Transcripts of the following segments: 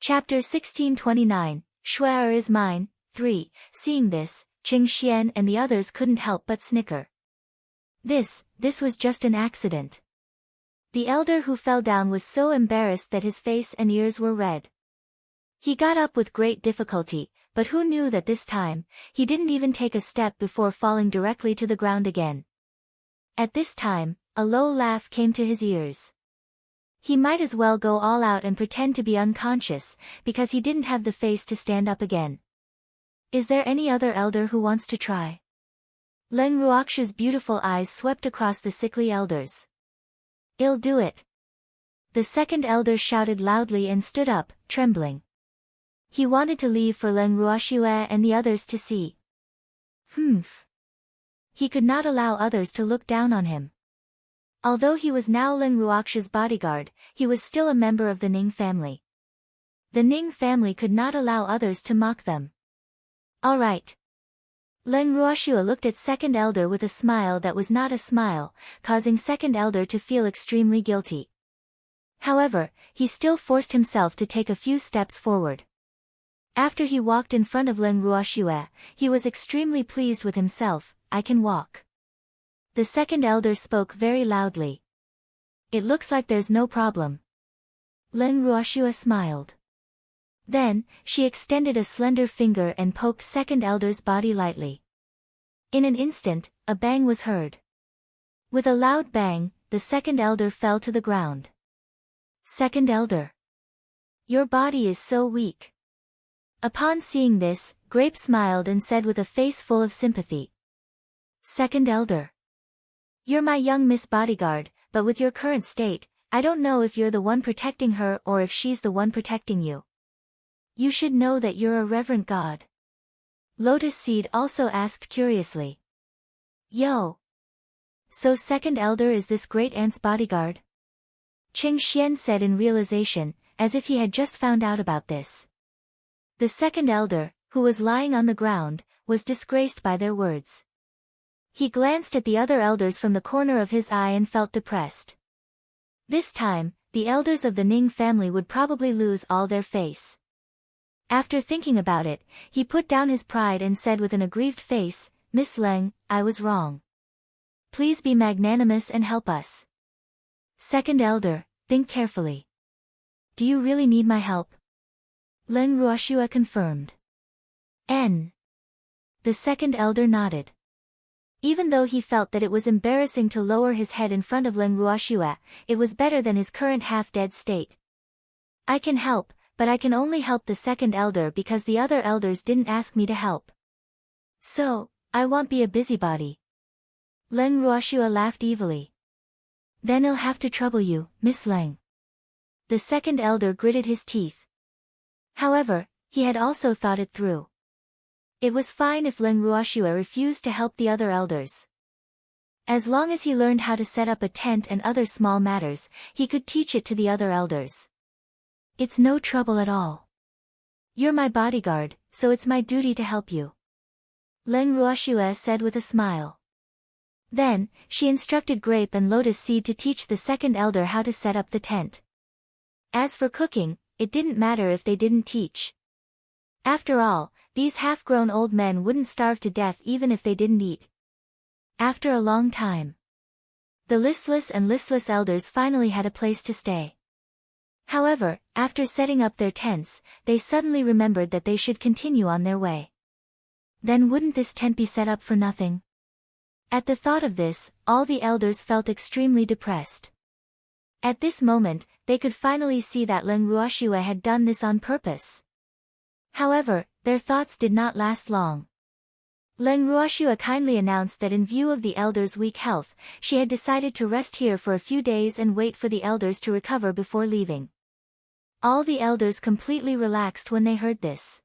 Chapter 1629, Shuai is mine. 3. Seeing this, Qing Xian and the others couldn't help but snicker. This was just an accident. The elder who fell down was so embarrassed that his face and ears were red. He got up with great difficulty, but who knew that this time, he didn't even take a step before falling directly to the ground again. At this time, a low laugh came to his ears. He might as well go all out and pretend to be unconscious, because he didn't have the face to stand up again. Is there any other elder who wants to try? Leng Ruox's beautiful eyes swept across the sickly elders. I'll do it. The second elder shouted loudly and stood up, trembling. He wanted to leave for Leng Ruoxue and the others to see. Humph. He could not allow others to look down on him. Although he was now Leng Ruox's bodyguard, he was still a member of the Ning family. The Ning family could not allow others to mock them. All right. Leng Ruoxue looked at second elder with a smile that was not a smile, causing second elder to feel extremely guilty. However, he still forced himself to take a few steps forward. After he walked in front of Leng Ruoxue, he was extremely pleased with himself. I can walk. The second elder spoke very loudly. It looks like there's no problem. Leng Ruoxue smiled. Then, she extended a slender finger and poked second elder's body lightly. In an instant, a bang was heard. With a loud bang, the second elder fell to the ground. Second elder. Your body is so weak. Upon seeing this, Grape smiled and said with a face full of sympathy. Second elder. You're my young Miss Bodyguard, but with your current state, I don't know if you're the one protecting her or if she's the one protecting you. You should know that you're a reverent god. Lotus Seed also asked curiously. Yo. So second elder is this great aunt's bodyguard? Qing Xian said in realization, as if he had just found out about this. The second elder, who was lying on the ground, was disgraced by their words. He glanced at the other elders from the corner of his eye and felt depressed. This time, the elders of the Ning family would probably lose all their face. After thinking about it, he put down his pride and said with an aggrieved face, Miss Leng, I was wrong. Please be magnanimous and help us. Second elder, think carefully. Do you really need my help? Leng Ruoxue confirmed. N. The second elder nodded. Even though he felt that it was embarrassing to lower his head in front of Leng Ruoxue, it was better than his current half-dead state. I can help, but I can only help the second elder because the other elders didn't ask me to help. So, I won't be a busybody. Leng Ruoxue laughed evilly. Then I'll have to trouble you, Miss Leng. The second elder gritted his teeth. However, he had also thought it through. It was fine if Leng Ruoxue refused to help the other elders. As long as he learned how to set up a tent and other small matters, he could teach it to the other elders. It's no trouble at all. You're my bodyguard, so it's my duty to help you. Leng Ruoxue said with a smile. Then, she instructed Grape and Lotus Seed to teach the second elder how to set up the tent. As for cooking, it didn't matter if they didn't teach. After all, these half-grown old men wouldn't starve to death even if they didn't eat. After a long time, the listless elders finally had a place to stay. However, after setting up their tents, they suddenly remembered that they should continue on their way. Then wouldn't this tent be set up for nothing? At the thought of this, all the elders felt extremely depressed. At this moment, they could finally see that Leng Ruoxue had done this on purpose. However, their thoughts did not last long. Leng Ruoxue kindly announced that in view of the elders' weak health, she had decided to rest here for a few days and wait for the elders to recover before leaving. All the elders completely relaxed when they heard this.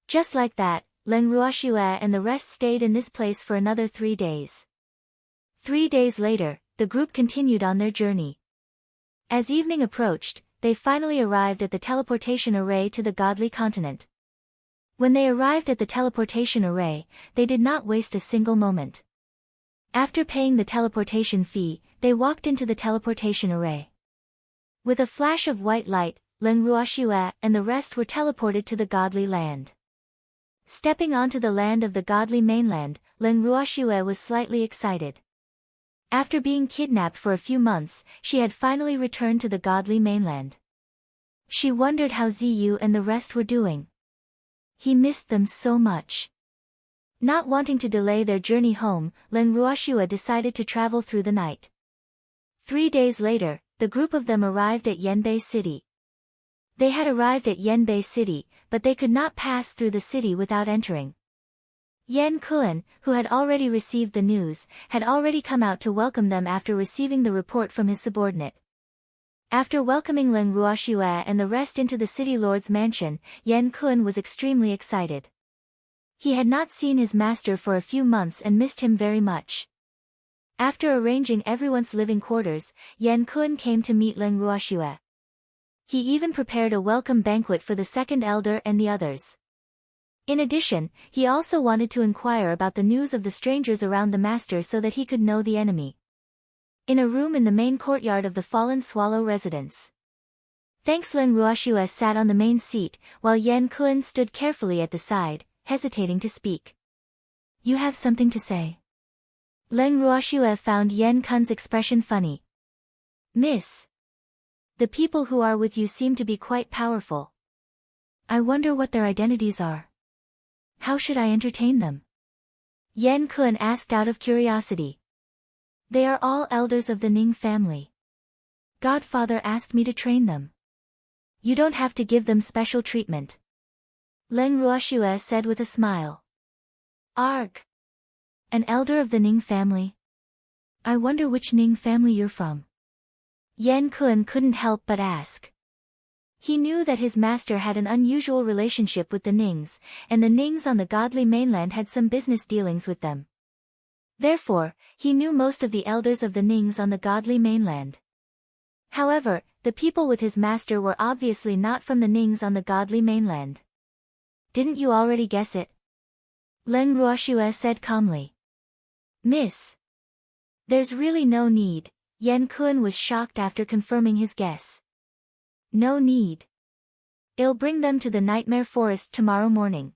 Just like that, Leng Ruoxue and the rest stayed in this place for another 3 days. 3 days later, the group continued on their journey. As evening approached, they finally arrived at the teleportation array to the godly continent. When they arrived at the teleportation array, they did not waste a single moment. After paying the teleportation fee, they walked into the teleportation array. With a flash of white light, Len Ruoxue and the rest were teleported to the godly land. Stepping onto the land of the godly mainland, Len Ruoxue was slightly excited. After being kidnapped for a few months, she had finally returned to the godly mainland. She wondered how Ziyu and the rest were doing. He missed them so much. Not wanting to delay their journey home, Len Ruoxue decided to travel through the night. 3 days later, the group of them arrived at Yanbei City. They had arrived at Yanbei City, but they could not pass through the city without entering. Yan Kun, who had already received the news, had already come out to welcome them after receiving the report from his subordinate. After welcoming Len Ruoxue and the rest into the city lord's mansion, Yan Kun was extremely excited. He had not seen his master for a few months and missed him very much. After arranging everyone's living quarters, Yan Kun came to meet Len Ruoxue. He even prepared a welcome banquet for the second elder and the others. In addition, he also wanted to inquire about the news of the strangers around the master so that he could know the enemy. In a room in the main courtyard of the fallen swallow residence. Thanks Len Ruoxue sat on the main seat, while Yan Kun stood carefully at the side, hesitating to speak. You have something to say? Len Ruoxue found Yan Kun's expression funny. Miss. The people who are with you seem to be quite powerful. I wonder what their identities are. How should I entertain them? Yan Kun asked out of curiosity. They are all elders of the Ning family. Godfather asked me to train them. You don't have to give them special treatment. Len Ruoxue said with a smile. Arg. An elder of the Ning family? I wonder which Ning family you're from. Yan Kun couldn't help but ask. He knew that his master had an unusual relationship with the Nings, and the Nings on the godly mainland had some business dealings with them. Therefore, he knew most of the elders of the Nings on the godly mainland. However, the people with his master were obviously not from the Nings on the godly mainland. Didn't you already guess it? Len Ruoxue said calmly. Miss. There's really no need. Yan Kun was shocked after confirming his guess. No need. I'll bring them to the Nightmare Forest tomorrow morning.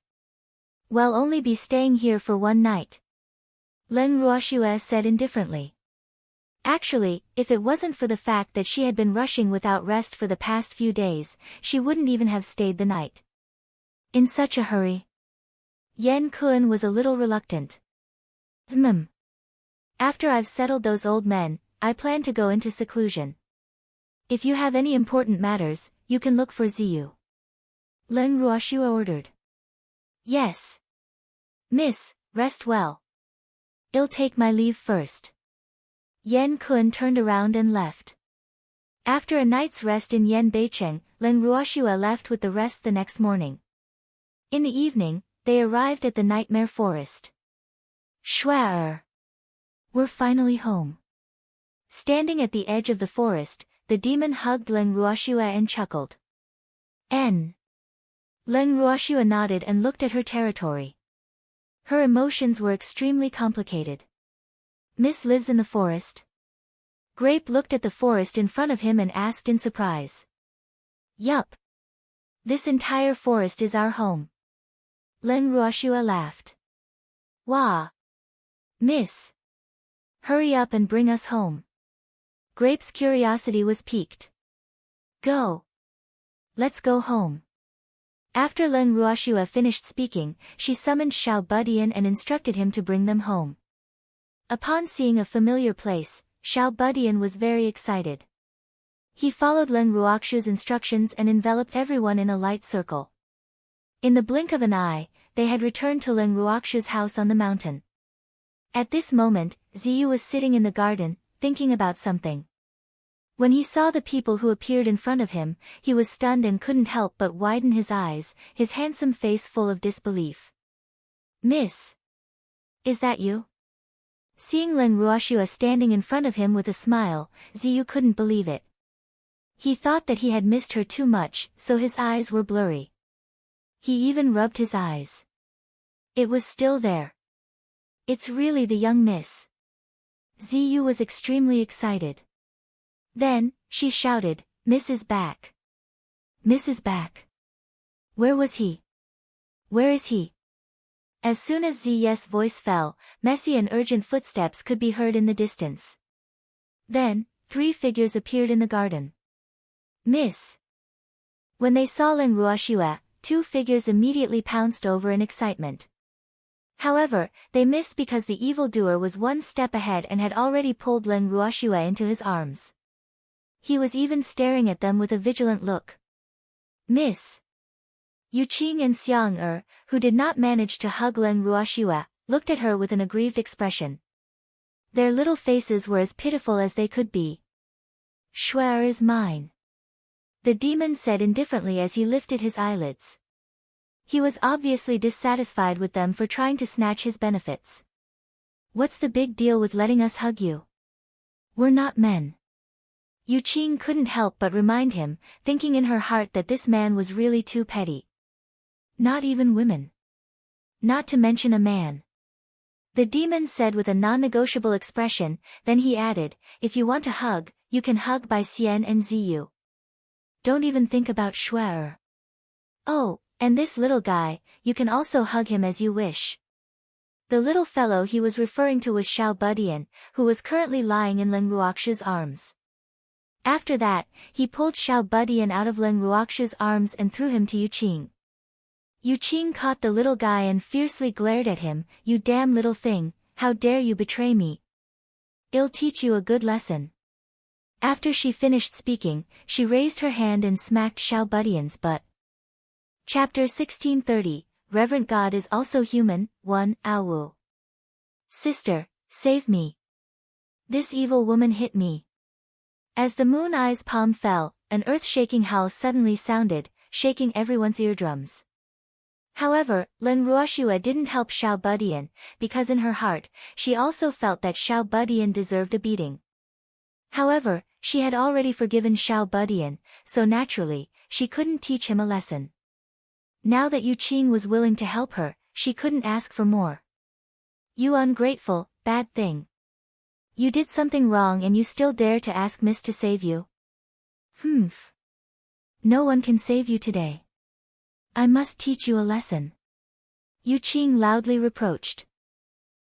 We'll only be staying here for one night. Len Ruoxue said indifferently. Actually, if it wasn't for the fact that she had been rushing without rest for the past few days, she wouldn't even have stayed the night. In such a hurry. Yan Kun was a little reluctant. After I've settled those old men, I plan to go into seclusion. If you have any important matters, you can look for Ziyu. Len Ruoxue ordered. Yes. Miss, rest well. I'll take my leave first. Yan Kun turned around and left. After a night's rest in Yanbeicheng, Len Ruoxue left with the rest the next morning. In the evening, they arrived at the Nightmare Forest. Schwaer. We're finally home. Standing at the edge of the forest, the demon hugged Len Ruoxue and chuckled. Len Ruoxue nodded and looked at her territory. Her emotions were extremely complicated. Miss lives in the forest? Grape looked at the forest in front of him and asked in surprise. Yup. This entire forest is our home. Len Ruoxue laughed. Wah. Miss. Hurry up and bring us home. Grape's curiosity was piqued. Go. Let's go home. After Len Ruoxue finished speaking, she summoned Xiao Budian and instructed him to bring them home. Upon seeing a familiar place, Xiao Budian was very excited. He followed Len Ruoxue's instructions and enveloped everyone in a light circle. In the blink of an eye, they had returned to Len Ruoxue's house on the mountain. At this moment, Ziyu was sitting in the garden, thinking about something. When he saw the people who appeared in front of him, he was stunned and couldn't help but widen his eyes, his handsome face full of disbelief. Miss. Is that you? Seeing Len Ruoxue standing in front of him with a smile, Ziyu couldn't believe it. He thought that he had missed her too much, so his eyes were blurry. He even rubbed his eyes. It was still there. It's really the young miss. Ziyu was extremely excited. Then, she shouted, Miss is back. Miss is back. Where was he? Where is he? As soon as Z's voice fell, messy and urgent footsteps could be heard in the distance. Then, 3 figures appeared in the garden. Miss. When they saw Len Ruoxue, 2 figures immediately pounced over in excitement. However, they missed because the evildoer was 1 step ahead and had already pulled Len Ruoxue into his arms. He was even staring at them with a vigilant look. Miss. Yu Qing and Xiang who did not manage to hug Len Ruoxue, looked at her with an aggrieved expression. Their little faces were as pitiful as they could be. Shuer is mine. The demon said indifferently as he lifted his eyelids. He was obviously dissatisfied with them for trying to snatch his benefits. What's the big deal with letting us hug you? We're not men. Yu Qing couldn't help but remind him, thinking in her heart that this man was really too petty. Not even women. Not to mention a man. The demon said with a non-negotiable expression, then he added, if you want to hug, you can hug by Xian and Ziyu. Don't even think about Shuer. Oh, and this little guy, you can also hug him as you wish. The little fellow he was referring to was Xiao Budian, who was currently lying in Len Ruoxue's arms. After that, he pulled Xiao Budian out of Len Ruoxue's arms and threw him to Yu Qing. Yu Qing caught the little guy and fiercely glared at him, you damn little thing, how dare you betray me? I'll teach you a good lesson. After she finished speaking, she raised her hand and smacked Xiao Budian's butt. Chapter 1630, Reverent God is also human, 1, Awu. Sister, save me. This evil woman hit me. As the moon eye's palm fell, an earth-shaking howl suddenly sounded, shaking everyone's eardrums. However, Len Ruoxue didn't help Xiao Budian, because in her heart, she also felt that Xiao Budian deserved a beating. However, she had already forgiven Xiao Budian, so naturally, she couldn't teach him a lesson. Now that Yu Qing was willing to help her, she couldn't ask for more. You ungrateful, bad thing. You did something wrong and you still dare to ask Miss to save you? Humph. No one can save you today. I must teach you a lesson. Yu Qing loudly reproached.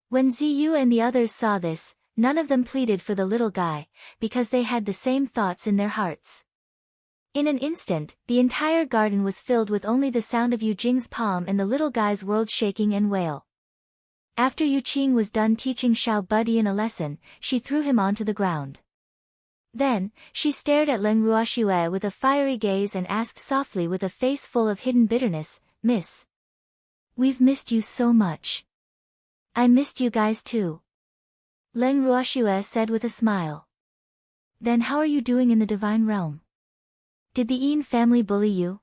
When Ziyu and the others saw this, none of them pleaded for the little guy, because they had the same thoughts in their hearts. In an instant, the entire garden was filled with only the sound of Yu Jing's palm and the little guy's world shaking and wail. After Yu Qing was done teaching Xiao Budian a lesson, she threw him onto the ground. Then, she stared at Len Ruoxue with a fiery gaze and asked softly with a face full of hidden bitterness, Miss. We've missed you so much. I missed you guys too. Len Ruoxue said with a smile. Then how are you doing in the divine realm? Did the Yin family bully you?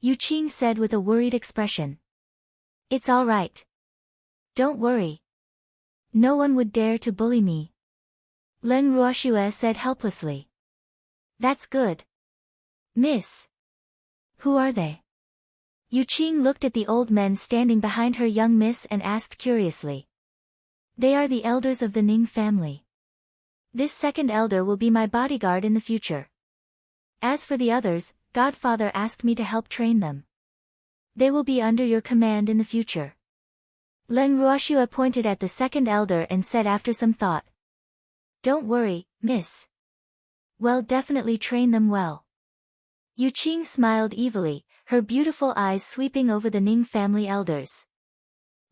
Yu Qing said with a worried expression. It's all right. Don't worry. No one would dare to bully me. Len Ruoxue said helplessly. That's good. Miss. Who are they? Yu Qing looked at the old men standing behind her young miss and asked curiously. They are the elders of the Ning family. This second elder will be my bodyguard in the future. As for the others, Godfather asked me to help train them. They will be under your command in the future. Len Ruoxue pointed at the second elder and said after some thought. Don't worry, miss. Well, definitely train them well. Yu Qing smiled evilly, her beautiful eyes sweeping over the Ning family elders.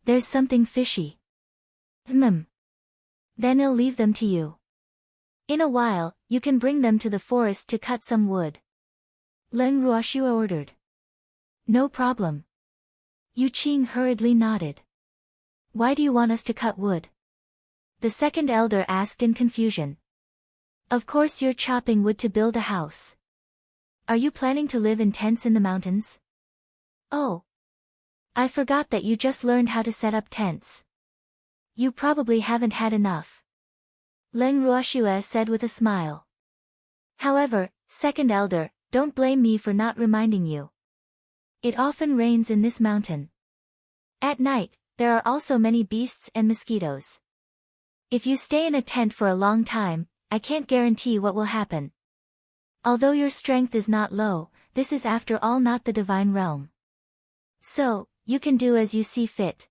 There's something fishy. Then I'll leave them to you. In a while, you can bring them to the forest to cut some wood. Len Ruoxue ordered. No problem. Yu Qing hurriedly nodded. Why do you want us to cut wood? The second elder asked in confusion. Of course you're chopping wood to build a house. Are you planning to live in tents in the mountains? Oh. I forgot that you just learned how to set up tents. You probably haven't had enough. Len Ruoxue said with a smile. However, second elder, don't blame me for not reminding you. It often rains in this mountain. At night, there are also many beasts and mosquitoes. If you stay in a tent for a long time, I can't guarantee what will happen. Although your strength is not low, this is after all not the divine realm. So, you can do as you see fit.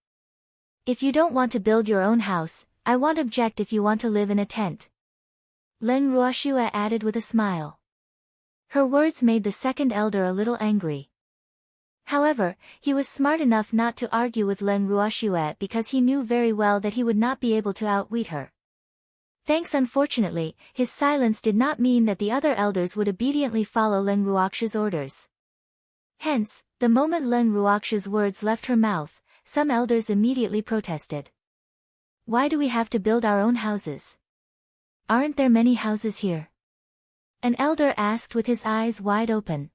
If you don't want to build your own house, I won't object if you want to live in a tent. Leng Ruoxue added with a smile. Her words made the second elder a little angry. However, he was smart enough not to argue with Leng Ruoxue because he knew very well that he would not be able to outwit her. Thanks, unfortunately, his silence did not mean that the other elders would obediently follow Leng Ruoxue's orders. Hence, the moment Leng Ruoxue's words left her mouth, some elders immediately protested. Why do we have to build our own houses? Aren't there many houses here? An elder asked with his eyes wide open.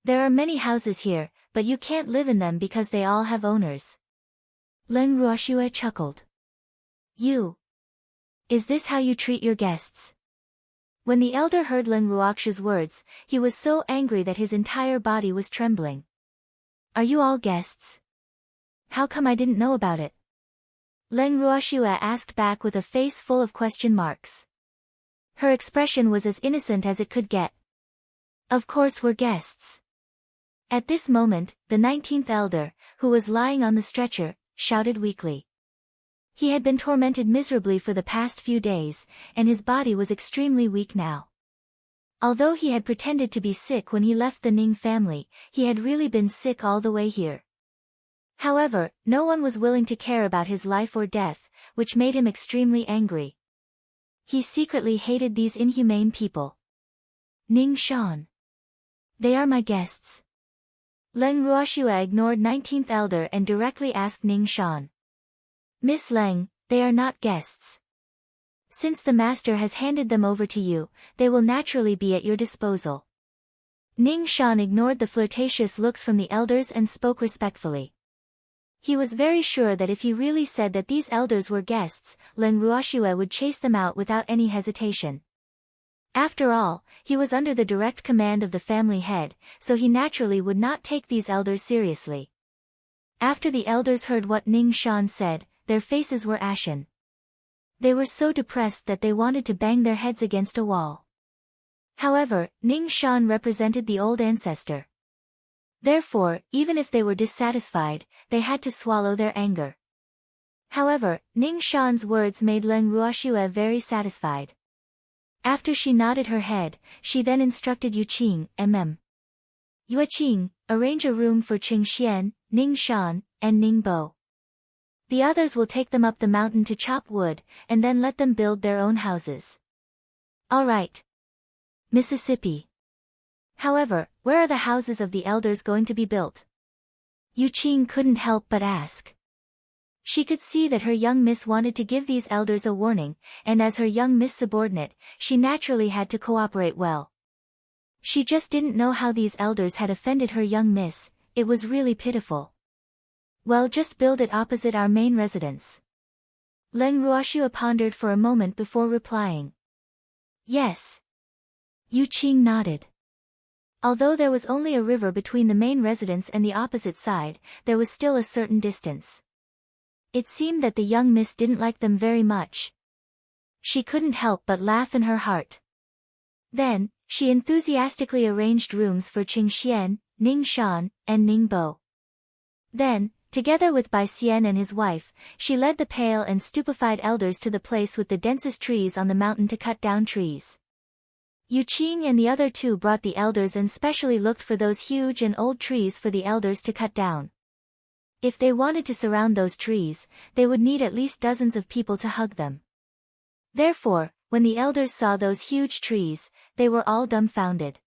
There are many houses here, but you can't live in them because they all have owners. Leng Ruoxue chuckled. Is this how you treat your guests? When the elder heard Leng Ruoxue's words, he was so angry that his entire body was trembling. Are you all guests? How come I didn't know about it? Leng Ruoxue asked back with a face full of question marks. Her expression was as innocent as it could get. Of course we're guests. At this moment, the 19th elder, who was lying on the stretcher, shouted weakly. He had been tormented miserably for the past few days, and his body was extremely weak now. Although he had pretended to be sick when he left the Ning family, he had really been sick all the way here. However, no one was willing to care about his life or death, which made him extremely angry. He secretly hated these inhumane people. Ning Shan. They are my guests. Leng Ruoxue ignored 19th elder and directly asked Ning Shan. Miss Leng, they are not guests. Since the master has handed them over to you, they will naturally be at your disposal. Ning Shan ignored the flirtatious looks from the elders and spoke respectfully. He was very sure that if he really said that these elders were guests, Leng Ruoxue would chase them out without any hesitation. After all, he was under the direct command of the family head, so he naturally would not take these elders seriously. After the elders heard what Ning Shan said, their faces were ashen. They were so depressed that they wanted to bang their heads against a wall. However, Ning Shan represented the old ancestor. Therefore, even if they were dissatisfied, they had to swallow their anger. However, Ning Shan's words made Leng Ruoxue very satisfied. After she nodded her head, she then instructed Yu Qing, Yue Qing, arrange a room for Qing Xian, Ning Shan, and Ning Bo. The others will take them up the mountain to chop wood, and then let them build their own houses. All right. Mississippi. However, where are the houses of the elders going to be built? Yu Qing couldn't help but ask. She could see that her young miss wanted to give these elders a warning, and as her young miss subordinate, she naturally had to cooperate well. She just didn't know how these elders had offended her young miss. It was really pitiful. Well, just build it opposite our main residence. Leng Ruoxue pondered for a moment before replying. Yes. Yu Qing nodded. Although there was only a river between the main residence and the opposite side, there was still a certain distance. It seemed that the young miss didn't like them very much. She couldn't help but laugh in her heart. Then, she enthusiastically arranged rooms for Qing Xian, Ning Shan, and Ning Bo. Then, together with Bai Xian and his wife, she led the pale and stupefied elders to the place with the densest trees on the mountain to cut down trees. Yu Qing and the other two brought the elders and specially looked for those huge and old trees for the elders to cut down. If they wanted to surround those trees, they would need at least dozens of people to hug them. Therefore, when the elders saw those huge trees, they were all dumbfounded.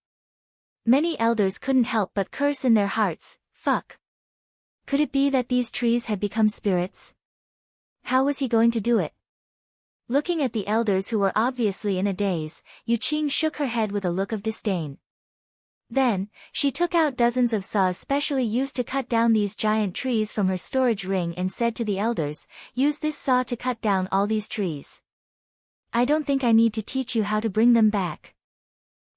Many elders couldn't help but curse in their hearts, fuck. Could it be that these trees had become spirits? How was he going to do it? Looking at the elders who were obviously in a daze, Yu Qing shook her head with a look of disdain. Then, she took out dozens of saws specially used to cut down these giant trees from her storage ring and said to the elders, use this saw to cut down all these trees. I don't think I need to teach you how to bring them back.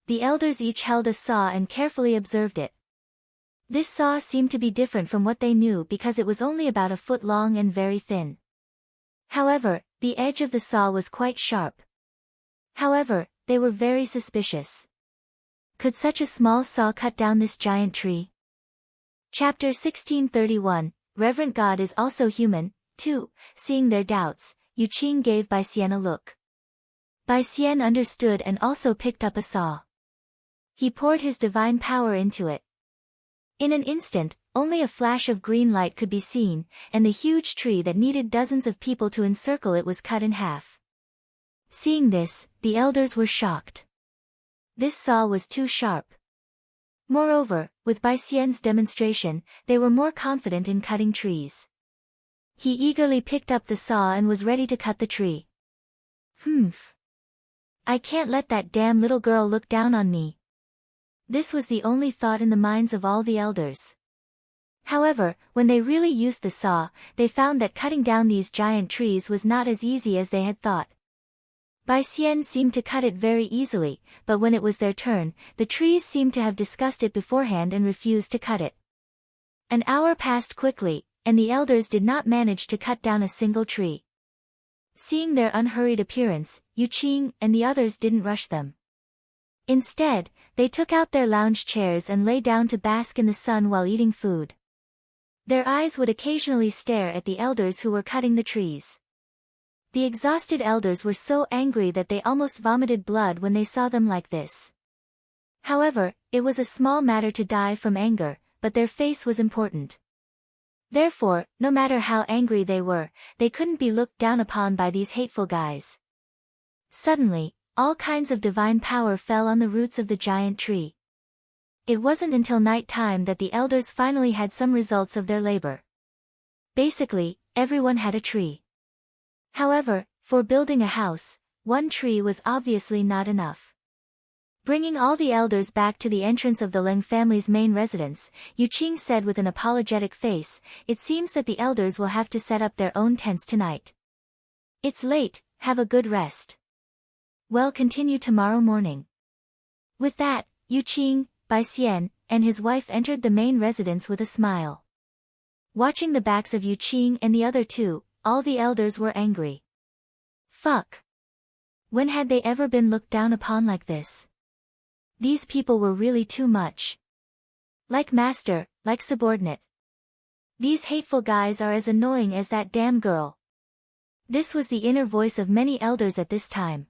The elders each held a saw and carefully observed it. This saw seemed to be different from what they knew because it was only about a foot long and very thin. However, the edge of the saw was quite sharp. However, they were very suspicious. Could such a small saw cut down this giant tree? Chapter 1631, Reverent God is also human, too. Seeing their doubts, Yu Qing gave Bai Xian a look. Bai Xian understood and also picked up a saw. He poured his divine power into it. In an instant, only a flash of green light could be seen, and the huge tree that needed dozens of people to encircle it was cut in half. Seeing this, the elders were shocked. This saw was too sharp. Moreover, with Bai Xian's demonstration, they were more confident in cutting trees. He eagerly picked up the saw and was ready to cut the tree. Humph. I can't let that damn little girl look down on me. This was the only thought in the minds of all the elders. However, when they really used the saw, they found that cutting down these giant trees was not as easy as they had thought. Bai Xian seemed to cut it very easily, but when it was their turn, the trees seemed to have discussed it beforehand and refused to cut it. An hour passed quickly, and the elders did not manage to cut down a single tree. Seeing their unhurried appearance, Yu Qing and the others didn't rush them. Instead, they took out their lounge chairs and lay down to bask in the sun while eating food. Their eyes would occasionally stare at the elders who were cutting the trees. The exhausted elders were so angry that they almost vomited blood when they saw them like this. However, it was a small matter to die from anger, but their face was important. Therefore, no matter how angry they were, they couldn't be looked down upon by these hateful guys. Suddenly, all kinds of divine power fell on the roots of the giant tree. It wasn't until night time that the elders finally had some results of their labor. Basically, everyone had a tree. However, for building a house, one tree was obviously not enough. Bringing all the elders back to the entrance of the Leng family's main residence, Yu Qing said with an apologetic face, "It seems that the elders will have to set up their own tents tonight. It's late, have a good rest. We'll continue tomorrow morning." With that, Yu Qing, Bai Xian, and his wife entered the main residence with a smile. Watching the backs of Yu Qing and the other two, all the elders were angry. Fuck. When had they ever been looked down upon like this? These people were really too much. Like master, like subordinate. These hateful guys are as annoying as that damn girl. This was the inner voice of many elders at this time.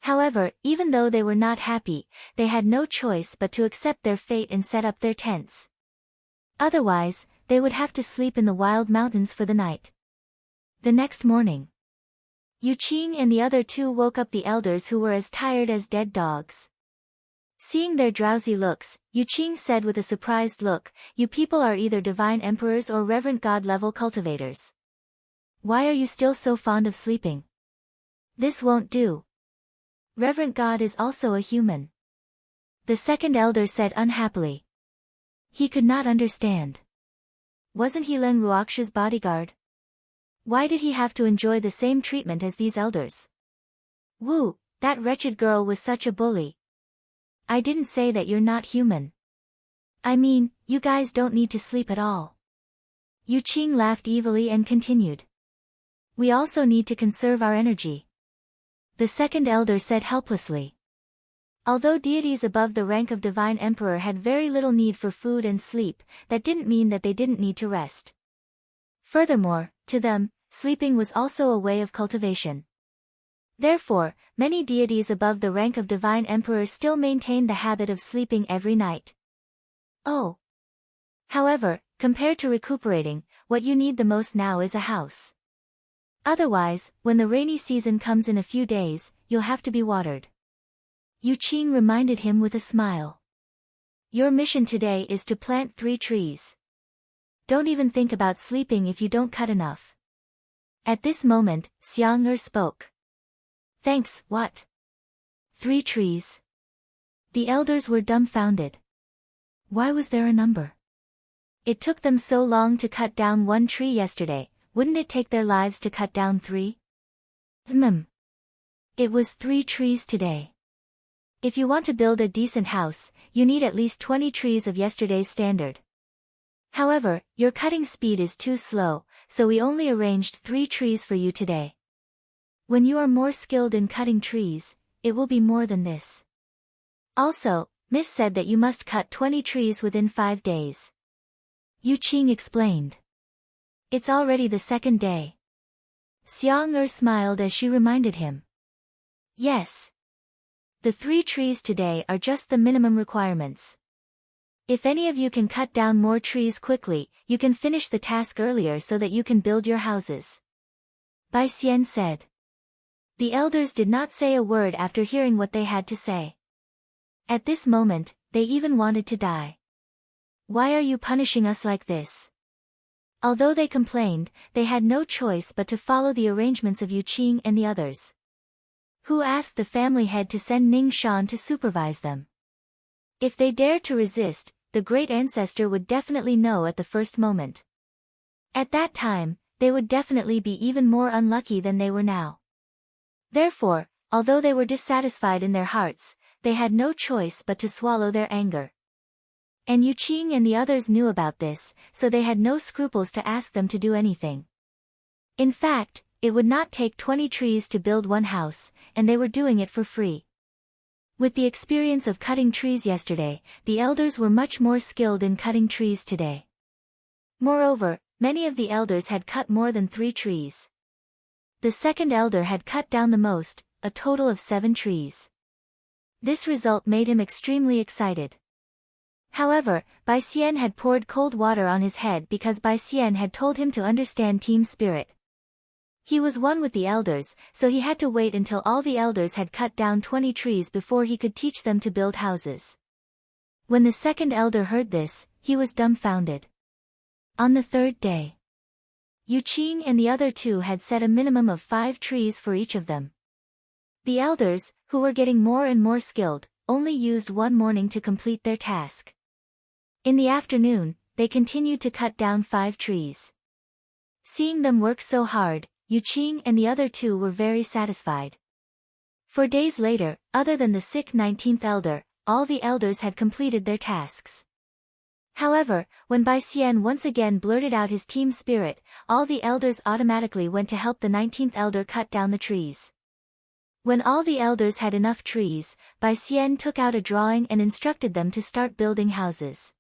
However, even though they were not happy, they had no choice but to accept their fate and set up their tents. Otherwise, they would have to sleep in the wild mountains for the night. The next morning, Yu Qing and the other two woke up the elders who were as tired as dead dogs. Seeing their drowsy looks, Yu Qing said with a surprised look, "You people are either divine emperors or reverent god level cultivators. Why are you still so fond of sleeping? This won't do. Reverent God is also a human." The second elder said unhappily. He could not understand. Wasn't he Len Ruox's bodyguard? Why did he have to enjoy the same treatment as these elders? Wu, that wretched girl was such a bully. I didn't say that you're not human. I mean, you guys don't need to sleep at all. Yu Qing laughed evilly and continued. We also need to conserve our energy. The second elder said helplessly. Although deities above the rank of divine emperor had very little need for food and sleep, that didn't mean that they didn't need to rest. Furthermore, to them, sleeping was also a way of cultivation. Therefore, many deities above the rank of divine emperor still maintained the habit of sleeping every night. Oh. However, compared to recuperating, what you need the most now is a house. Otherwise, when the rainy season comes in a few days, you'll have to be watered. Yu Qing reminded him with a smile. Your mission today is to plant 3 trees. Don't even think about sleeping if you don't cut enough. At this moment, Xiang Er spoke. Thanks, what? 3 trees? The elders were dumbfounded. Why was there a number? It took them so long to cut down 1 tree yesterday, wouldn't it take their lives to cut down 3? It was 3 trees today. If you want to build a decent house, you need at least 20 trees of yesterday's standard. However, your cutting speed is too slow, so we only arranged 3 trees for you today. When you are more skilled in cutting trees, it will be more than this. Also, Miss said that you must cut 20 trees within 5 days. Yu Qing explained. It's already the second day. Xiang smiled as she reminded him. Yes. The 3 trees today are just the minimum requirements. If any of you can cut down more trees quickly, you can finish the task earlier so that you can build your houses. Bai Xian said. The elders did not say a word after hearing what they had to say. At this moment, they even wanted to die. Why are you punishing us like this? Although they complained, they had no choice but to follow the arrangements of Yu Qing and the others. Who asked the family head to send Ning Shan to supervise them? If they dared to resist, the great ancestor would definitely know at the first moment. At that time, they would definitely be even more unlucky than they were now. Therefore, although they were dissatisfied in their hearts, they had no choice but to swallow their anger. And Yu Qing and the others knew about this, so they had no scruples to ask them to do anything. In fact, it would not take 20 trees to build one house, and they were doing it for free. With the experience of cutting trees yesterday, the elders were much more skilled in cutting trees today. Moreover, many of the elders had cut more than 3 trees. The second elder had cut down the most, a total of 7 trees. This result made him extremely excited. However, Bai Xian had poured cold water on his head because Bai Xian had told him to understand team spirit. He was one with the elders, so he had to wait until all the elders had cut down 20 trees before he could teach them to build houses. When the second elder heard this, he was dumbfounded. On the third day, Yu Qing and the other 2 had set a minimum of 5 trees for each of them. The elders, who were getting more and more skilled, only used one morning to complete their task. In the afternoon, they continued to cut down 5 trees. Seeing them work so hard, Yu Qing and the other 2 were very satisfied. For days later, other than the sick 19th elder, all the elders had completed their tasks. However, when Bai Xian once again blurted out his team spirit, all the elders automatically went to help the 19th elder cut down the trees. When all the elders had enough trees, Bai Xian took out a drawing and instructed them to start building houses.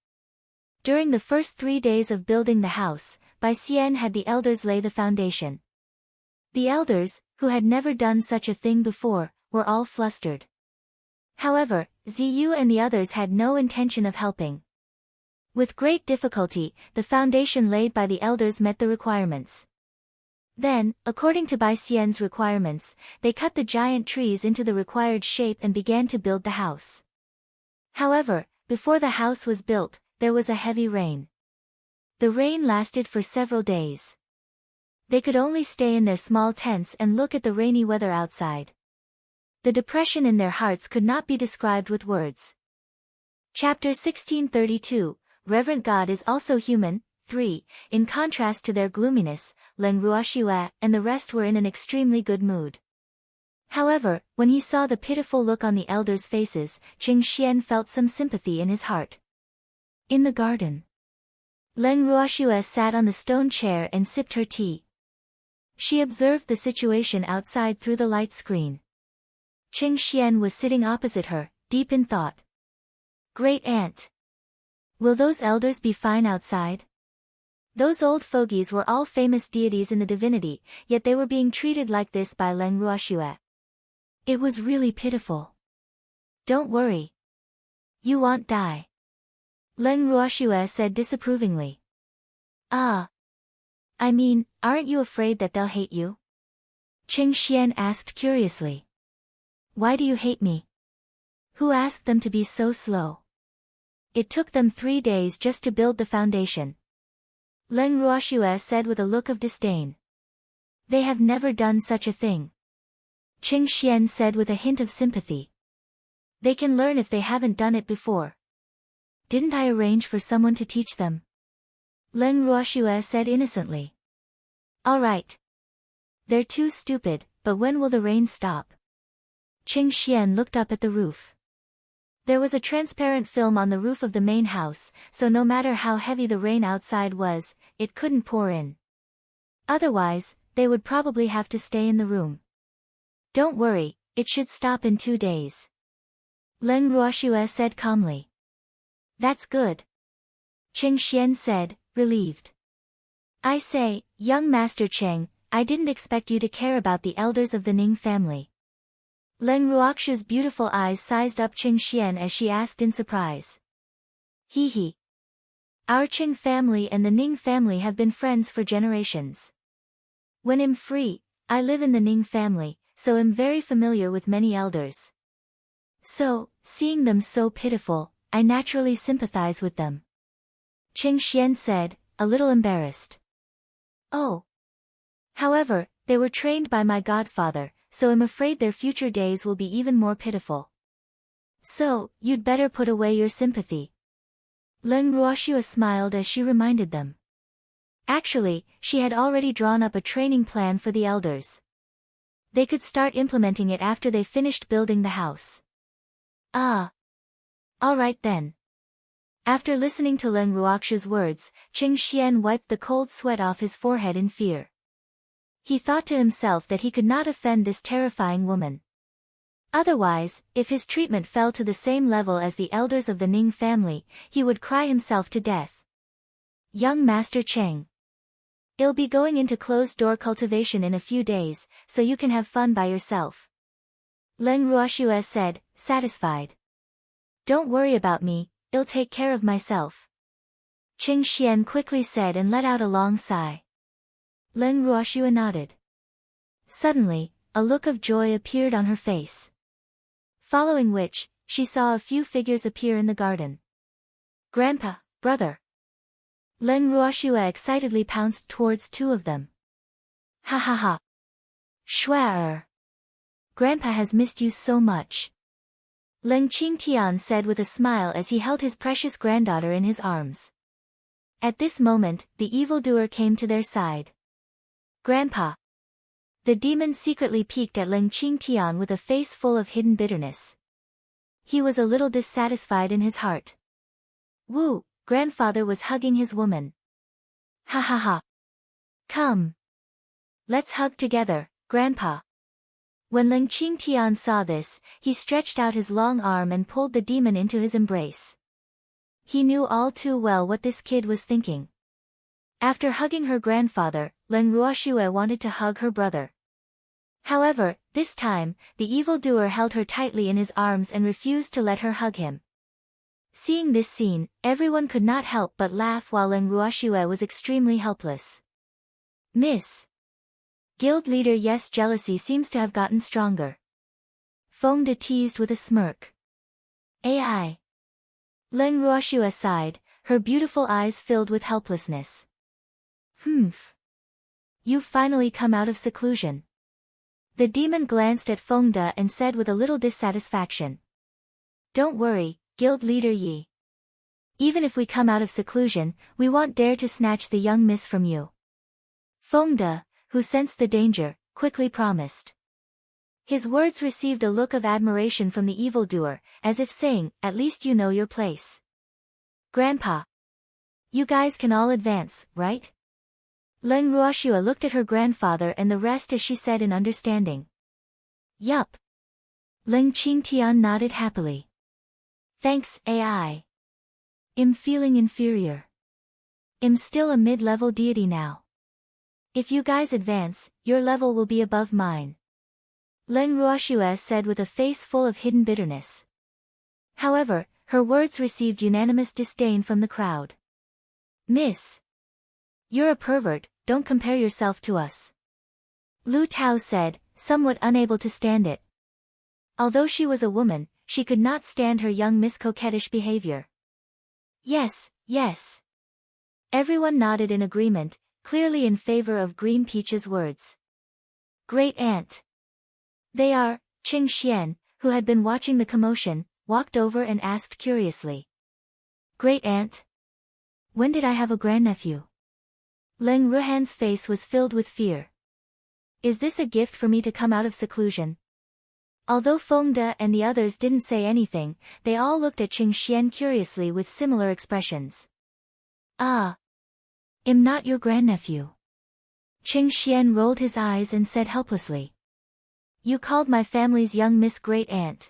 During the first 3 days of building the house, Bai Xian had the elders lay the foundation. The elders, who had never done such a thing before, were all flustered. However, Ziyu and the others had no intention of helping. With great difficulty, the foundation laid by the elders met the requirements. Then, according to Bai Xian's requirements, they cut the giant trees into the required shape and began to build the house. However, before the house was built, there was a heavy rain. The rain lasted for several days. They could only stay in their small tents and look at the rainy weather outside. The depression in their hearts could not be described with words. Chapter 1632, Reverent God is also human. 3. In contrast to their gloominess, Leng Ruoxue and the rest were in an extremely good mood. However, when he saw the pitiful look on the elders' faces, Qing Xian felt some sympathy in his heart. In the garden, Leng Ruoxue sat on the stone chair and sipped her tea. She observed the situation outside through the light screen. Qing Xian was sitting opposite her, deep in thought. Great Aunt. Will those elders be fine outside? Those old fogies were all famous deities in the divinity, yet they were being treated like this by Leng Ruoxue. It was really pitiful. Don't worry. You won't die. Leng Ruoxue said disapprovingly. Ah. I mean, aren't you afraid that they'll hate you? Qing Xian asked curiously. Why do you hate me? Who asked them to be so slow? It took them 3 days just to build the foundation. Leng Ruoxue said with a look of disdain. They have never done such a thing. Qing Xian said with a hint of sympathy. They can learn if they haven't done it before. Didn't I arrange for someone to teach them? Leng Ruoxue said innocently. All right. They're too stupid, but when will the rain stop? Qing Xian looked up at the roof. There was a transparent film on the roof of the main house, so no matter how heavy the rain outside was, it couldn't pour in. Otherwise, they would probably have to stay in the room. Don't worry, it should stop in 2 days. Leng Ruoxue said calmly. That's good. Qing Xian said, relieved. I say, young Master Cheng, I didn't expect you to care about the elders of the Ning family. Leng Ruoxue's beautiful eyes sized up Qing Xian as she asked in surprise. Hee hee. Our Qing family and the Ning family have been friends for generations. When I'm free, I live in the Ning family, so I'm very familiar with many elders. So, seeing them so pitiful, I naturally sympathize with them. Qing Xian said, a little embarrassed. Oh. However, they were trained by my godfather, so I'm afraid their future days will be even more pitiful. So, you'd better put away your sympathy. Leng Ruoxue smiled as she reminded them. Actually, she had already drawn up a training plan for the elders. They could start implementing it after they finished building the house. Ah. All right then. After listening to Leng Ruoxue's words, Qing Xian wiped the cold sweat off his forehead in fear. He thought to himself that he could not offend this terrifying woman. Otherwise, if his treatment fell to the same level as the elders of the Ning family, he would cry himself to death. Young Master Cheng. I'll be going into closed-door cultivation in a few days, so you can have fun by yourself. Leng Ruoxue said, satisfied. Don't worry about me, I'll take care of myself. Qing Xian quickly said and let out a long sigh. Leng Ruoxue nodded. Suddenly, a look of joy appeared on her face. Following which, she saw a few figures appear in the garden. Grandpa, brother. Leng Ruoxue excitedly pounced towards two of them. Ha ha ha. Shuai. Grandpa has missed you so much. Leng Qingtian said with a smile as he held his precious granddaughter in his arms. At this moment, the evildoer came to their side. Grandpa. The demon secretly peeked at Leng Qingtian with a face full of hidden bitterness. He was a little dissatisfied in his heart. Woo, grandfather was hugging his woman. Ha ha ha. Come. Let's hug together, Grandpa. When Leng Qingtian saw this, he stretched out his long arm and pulled the demon into his embrace. He knew all too well what this kid was thinking. After hugging her grandfather, Leng Ruoxue wanted to hug her brother. However, this time, the evildoer held her tightly in his arms and refused to let her hug him. Seeing this scene, everyone could not help but laugh while Leng Ruoxue was extremely helpless. Miss. Guild leader Yes, jealousy seems to have gotten stronger. Feng De teased with a smirk. AI. Leng Ruoxue sighed, her beautiful eyes filled with helplessness. Humph. You've finally come out of seclusion. The demon glanced at Feng De and said with a little dissatisfaction. Don't worry, Guild leader Yi. Even if we come out of seclusion, we won't dare to snatch the young miss from you. Feng De, who sensed the danger, quickly promised. His words received a look of admiration from the evildoer, as if saying, at least you know your place. Grandpa. You guys can all advance, right? Leng Ruoxue looked at her grandfather and the rest as she said in understanding. Yup. Leng Qingtian nodded happily. Thanks, AI. I'm feeling inferior. I'm still a mid-level deity now. If you guys advance, your level will be above mine. Leng Ruoxue said with a face full of hidden bitterness. However, her words received unanimous disdain from the crowd. Miss. You're a pervert, don't compare yourself to us. Lu Tao said, somewhat unable to stand it. Although she was a woman, she could not stand her young miss coquettish behavior. Yes, yes. Everyone nodded in agreement, clearly in favor of Green Peach's words. Great Aunt. They are. Qing Xian, who had been watching the commotion, walked over and asked curiously. Great Aunt? When did I have a grandnephew? Leng Ruhan's face was filled with fear. Is this a gift for me to come out of seclusion? Although Feng De and the others didn't say anything, they all looked at Qing Xian curiously with similar expressions. Ah. I'm not your grandnephew. Qing Xian rolled his eyes and said helplessly. You called my family's young miss great aunt.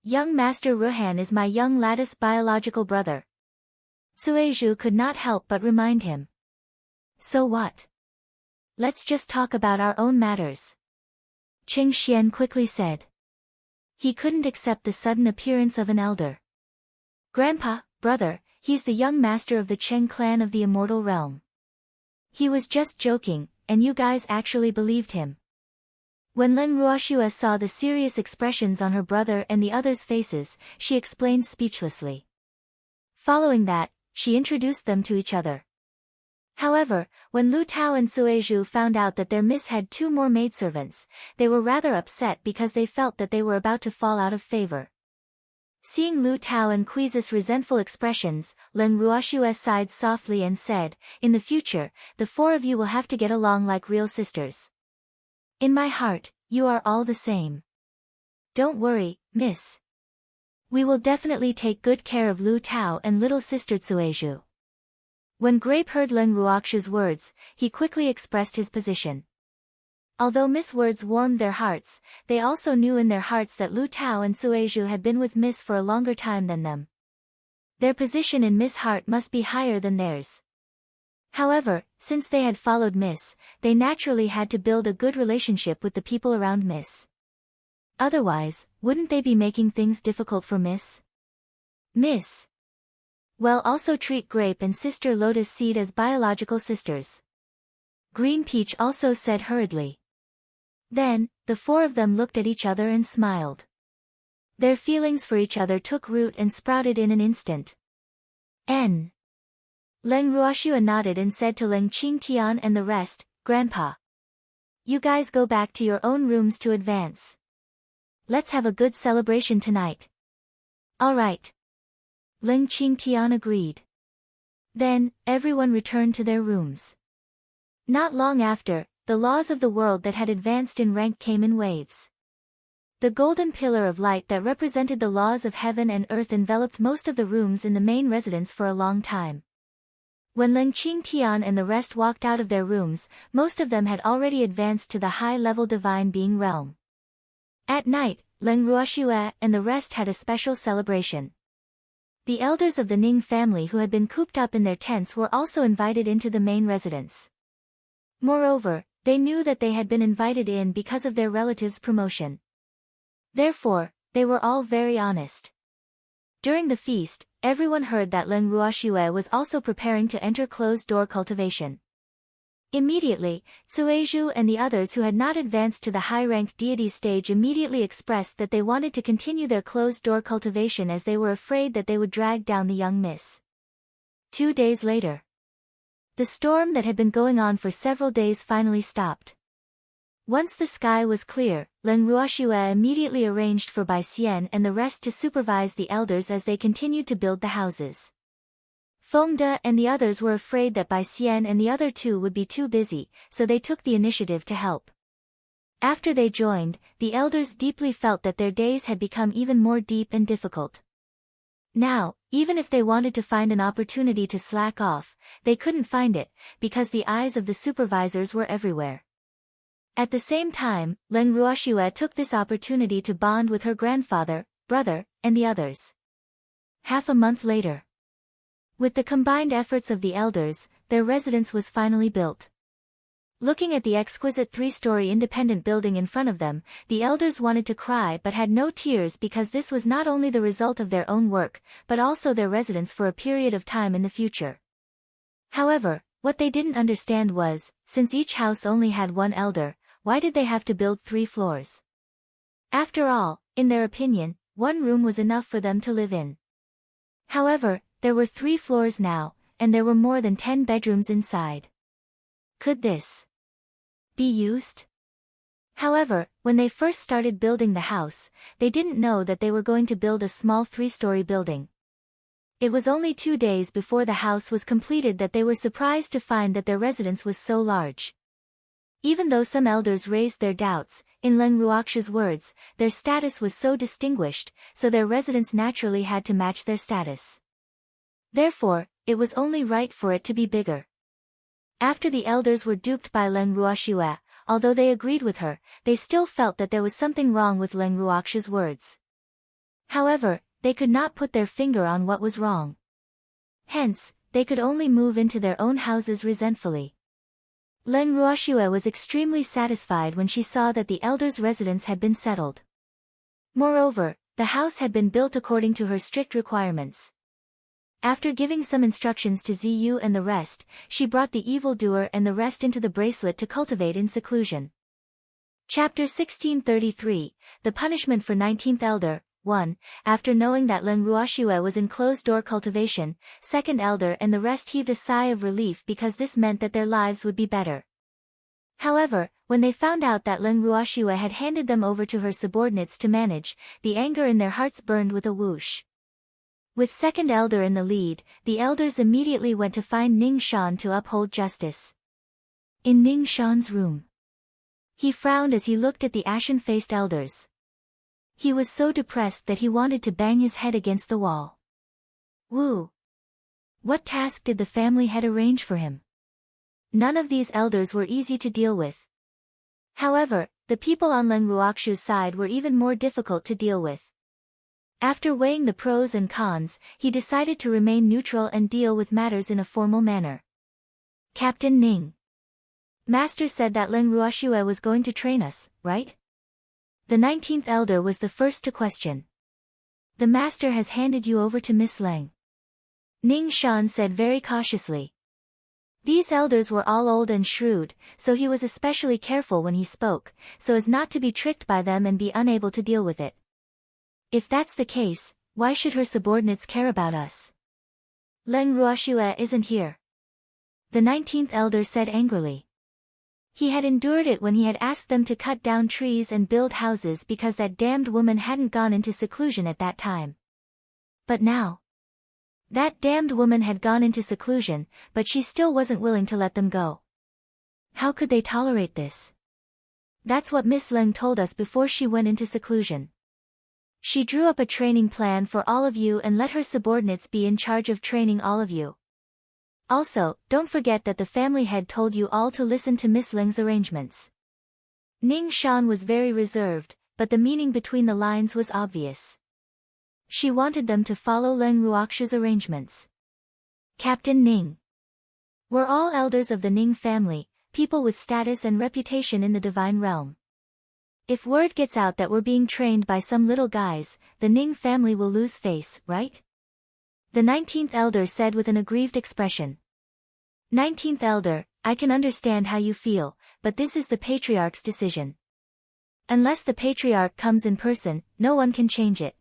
Young Master Ruhan is my young lattice biological brother. Suizhu could not help but remind him. So what? Let's just talk about our own matters. Qing Xian quickly said. He couldn't accept the sudden appearance of an elder. Grandpa, brother, he's the young master of the Cheng clan of the immortal realm. He was just joking, and you guys actually believed him. When Leng Ruoxue saw the serious expressions on her brother and the others' faces, she explained speechlessly. Following that, she introduced them to each other. However, when Lu Tao and Suizhu found out that their miss had 2 more maidservants, they were rather upset because they felt that they were about to fall out of favor. Seeing Lu Tao and Quizzes' resentful expressions, Leng Ruoxue sighed softly and said, "In the future, the 4 of you will have to get along like real sisters. In my heart, you are all the same. Don't worry, miss. We will definitely take good care of Lu Tao and little sister Suizhu." When Grape heard Leng Ruoxue's words, he quickly expressed his position. Although Miss words warmed their hearts, they also knew in their hearts that Lu Tao and Suizhu had been with Miss for a longer time than them. Their position in Miss' heart must be higher than theirs. However, since they had followed Miss, they naturally had to build a good relationship with the people around Miss. Otherwise, wouldn't they be making things difficult for Miss? Miss. Well, also treat Grape and Sister Lotus Seed as biological sisters. Green Peach also said hurriedly. Then, the 4 of them looked at each other and smiled. Their feelings for each other took root and sprouted in an instant. Leng Ruoxue nodded and said to Leng Qingtian and the rest, "Grandpa. You guys go back to your own rooms to advance. Let's have a good celebration tonight." "All right." Leng Qingtian agreed. Then, everyone returned to their rooms. Not long after, the laws of the world that had advanced in rank came in waves. The golden pillar of light that represented the laws of heaven and earth enveloped most of the rooms in the main residence for a long time. When Leng Qingtian and the rest walked out of their rooms, most of them had already advanced to the high-level divine being realm. At night, Leng Ruoxue and the rest had a special celebration. The elders of the Ning family who had been cooped up in their tents were also invited into the main residence. Moreover, they knew that they had been invited in because of their relatives' promotion. Therefore, they were all very honest. During the feast, everyone heard that Leng Ruoxue was also preparing to enter closed-door cultivation. Immediately, Suizhu and the others who had not advanced to the high-ranked deity stage immediately expressed that they wanted to continue their closed-door cultivation as they were afraid that they would drag down the young miss. 2 days later. The storm that had been going on for several days finally stopped. Once the sky was clear, Leng Ruoxue immediately arranged for Bai Xian and the rest to supervise the elders as they continued to build the houses. Feng De and the others were afraid that Bai Xian and the other 2 would be too busy, so they took the initiative to help. After they joined, the elders deeply felt that their days had become even more deep and difficult. Now, even if they wanted to find an opportunity to slack off, they couldn't find it, because the eyes of the supervisors were everywhere. At the same time, Leng Ruoxue took this opportunity to bond with her grandfather, brother, and the others. Half a month later. With the combined efforts of the elders, their residence was finally built. Looking at the exquisite 3-story independent building in front of them, the elders wanted to cry but had no tears because this was not only the result of their own work, but also their residence for a period of time in the future. However, what they didn't understand was, since each house only had 1 elder, why did they have to build 3 floors? After all, in their opinion, 1 room was enough for them to live in. However, there were 3 floors now, and there were more than 10 bedrooms inside. Could this be used? However, when they first started building the house, they didn't know that they were going to build a small 3-story building. It was only 2 days before the house was completed that they were surprised to find that their residence was so large. Even though some elders raised their doubts, in Leng Ruoxue's words, their status was so distinguished, so their residence naturally had to match their status. Therefore, it was only right for it to be bigger. After the elders were duped by Leng Ruoxue, although they agreed with her, they still felt that there was something wrong with Leng Ruoxue's words. However, they could not put their finger on what was wrong. Hence, they could only move into their own houses resentfully. Leng Ruoxue was extremely satisfied when she saw that the elders' residence had been settled. Moreover, the house had been built according to her strict requirements. After giving some instructions to Ziyu and the rest, she brought the evildoer and the rest into the bracelet to cultivate in seclusion. Chapter 1633, The Punishment for 19th Elder, 1. After knowing that Leng Ruoxue was in closed-door cultivation, 2nd Elder and the rest heaved a sigh of relief because this meant that their lives would be better. However, when they found out that Leng Ruoxue had handed them over to her subordinates to manage, the anger in their hearts burned with a whoosh. With 2nd Elder in the lead, the elders immediately went to find Ning Shan to uphold justice. In Ning Shan's room, he frowned as he looked at the ashen-faced elders. He was so depressed that he wanted to bang his head against the wall. Woo! What task did the family head arrange for him? None of these elders were easy to deal with. However, the people on Leng Ruoxue's side were even more difficult to deal with. After weighing the pros and cons, he decided to remain neutral and deal with matters in a formal manner. Captain Ning. Master said that Leng Ruoxue was going to train us, right? The 19th Elder was the first to question. The master has handed you over to Miss Leng. Ning Shan said very cautiously. These elders were all old and shrewd, so he was especially careful when he spoke, so as not to be tricked by them and be unable to deal with it. If that's the case, why should her subordinates care about us? Leng Ruoxue isn't here. The 19th Elder said angrily. He had endured it when he had asked them to cut down trees and build houses because that damned woman hadn't gone into seclusion at that time. But now, that damned woman had gone into seclusion, but she still wasn't willing to let them go. How could they tolerate this? That's what Miss Leng told us before she went into seclusion. She drew up a training plan for all of you and let her subordinates be in charge of training all of you. Also, don't forget that the family head told you all to listen to Miss Leng's arrangements. Ning Shan was very reserved, but the meaning between the lines was obvious. She wanted them to follow Leng Ruoxue's arrangements. Captain Ning. We're all elders of the Ning family, people with status and reputation in the divine realm. If word gets out that we're being trained by some little guys, the Ning family will lose face, right? The 19th Elder said with an aggrieved expression. 19th Elder, I can understand how you feel, but this is the Patriarch's decision. Unless the Patriarch comes in person, no one can change it.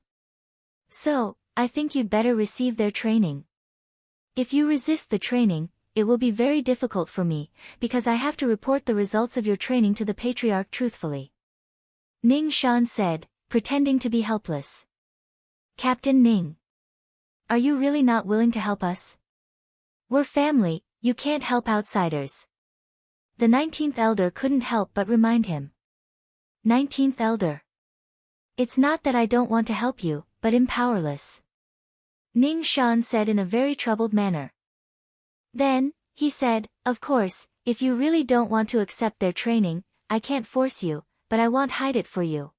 So, I think you'd better receive their training. If you resist the training, it will be very difficult for me, because I have to report the results of your training to the Patriarch truthfully. Ning Shan said, pretending to be helpless. Captain Ning. Are you really not willing to help us? We're family, you can't help outsiders. The 19th Elder couldn't help but remind him. 19th Elder. It's not that I don't want to help you, but I'm powerless. Ning Shan said in a very troubled manner. Then, he said, of course, if you really don't want to accept their training, I can't force you, but I won't hide it for you.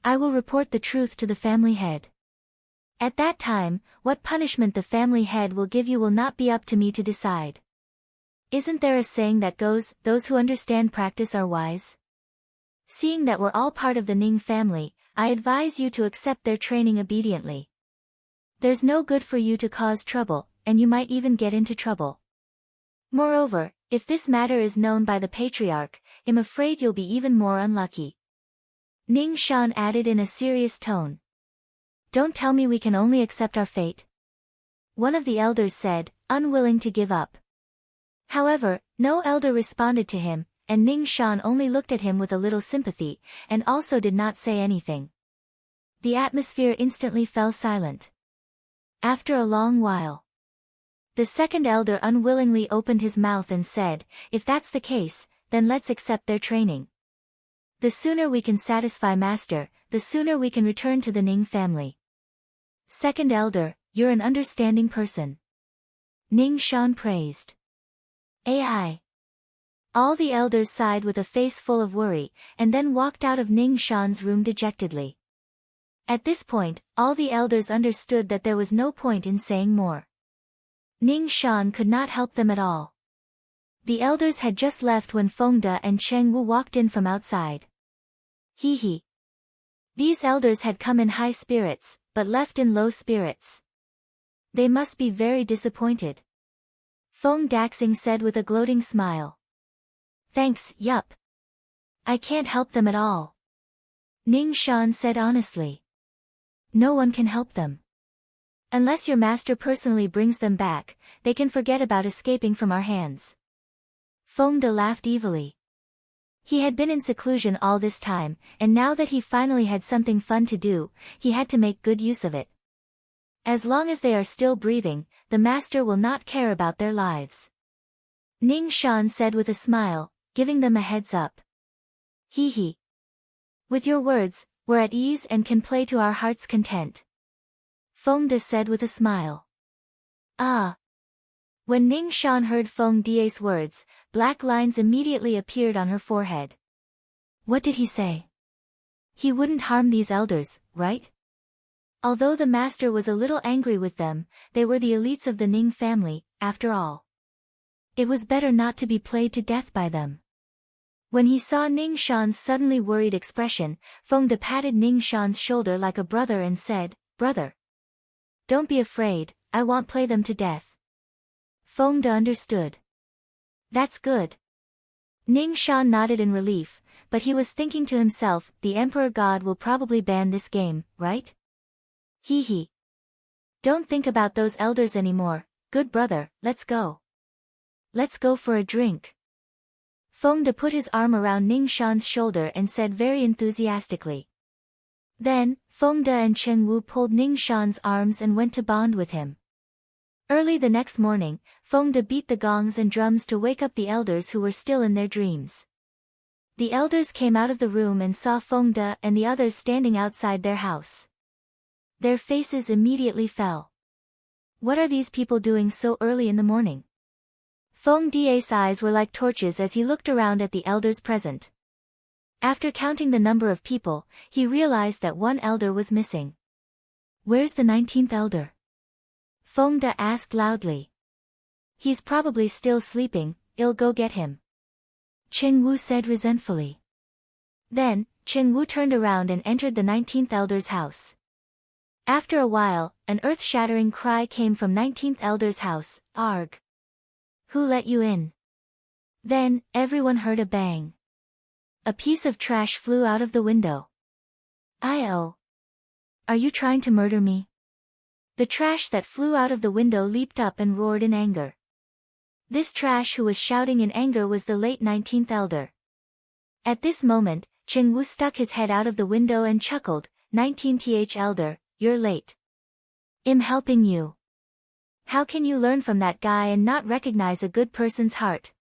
I will report the truth to the family head. At that time, what punishment the family head will give you will not be up to me to decide. Isn't there a saying that goes, those who understand practice are wise? Seeing that we're all part of the Ning family, I advise you to accept their training obediently. There's no good for you to cause trouble, and you might even get into trouble. Moreover, if this matter is known by the Patriarch, I'm afraid you'll be even more unlucky. Ning Shan added in a serious tone. Don't tell me we can only accept our fate. One of the elders said, unwilling to give up. However, no elder responded to him, and Ning Shan only looked at him with a little sympathy, and also did not say anything. The atmosphere instantly fell silent. After a long while, the 2nd Elder unwillingly opened his mouth and said, if that's the case, then let's accept their training. The sooner we can satisfy Master, the sooner we can return to the Ning family. 2nd Elder, you're an understanding person. Ning Shan praised. Ai. All the elders sighed with a face full of worry, and then walked out of Ning Shan's room dejectedly. At this point, all the elders understood that there was no point in saying more. Ning Shan could not help them at all. The elders had just left when Fengde and Cheng Wu walked in from outside. Hee hee. These elders had come in high spirits, but left in low spirits. They must be very disappointed. Feng Daxing said with a gloating smile. Thanks, yup. I can't help them at all. Ning Shan said honestly. No one can help them. Unless your master personally brings them back, they can forget about escaping from our hands. Fengde laughed evilly. He had been in seclusion all this time, and now that he finally had something fun to do, he had to make good use of it. As long as they are still breathing, the master will not care about their lives. Ning Shan said with a smile, giving them a heads up. Hee hee. With your words, we're at ease and can play to our heart's content. Fengde said with a smile. Ah. When Ning Shan heard Feng Die's words, black lines immediately appeared on her forehead. What did he say? He wouldn't harm these elders, right? Although the master was a little angry with them, they were the elites of the Ning family, after all. It was better not to be played to death by them. When he saw Ning Shan's suddenly worried expression, Fengde patted Ning Shan's shoulder like a brother and said, Brother. Don't be afraid, I won't play them to death. Fengde understood. That's good. Ning Shan nodded in relief, but he was thinking to himself, the Emperor God will probably ban this game, right? Hee hee. Don't think about those elders anymore, good brother, let's go. Let's go for a drink. Fengde put his arm around Ning Shan's shoulder and said very enthusiastically. Then, Fengde and Cheng Wu pulled Ning Shan's arms and went to bond with him. Early the next morning, Fengde beat the gongs and drums to wake up the elders who were still in their dreams. The elders came out of the room and saw Fengde and the others standing outside their house. Their faces immediately fell. What are these people doing so early in the morning? Feng Die's eyes were like torches as he looked around at the elders present. After counting the number of people, he realized that one elder was missing. Where's the 19th elder? Fengde asked loudly. He's probably still sleeping, I'll go get him. Cheng Wu said resentfully. Then, Cheng Wu turned around and entered the 19th elder's house. After a while, an earth-shattering cry came from 19th elder's house, Arg. Who let you in? Then, everyone heard a bang. A piece of trash flew out of the window. I-oh. Are you trying to murder me? The trash that flew out of the window leaped up and roared in anger. This trash who was shouting in anger was the late 19th elder. At this moment, Cheng Wu stuck his head out of the window and chuckled, 19th elder, you're late. I'm helping you. How can you learn from that guy and not recognize a good person's heart?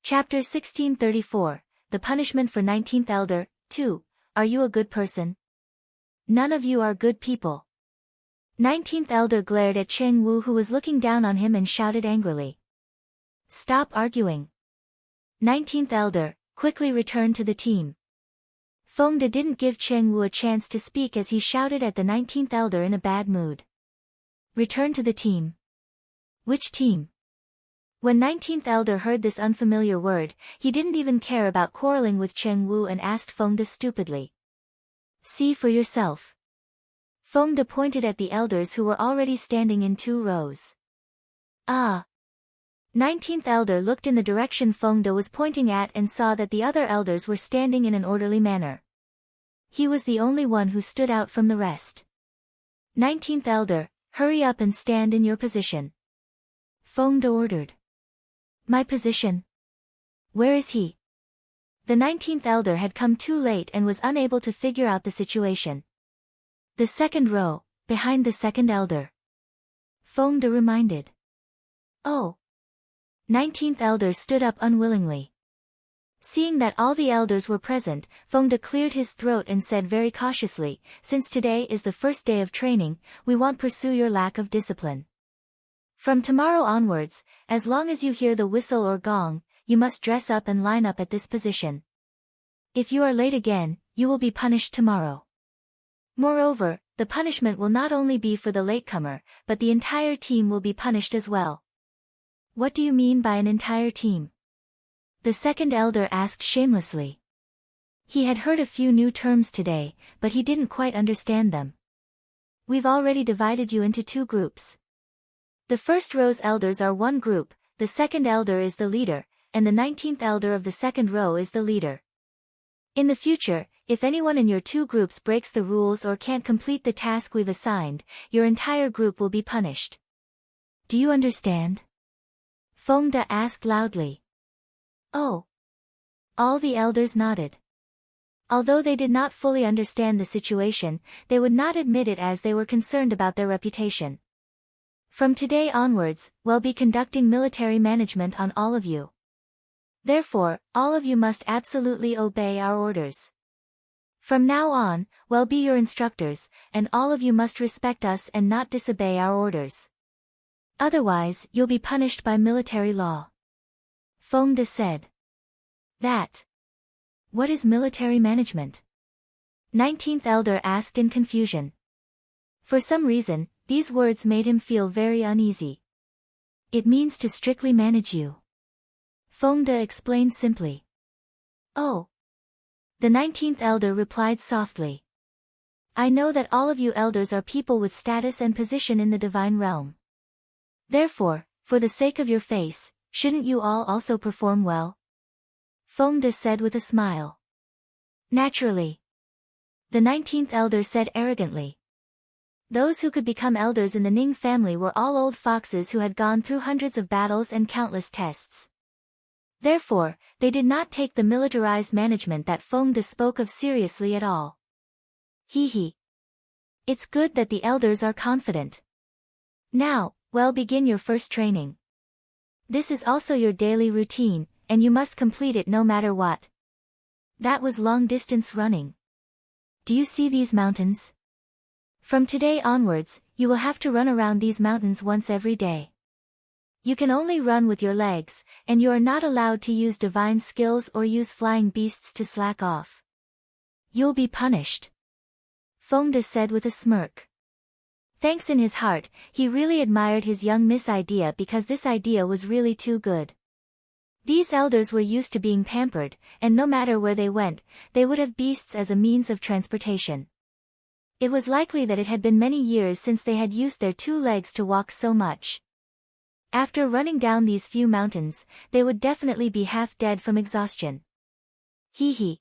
Chapter 1634, The Punishment for 19th Elder, 2, Are you a good person? None of you are good people. 19th Elder glared at Cheng Wu who was looking down on him and shouted angrily. Stop arguing. 19th Elder, quickly return to the team. Fengde didn't give Cheng Wu a chance to speak as he shouted at the 19th Elder in a bad mood. Return to the team. Which team? When 19th Elder heard this unfamiliar word, he didn't even care about quarreling with Cheng Wu and asked Fengde stupidly. See for yourself. Fengde pointed at the elders who were already standing in 2 rows. Ah. 19th Elder looked in the direction Fengde was pointing at and saw that the other elders were standing in an orderly manner. He was the only one who stood out from the rest. 19th Elder, hurry up and stand in your position. Fengde ordered. My position? Where is he? The 19th Elder had come too late and was unable to figure out the situation. The second row, behind the second elder. Fengde reminded. Oh. 19th Elder stood up unwillingly. Seeing that all the elders were present, Fengde cleared his throat and said very cautiously, since today is the first day of training, we won't pursue your lack of discipline. From tomorrow onwards, as long as you hear the whistle or gong, you must dress up and line up at this position. If you are late again, you will be punished tomorrow. Moreover, the punishment will not only be for the latecomer, but the entire team will be punished as well. What do you mean by an entire team? The second elder asked shamelessly. He had heard a few new terms today, but he didn't quite understand them. We've already divided you into two groups. The first row's elders are one group, the second elder is the leader, and the 19th elder of the second row is the leader. In the future, if anyone in your two groups breaks the rules or can't complete the task we've assigned, your entire group will be punished. Do you understand? Fengde asked loudly. Oh. All the elders nodded. Although they did not fully understand the situation, they would not admit it as they were concerned about their reputation. From today onwards, we'll be conducting military management on all of you. Therefore, all of you must absolutely obey our orders. From now on, we'll be your instructors, and all of you must respect us and not disobey our orders. Otherwise, you'll be punished by military law. Fengde said. That. What is military management? 19th elder asked in confusion. For some reason, these words made him feel very uneasy. It means to strictly manage you. Fengde explained simply. Oh. The 19th elder replied softly. I know that all of you elders are people with status and position in the divine realm. Therefore, for the sake of your face, shouldn't you all also perform well? Fengde said with a smile. Naturally. The 19th elder said arrogantly. Those who could become elders in the Ning family were all old foxes who had gone through hundreds of battles and countless tests. Therefore, they did not take the militarized management that Fengde spoke of seriously at all. Hee. It's good that the elders are confident. Now, we'll begin your first training. This is also your daily routine, and you must complete it no matter what. That was long-distance running. Do you see these mountains? From today onwards, you will have to run around these mountains once every day. You can only run with your legs, and you are not allowed to use divine skills or use flying beasts to slack off. You'll be punished. Fengde said with a smirk. Thanks in his heart, he really admired his young miss idea because this idea was really too good. These elders were used to being pampered, and no matter where they went, they would have beasts as a means of transportation. It was likely that it had been many years since they had used their two legs to walk so much. After running down these few mountains, they would definitely be half dead from exhaustion. Hee.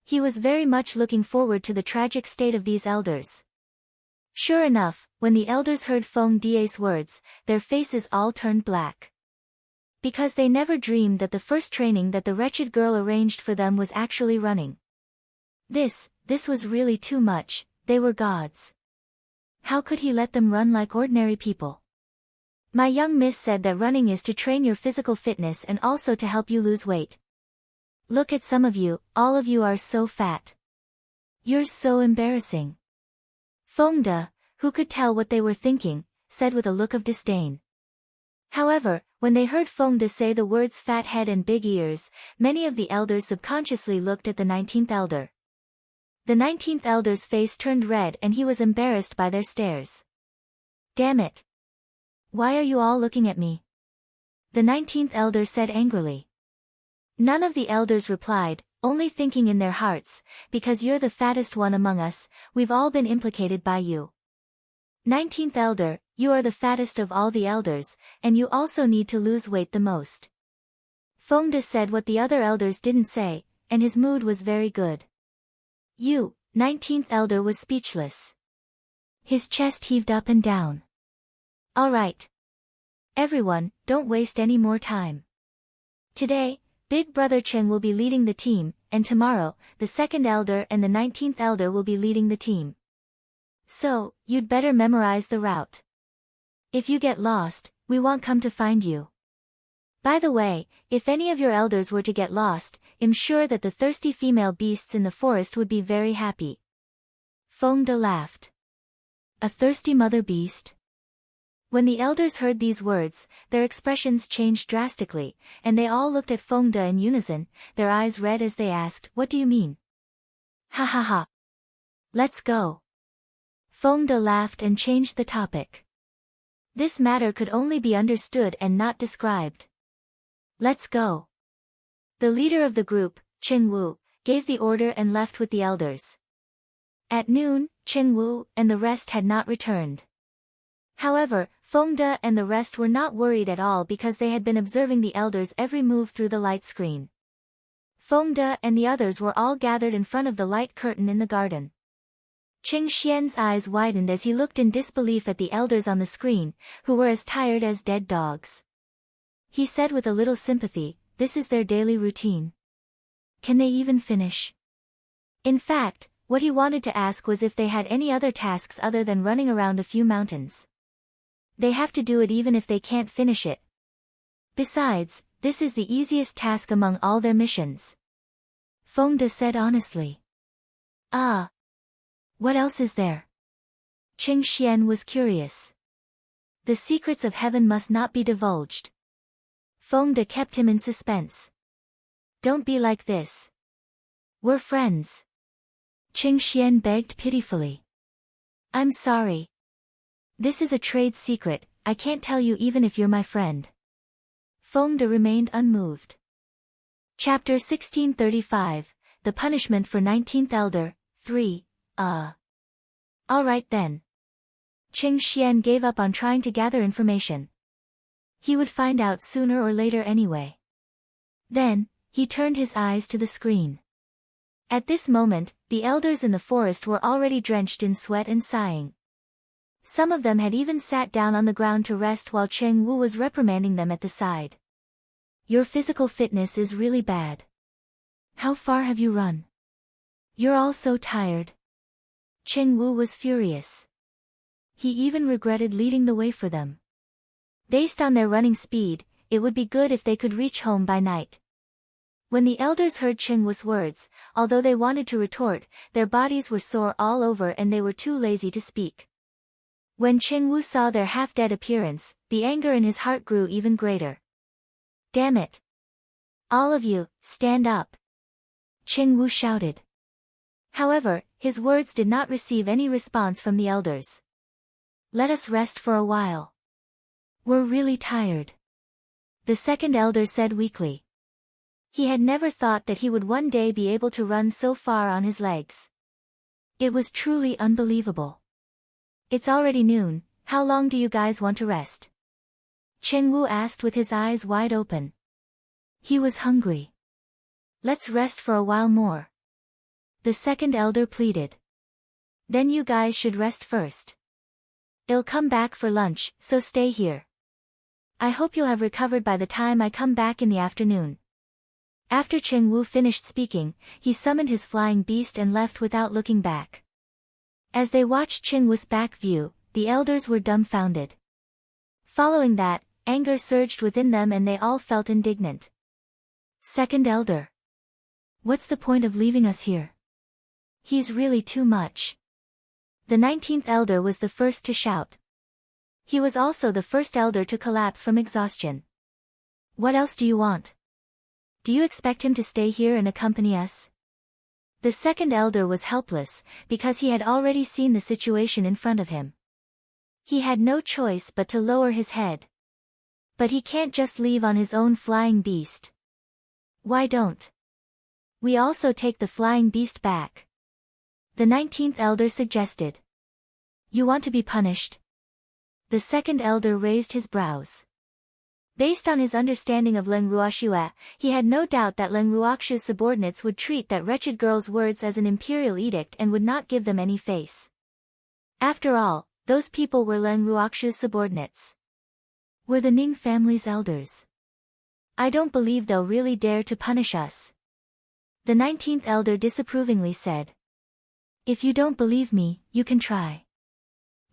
He was very much looking forward to the tragic state of these elders. Sure enough, when the elders heard Fengde's words, their faces all turned black. Because they never dreamed that the first training that the wretched girl arranged for them was actually running. This was really too much, they were gods. How could he let them run like ordinary people? My young miss said that running is to train your physical fitness and also to help you lose weight. Look at some of you, all of you are so fat. You're so embarrassing. Fengde, who could tell what they were thinking, said with a look of disdain. However, when they heard Fengde say the words fat head and big ears, many of the elders subconsciously looked at the 19th elder. The 19th elder's face turned red and he was embarrassed by their stares. Damn it. Why are you all looking at me? The 19th elder said angrily. None of the elders replied, only thinking in their hearts, because you're the fattest one among us, we've all been implicated by you. 19th elder, you are the fattest of all the elders, and you also need to lose weight the most. Fengde said what the other elders didn't say, and his mood was very good. You, 19th elder was speechless. His chest heaved up and down. All right. Everyone, don't waste any more time. Today, Big Brother Chen will be leading the team, and tomorrow, the second elder and the 19th elder will be leading the team. So, you'd better memorize the route. If you get lost, we won't come to find you. By the way, if any of your elders were to get lost, I'm sure that the thirsty female beasts in the forest would be very happy. Fengde laughed. A thirsty mother beast? When the elders heard these words, their expressions changed drastically, and they all looked at Fengde in unison, their eyes red as they asked, What do you mean? Ha. Let's go. Fengde laughed and changed the topic. This matter could only be understood and not described. Let's go. The leader of the group, Qingwu, gave the order and left with the elders. At noon, Qingwu and the rest had not returned. However, Fengde and the rest were not worried at all because they had been observing the elders' every move through the light screen. Fengde and the others were all gathered in front of the light curtain in the garden. Qing Xian's eyes widened as he looked in disbelief at the elders on the screen, who were as tired as dead dogs. He said with a little sympathy, "This is their daily routine. Can they even finish?" In fact, what he wanted to ask was if they had any other tasks other than running around a few mountains. They have to do it even if they can't finish it. Besides, this is the easiest task among all their missions. Fengde said honestly. Ah. What else is there? Qing Xian was curious. The secrets of heaven must not be divulged. Fengde kept him in suspense. Don't be like this. We're friends. Qing Xian begged pitifully. I'm sorry. This is a trade secret, I can't tell you even if you're my friend. Fengde remained unmoved. Chapter 1635, The Punishment for 19th Elder, 3, Alright then. Qing Xian gave up on trying to gather information. He would find out sooner or later anyway. Then, he turned his eyes to the screen. At this moment, the elders in the forest were already drenched in sweat and sighing. Some of them had even sat down on the ground to rest while Cheng Wu was reprimanding them at the side. Your physical fitness is really bad. How far have you run? You're all so tired. Cheng Wu was furious. He even regretted leading the way for them. Based on their running speed, it would be good if they could reach home by night. When the elders heard Cheng Wu's words, although they wanted to retort, their bodies were sore all over and they were too lazy to speak. When Cheng Wu saw their half-dead appearance, the anger in his heart grew even greater. Damn it! All of you, stand up! Cheng Wu shouted. However, his words did not receive any response from the elders. Let us rest for a while. We're really tired. The second elder said weakly. He had never thought that he would one day be able to run so far on his legs. It was truly unbelievable. It's already noon, how long do you guys want to rest? Cheng Wu asked with his eyes wide open. He was hungry. Let's rest for a while more. The second elder pleaded. Then you guys should rest first. I'll come back for lunch, so stay here. I hope you'll have recovered by the time I come back in the afternoon. After Cheng Wu finished speaking, he summoned his flying beast and left without looking back. As they watched Cheng Wu's back view, the elders were dumbfounded. Following that, anger surged within them and they all felt indignant. Second elder. What's the point of leaving us here? He's really too much. The 19th elder was the first to shout. He was also the first elder to collapse from exhaustion. What else do you want? Do you expect him to stay here and accompany us? The second elder was helpless, because he had already seen the situation in front of him. He had no choice but to lower his head. But he can't just leave on his own flying beast. Why don't we also take the flying beast back? The 19th elder suggested. You want to be punished? The second elder raised his brows. Based on his understanding of Leng Ruoxue, he had no doubt that Leng Ruoxue's subordinates would treat that wretched girl's words as an imperial edict and would not give them any face. After all, those people were Leng Ruoxue's subordinates. Were the Ning family's elders. I don't believe they'll really dare to punish us. The 19th elder disapprovingly said. If you don't believe me, you can try.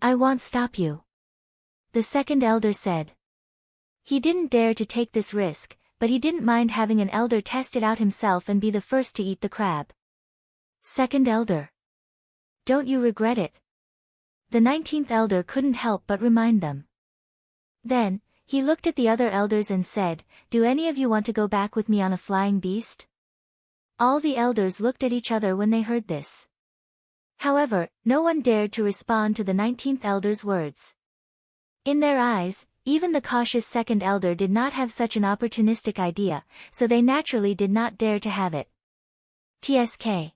I won't stop you. The second elder said. He didn't dare to take this risk, but he didn't mind having an elder test it out himself and be the first to eat the crab. Second elder. Don't you regret it? The 19th elder couldn't help but remind them. Then, he looked at the other elders and said, Do any of you want to go back with me on a flying beast? All the elders looked at each other when they heard this. However, no one dared to respond to the 19th elder's words. In their eyes, even the cautious second elder did not have such an opportunistic idea, so they naturally did not dare to have it. TSK.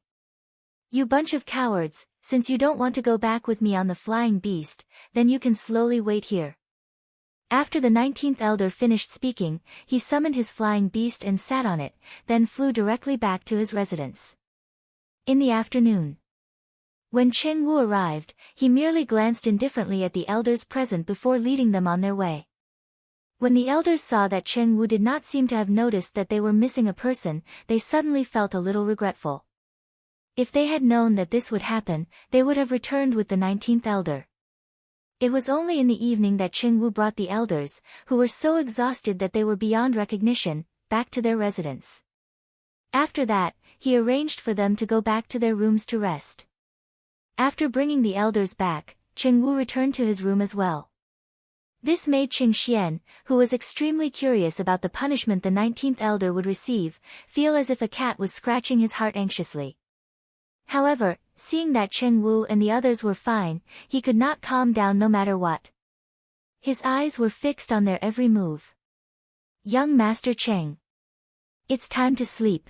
You bunch of cowards, since you don't want to go back with me on the flying beast, then you can slowly wait here. After the 19th elder finished speaking, he summoned his flying beast and sat on it, then flew directly back to his residence. In the afternoon, when Cheng Wu arrived, he merely glanced indifferently at the elders present before leading them on their way. When the elders saw that Cheng Wu did not seem to have noticed that they were missing a person, they suddenly felt a little regretful. If they had known that this would happen, they would have returned with the 19th elder. It was only in the evening that Cheng Wu brought the elders, who were so exhausted that they were beyond recognition, back to their residence. After that, he arranged for them to go back to their rooms to rest. After bringing the elders back, Cheng Wu returned to his room as well. This made Qing Xian, who was extremely curious about the punishment the 19th elder would receive, feel as if a cat was scratching his heart anxiously. However, seeing that Cheng Wu and the others were fine, he could not calm down no matter what. His eyes were fixed on their every move. Young Master Cheng. It's time to sleep.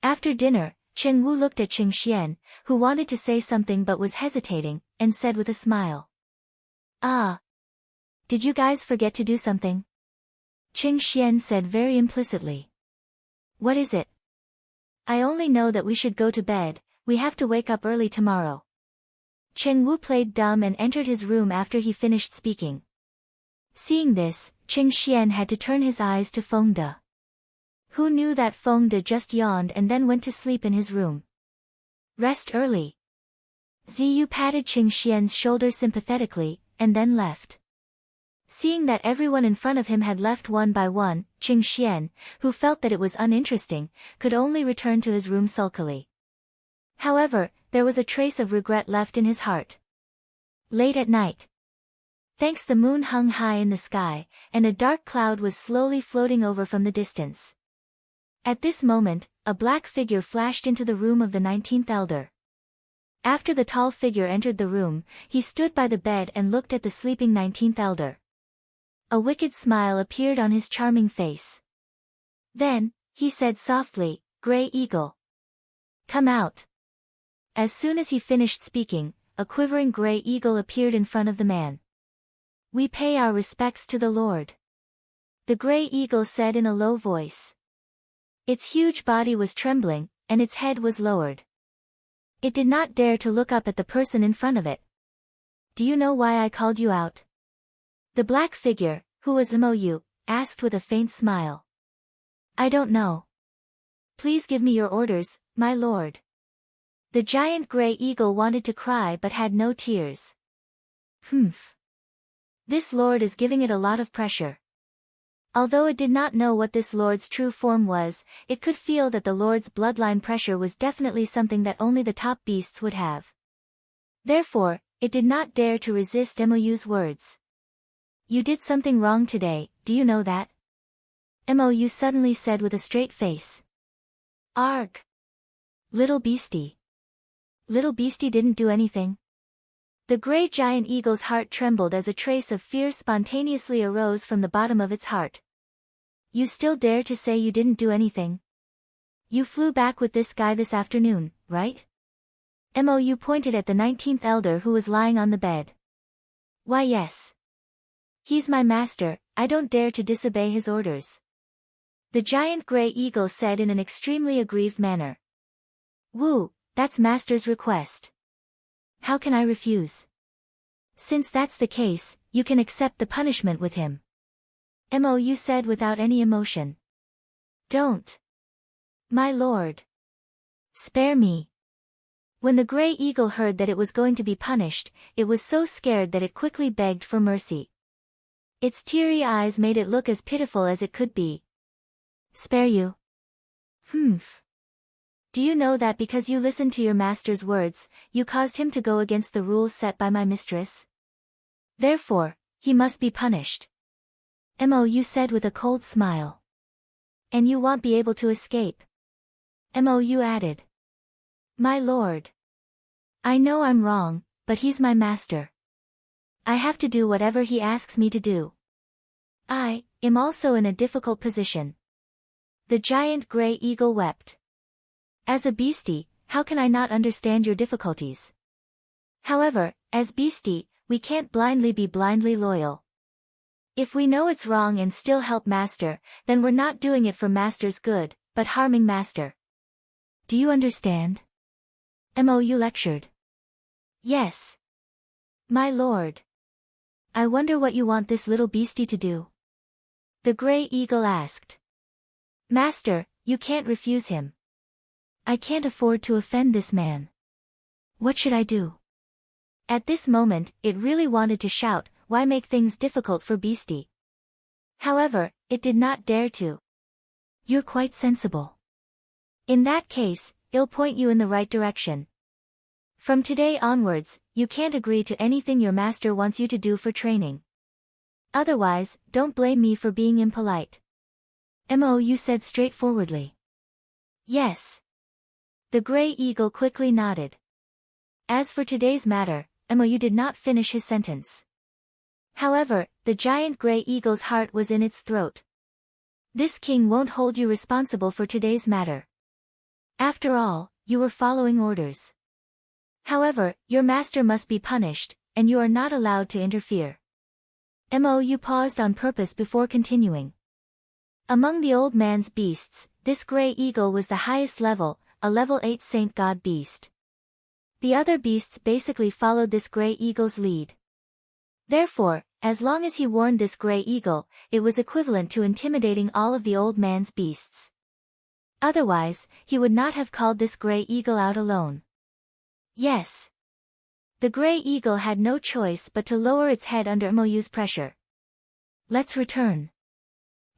After dinner, Cheng Wu looked at Qing Xian, who wanted to say something but was hesitating, and said with a smile. Ah. Did you guys forget to do something? Qing Xian said very implicitly. What is it? I only know that we should go to bed, we have to wake up early tomorrow. Cheng Wu played dumb and entered his room after he finished speaking. Seeing this, Qing Xian had to turn his eyes to Feng De. Who knew that Feng De just yawned and then went to sleep in his room? Rest early. Ziyu patted Qing Xian's shoulder sympathetically, and then left. Seeing that everyone in front of him had left one by one, Qing Xian, who felt that it was uninteresting, could only return to his room sulkily. However, there was a trace of regret left in his heart. Late at night. Thanks, the moon hung high in the sky, and a dark cloud was slowly floating over from the distance. At this moment, a black figure flashed into the room of the 19th elder. After the tall figure entered the room, he stood by the bed and looked at the sleeping 19th elder. A wicked smile appeared on his charming face. Then, he said softly, "Gray Eagle. Come out." As soon as he finished speaking, a quivering gray eagle appeared in front of the man. "We pay our respects to the Lord," the gray eagle said in a low voice. Its huge body was trembling, and its head was lowered. It did not dare to look up at the person in front of it. "Do you know why I called you out?" The black figure, who was Mou, asked with a faint smile. "I don't know. Please give me your orders, my lord." The giant gray eagle wanted to cry but had no tears. Humph. This lord is giving it a lot of pressure. Although it did not know what this lord's true form was, it could feel that the lord's bloodline pressure was definitely something that only the top beasts would have. Therefore, it did not dare to resist Mou's words. "You did something wrong today, do you know that?" Mou suddenly said with a straight face. "Arg! Little beastie. Little beastie didn't do anything." The gray giant eagle's heart trembled as a trace of fear spontaneously arose from the bottom of its heart. "You still dare to say you didn't do anything? You flew back with this guy this afternoon, right?" Mou pointed at the 19th elder who was lying on the bed. "Why, yes. He's my master, I don't dare to disobey his orders," the giant gray eagle said in an extremely aggrieved manner. "Wu, that's master's request. How can I refuse? Since that's the case, you can accept the punishment with him," Mou said without any emotion. "Don't. My lord. Spare me." When the gray eagle heard that it was going to be punished, it was so scared that it quickly begged for mercy. Its teary eyes made it look as pitiful as it could be. "Spare you? Humph. Do you know that because you listened to your master's words, you caused him to go against the rules set by my mistress? Therefore, he must be punished," Mou said with a cold smile. "And you won't be able to escape," Mou added. "My lord. I know I'm wrong, but he's my master. I have to do whatever he asks me to do. I am also in a difficult position. The giant gray eagle wept. As a beastie, how can I not understand your difficulties? However, as beastie, we can't blindly be blindly loyal. If we know it's wrong and still help master, then we're not doing it for master's good, but harming master. Do you understand? Mou lectured. Yes. My lord. I wonder what you want this little beastie to do? The gray eagle asked. Master, you can't refuse him. I can't afford to offend this man. What should I do? At this moment, it really wanted to shout, why make things difficult for beastie? However, it did not dare to. You're quite sensible. In that case, I'll point you in the right direction. From today onwards, you can't agree to anything your master wants you to do for training. Otherwise, don't blame me for being impolite. Mou said straightforwardly. Yes. The gray eagle quickly nodded. As for today's matter, Mou did not finish his sentence. However, the giant gray eagle's heart was in its throat. This king won't hold you responsible for today's matter. After all, you were following orders. However, your master must be punished, and you are not allowed to interfere. Mou paused on purpose before continuing. Among the old man's beasts, this gray eagle was the highest level, a level 8 saint god beast. The other beasts basically followed this gray eagle's lead. Therefore, as long as he warned this gray eagle, it was equivalent to intimidating all of the old man's beasts. Otherwise, he would not have called this gray eagle out alone. Yes. The gray eagle had no choice but to lower its head under Mou's pressure. Let's return.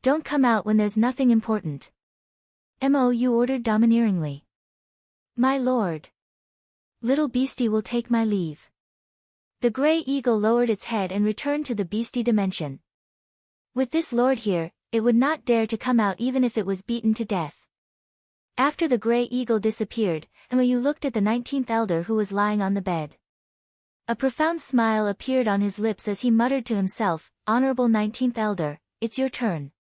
Don't come out when there's nothing important. Mou ordered domineeringly. My lord. Little beastie will take my leave. The gray eagle lowered its head and returned to the beastie dimension. With this lord here, it would not dare to come out even if it was beaten to death. After the gray eagle disappeared, Mou looked at the 19th elder who was lying on the bed. A profound smile appeared on his lips as he muttered to himself, Honorable 19th elder, it's your turn.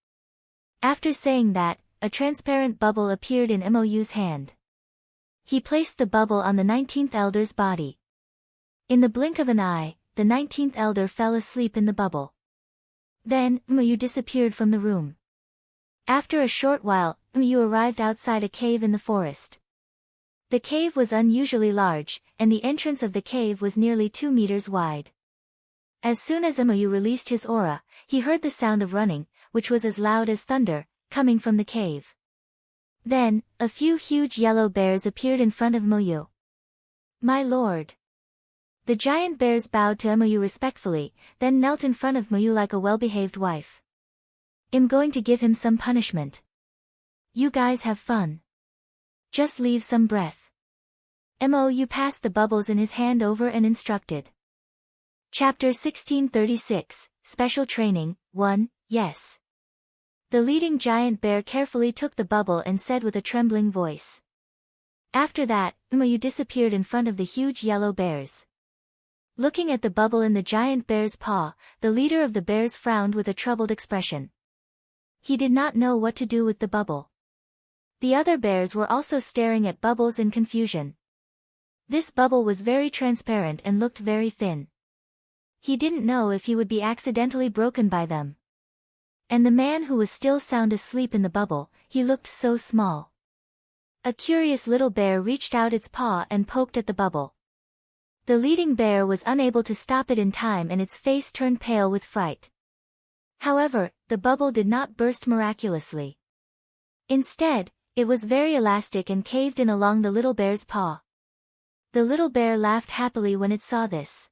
After saying that, a transparent bubble appeared in Mou's hand. He placed the bubble on the 19th elder's body. In the blink of an eye, the 19th elder fell asleep in the bubble. Then, Mou disappeared from the room. After a short while, Mou arrived outside a cave in the forest. The cave was unusually large, and the entrance of the cave was nearly 2 meters wide. As soon as Mou released his aura, he heard the sound of running, which was as loud as thunder, coming from the cave. Then, a few huge yellow bears appeared in front of Mou. My lord. The giant bears bowed to Mou respectfully, then knelt in front of Mou like a well-behaved wife. I'm going to give him some punishment. You guys have fun. Just leave some breath. Mou passed the bubbles in his hand over and instructed. Chapter 1636, Special Training, 1, Yes. The leading giant bear carefully took the bubble and said with a trembling voice. After that, Mou disappeared in front of the huge yellow bears. Looking at the bubble in the giant bear's paw, the leader of the bears frowned with a troubled expression. He did not know what to do with the bubble. The other bears were also staring at bubbles in confusion. This bubble was very transparent and looked very thin. He didn't know if he would be accidentally broken by them. And the man who was still sound asleep in the bubble, he looked so small. A curious little bear reached out its paw and poked at the bubble. The leading bear was unable to stop it in time and its face turned pale with fright. However, the bubble did not burst miraculously. Instead, it was very elastic and caved in along the little bear's paw. The little bear laughed happily when it saw this.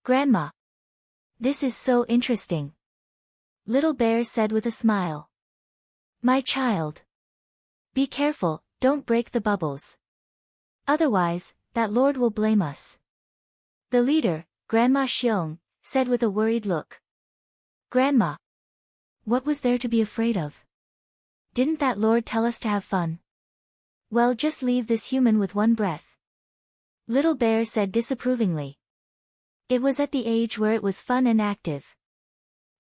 Grandma. This is so interesting. Little bear said with a smile. My child. Be careful, don't break the bubbles. Otherwise, that lord will blame us. The leader, Grandma Xiong, said with a worried look. Grandma. What was there to be afraid of? Didn't that lord tell us to have fun? Well, just leave this human with one breath. Little Bear said disapprovingly. It was at the age where it was fun and active.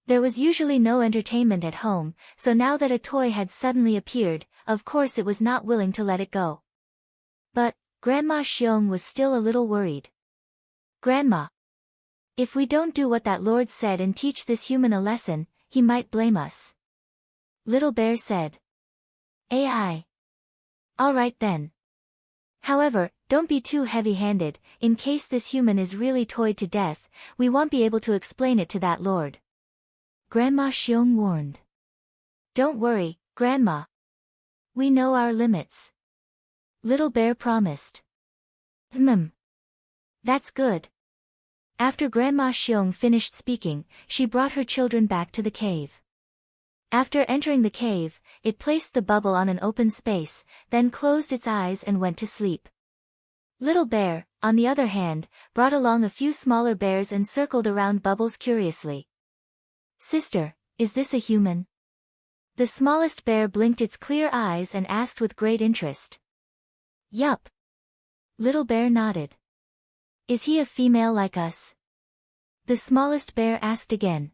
There was usually no entertainment at home, so now that a toy had suddenly appeared, of course it was not willing to let it go. But, Grandma Xiong was still a little worried. Grandma, if we don't do what that Lord said and teach this human a lesson, he might blame us. Little Bear said. Ai. All right then. However, don't be too heavy-handed. In case this human is really toyed to death, we won't be able to explain it to that Lord. Grandma Xiong warned. Don't worry, Grandma. We know our limits. Little Bear promised. That's good. After Grandma Xiong finished speaking, she brought her children back to the cave. After entering the cave, it placed the bubble on an open space, then closed its eyes and went to sleep. Little Bear, on the other hand, brought along a few smaller bears and circled around Bubbles curiously. Sister, is this a human? The smallest bear blinked its clear eyes and asked with great interest. Yup. Little Bear nodded. Is he a female like us? The smallest bear asked again.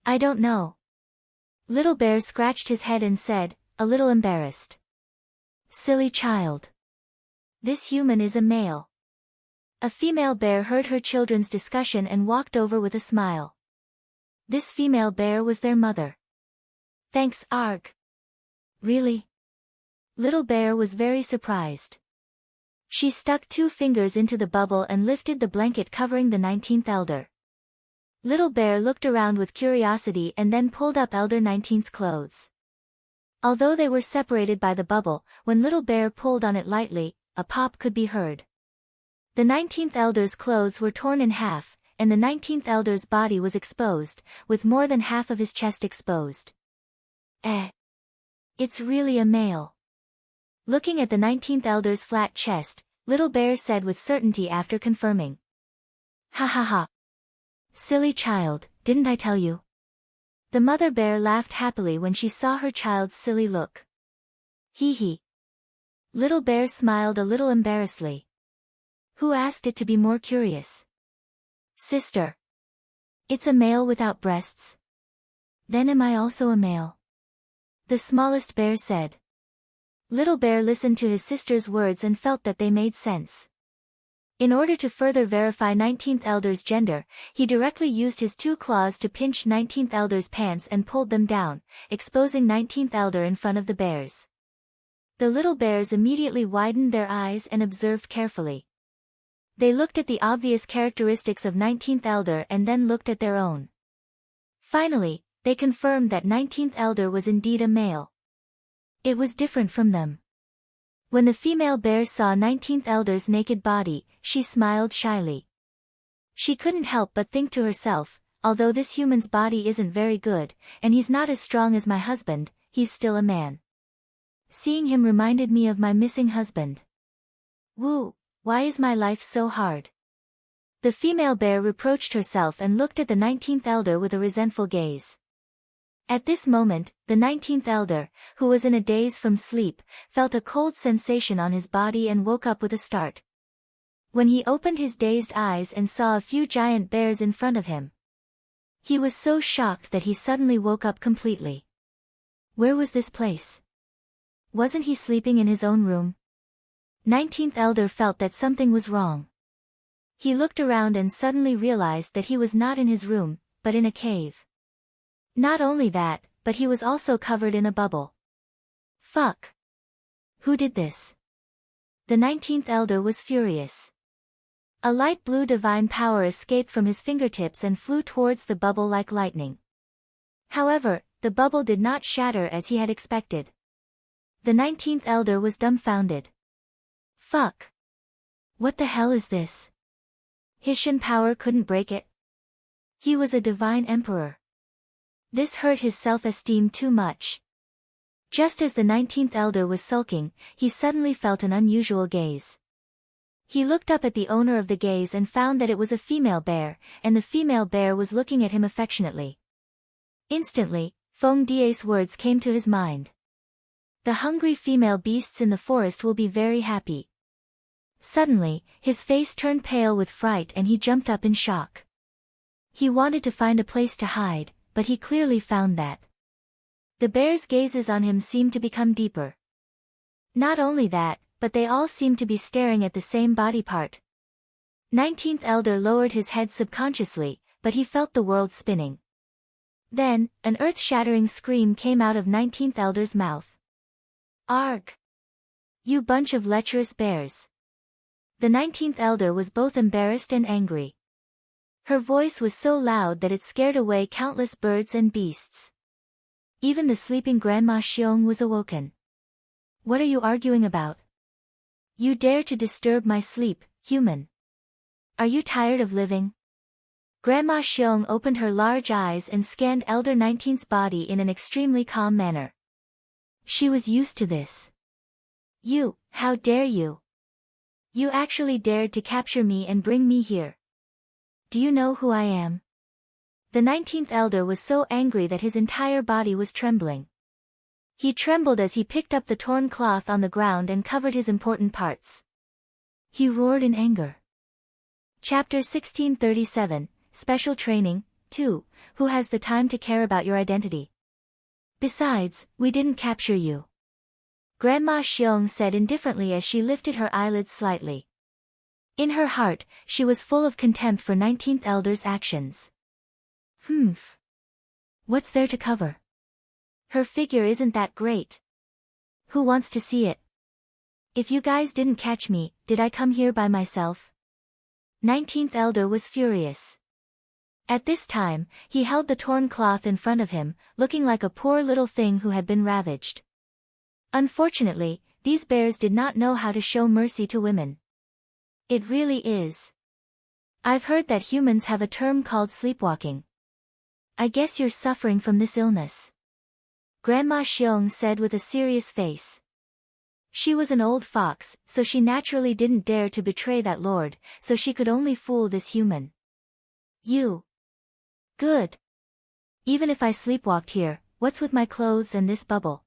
I don't know. Little Bear scratched his head and said, a little embarrassed. Silly child. This human is a male. A female bear heard her children's discussion and walked over with a smile. This female bear was their mother. Thanks, Arg. Really? Little Bear was very surprised. She stuck 2 fingers into the bubble and lifted the blanket covering the 19th elder. Little Bear looked around with curiosity and then pulled up Elder 19's clothes. Although they were separated by the bubble, when Little Bear pulled on it lightly, a pop could be heard. The 19th elder's clothes were torn in half, and the 19th elder's body was exposed, with more than half of his chest exposed. It's really a male. Looking at the 19th elder's flat chest, Little Bear said with certainty after confirming. Ha ha ha. Silly child, didn't I tell you? The mother bear laughed happily when she saw her child's silly look. Hee hee. Little Bear smiled a little embarrassedly. Who asked it to be more curious? Sister. It's a male without breasts. Then am I also a male? The smallest bear said. Little Bear listened to his sister's words and felt that they made sense. In order to further verify 19th elder's gender, he directly used his 2 claws to pinch 19th elder's pants and pulled them down, exposing 19th elder in front of the bears. The little bears immediately widened their eyes and observed carefully. They looked at the obvious characteristics of 19th elder and then looked at their own. Finally, they confirmed that 19th elder was indeed a male. It was different from them. When the female bear saw 19th elder's naked body, she smiled shyly. She couldn't help but think to herself, although this human's body isn't very good, and he's not as strong as my husband, he's still a man. Seeing him reminded me of my missing husband. Woo, why is my life so hard? The female bear reproached herself and looked at the 19th elder with a resentful gaze. At this moment, the 19th elder, who was in a daze from sleep, felt a cold sensation on his body and woke up with a start. When he opened his dazed eyes and saw a few giant bears in front of him, he was so shocked that he suddenly woke up completely. Where was this place? Wasn't he sleeping in his own room? 19th elder felt that something was wrong. He looked around and suddenly realized that he was not in his room, but in a cave. Not only that, but he was also covered in a bubble. Fuck. Who did this? The 19th elder was furious. A light blue divine power escaped from his fingertips and flew towards the bubble like lightning. However, the bubble did not shatter as he had expected. The 19th elder was dumbfounded. Fuck. What the hell is this? His Shin power couldn't break it. He was a divine emperor. This hurt his self-esteem too much. Just as the 19th elder was sulking, he suddenly felt an unusual gaze. He looked up at the owner of the gaze and found that it was a female bear, and the female bear was looking at him affectionately. Instantly, Feng Die's words came to his mind. The hungry female beasts in the forest will be very happy. Suddenly, his face turned pale with fright and he jumped up in shock. He wanted to find a place to hide, but he clearly found that the bear's gazes on him seemed to become deeper. Not only that, but they all seemed to be staring at the same body part. 19th Elder lowered his head subconsciously, but he felt the world spinning. Then, an earth-shattering scream came out of 19th Elder's mouth. Arg! You bunch of lecherous bears! The 19th Elder was both embarrassed and angry. Her voice was so loud that it scared away countless birds and beasts. Even the sleeping Grandma Xiong was awoken. What are you arguing about? You dare to disturb my sleep, human? Are you tired of living? Grandma Xiong opened her large eyes and scanned Elder 19's body in an extremely calm manner. She was used to this. You, how dare you? You actually dared to capture me and bring me here. Do you know who I am? The 19th Elder was so angry that his entire body was trembling. He trembled as he picked up the torn cloth on the ground and covered his important parts. He roared in anger. Chapter 1637, Special Training, 2, Who has the time to care about your identity? Besides, we didn't capture you. Grandma Xiong said indifferently as she lifted her eyelids slightly. In her heart, she was full of contempt for 19th Elder's actions. Humph. What's there to cover? Her figure isn't that great. Who wants to see it? If you guys didn't catch me, did I come here by myself? 19th Elder was furious. At this time, he held the torn cloth in front of him, looking like a poor little thing who had been ravaged. Unfortunately, these bears did not know how to show mercy to women. It really is. I've heard that humans have a term called sleepwalking. I guess you're suffering from this illness. Grandma Xiong said with a serious face. She was an old fox, so she naturally didn't dare to betray that lord, so she could only fool this human. You. Good. Even if I sleepwalked here, what's with my clothes and this bubble?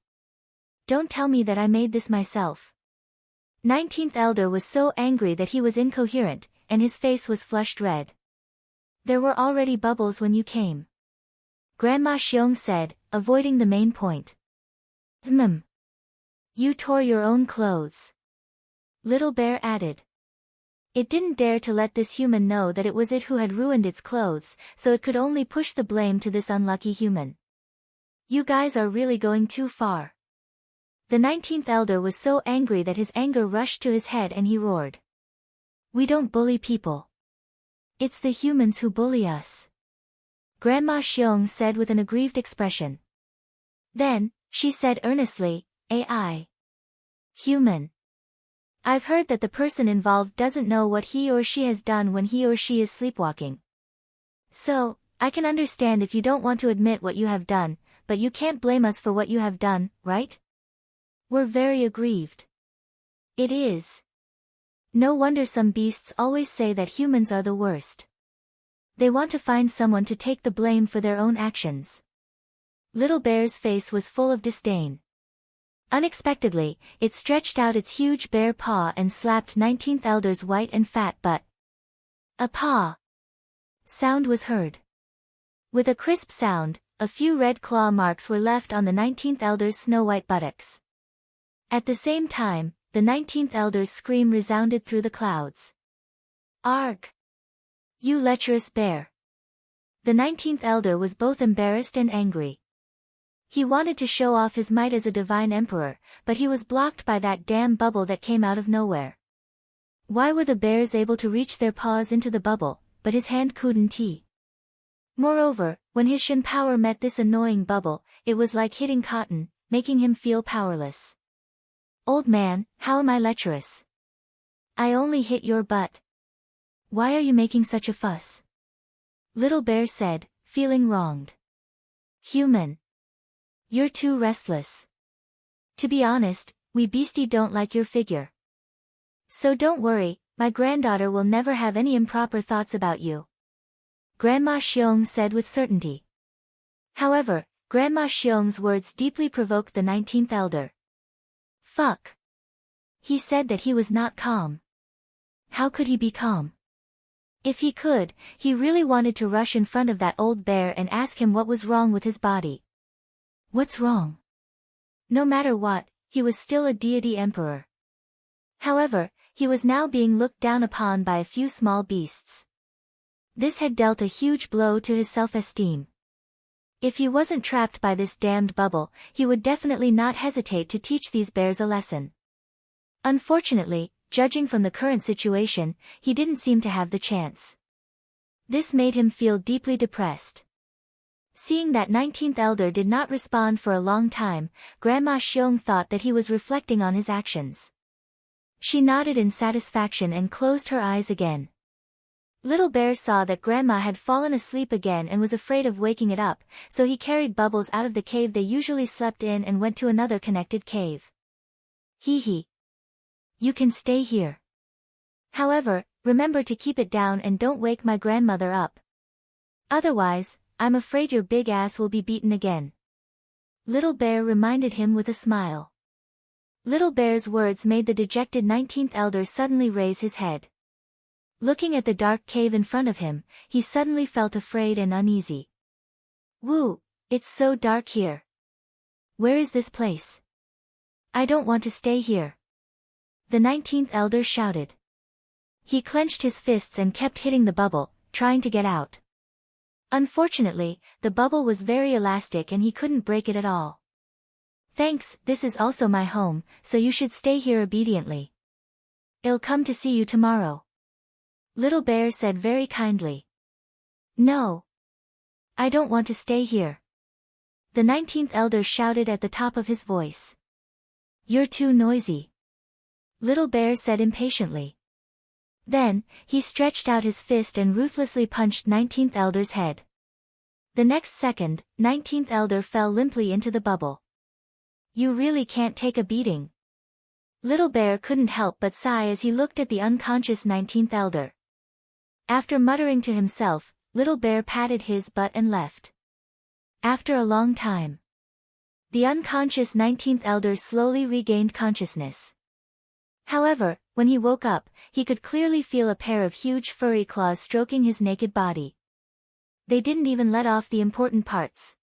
Don't tell me that I made this myself. 19th Elder was so angry that he was incoherent, and his face was flushed red. There were already bubbles when you came. Grandma Xiong said, avoiding the main point. You tore your own clothes. Little Bear added. It didn't dare to let this human know that it was it who had ruined its clothes, so it could only push the blame to this unlucky human. You guys are really going too far. The 19th Elder was so angry that his anger rushed to his head and he roared. We don't bully people. It's the humans who bully us. Grandma Xiong said with an aggrieved expression. Then, she said earnestly, AI. Human. I've heard that the person involved doesn't know what he or she has done when he or she is sleepwalking. So, I can understand if you don't want to admit what you have done, but you can't blame us for what you have done, right? We're very aggrieved. It is. No wonder some beasts always say that humans are the worst. They want to find someone to take the blame for their own actions. Little Bear's face was full of disdain. Unexpectedly, it stretched out its huge bare paw and slapped 19th Elder's white and fat butt. A paw sound was heard. With a crisp sound, a few red claw marks were left on the 19th Elder's snow-white buttocks. At the same time, the 19th Elder's scream resounded through the clouds. Arg! You lecherous bear! The 19th Elder was both embarrassed and angry. He wanted to show off his might as a divine emperor, but he was blocked by that damn bubble that came out of nowhere. Why were the bears able to reach their paws into the bubble, but his hand couldn't? Moreover, when his shin power met this annoying bubble, it was like hitting cotton, making him feel powerless. Old man, how am I lecherous? I only hit your butt. Why are you making such a fuss? Little Bear said, feeling wronged. Human. You're too restless. To be honest, we beastie don't like your figure. So don't worry, my granddaughter will never have any improper thoughts about you. Grandma Xiong said with certainty. However, Grandma Xiong's words deeply provoked the 19th Elder. Fuck. He said that he was not calm. How could he be calm? If he could, he really wanted to rush in front of that old bear and ask him what was wrong with his body. What's wrong? No matter what, he was still a deity emperor. However, he was now being looked down upon by a few small beasts. This had dealt a huge blow to his self-esteem. If he wasn't trapped by this damned bubble, he would definitely not hesitate to teach these bears a lesson. Unfortunately, judging from the current situation, he didn't seem to have the chance. This made him feel deeply depressed. Seeing that 19th elder did not respond for a long time, Grandma Xiong thought that he was reflecting on his actions. She nodded in satisfaction and closed her eyes again. Little Bear saw that Grandma had fallen asleep again and was afraid of waking it up, so he carried Bubbles out of the cave they usually slept in and went to another connected cave. Hee hee. You can stay here. However, remember to keep it down and don't wake my grandmother up. Otherwise, I'm afraid your big ass will be beaten again. Little Bear reminded him with a smile. Little Bear's words made the dejected 19th elder suddenly raise his head. Looking at the dark cave in front of him, he suddenly felt afraid and uneasy. Woo, it's so dark here. Where is this place? I don't want to stay here. The 19th elder shouted. He clenched his fists and kept hitting the bubble, trying to get out. Unfortunately, the bubble was very elastic and he couldn't break it at all. Thanks, this is also my home, so you should stay here obediently. I'll come to see you tomorrow. Little Bear said very kindly. No. I don't want to stay here. The 19th elder shouted at the top of his voice. You're too noisy. Little Bear said impatiently. Then, he stretched out his fist and ruthlessly punched 19th elder's head. The next second, 19th elder fell limply into the bubble. You really can't take a beating. Little Bear couldn't help but sigh as he looked at the unconscious 19th elder. After muttering to himself, Little Bear patted his butt and left. After a long time, the unconscious 19th elder slowly regained consciousness. However, when he woke up, he could clearly feel a pair of huge furry claws stroking his naked body. They didn't even let off the important parts.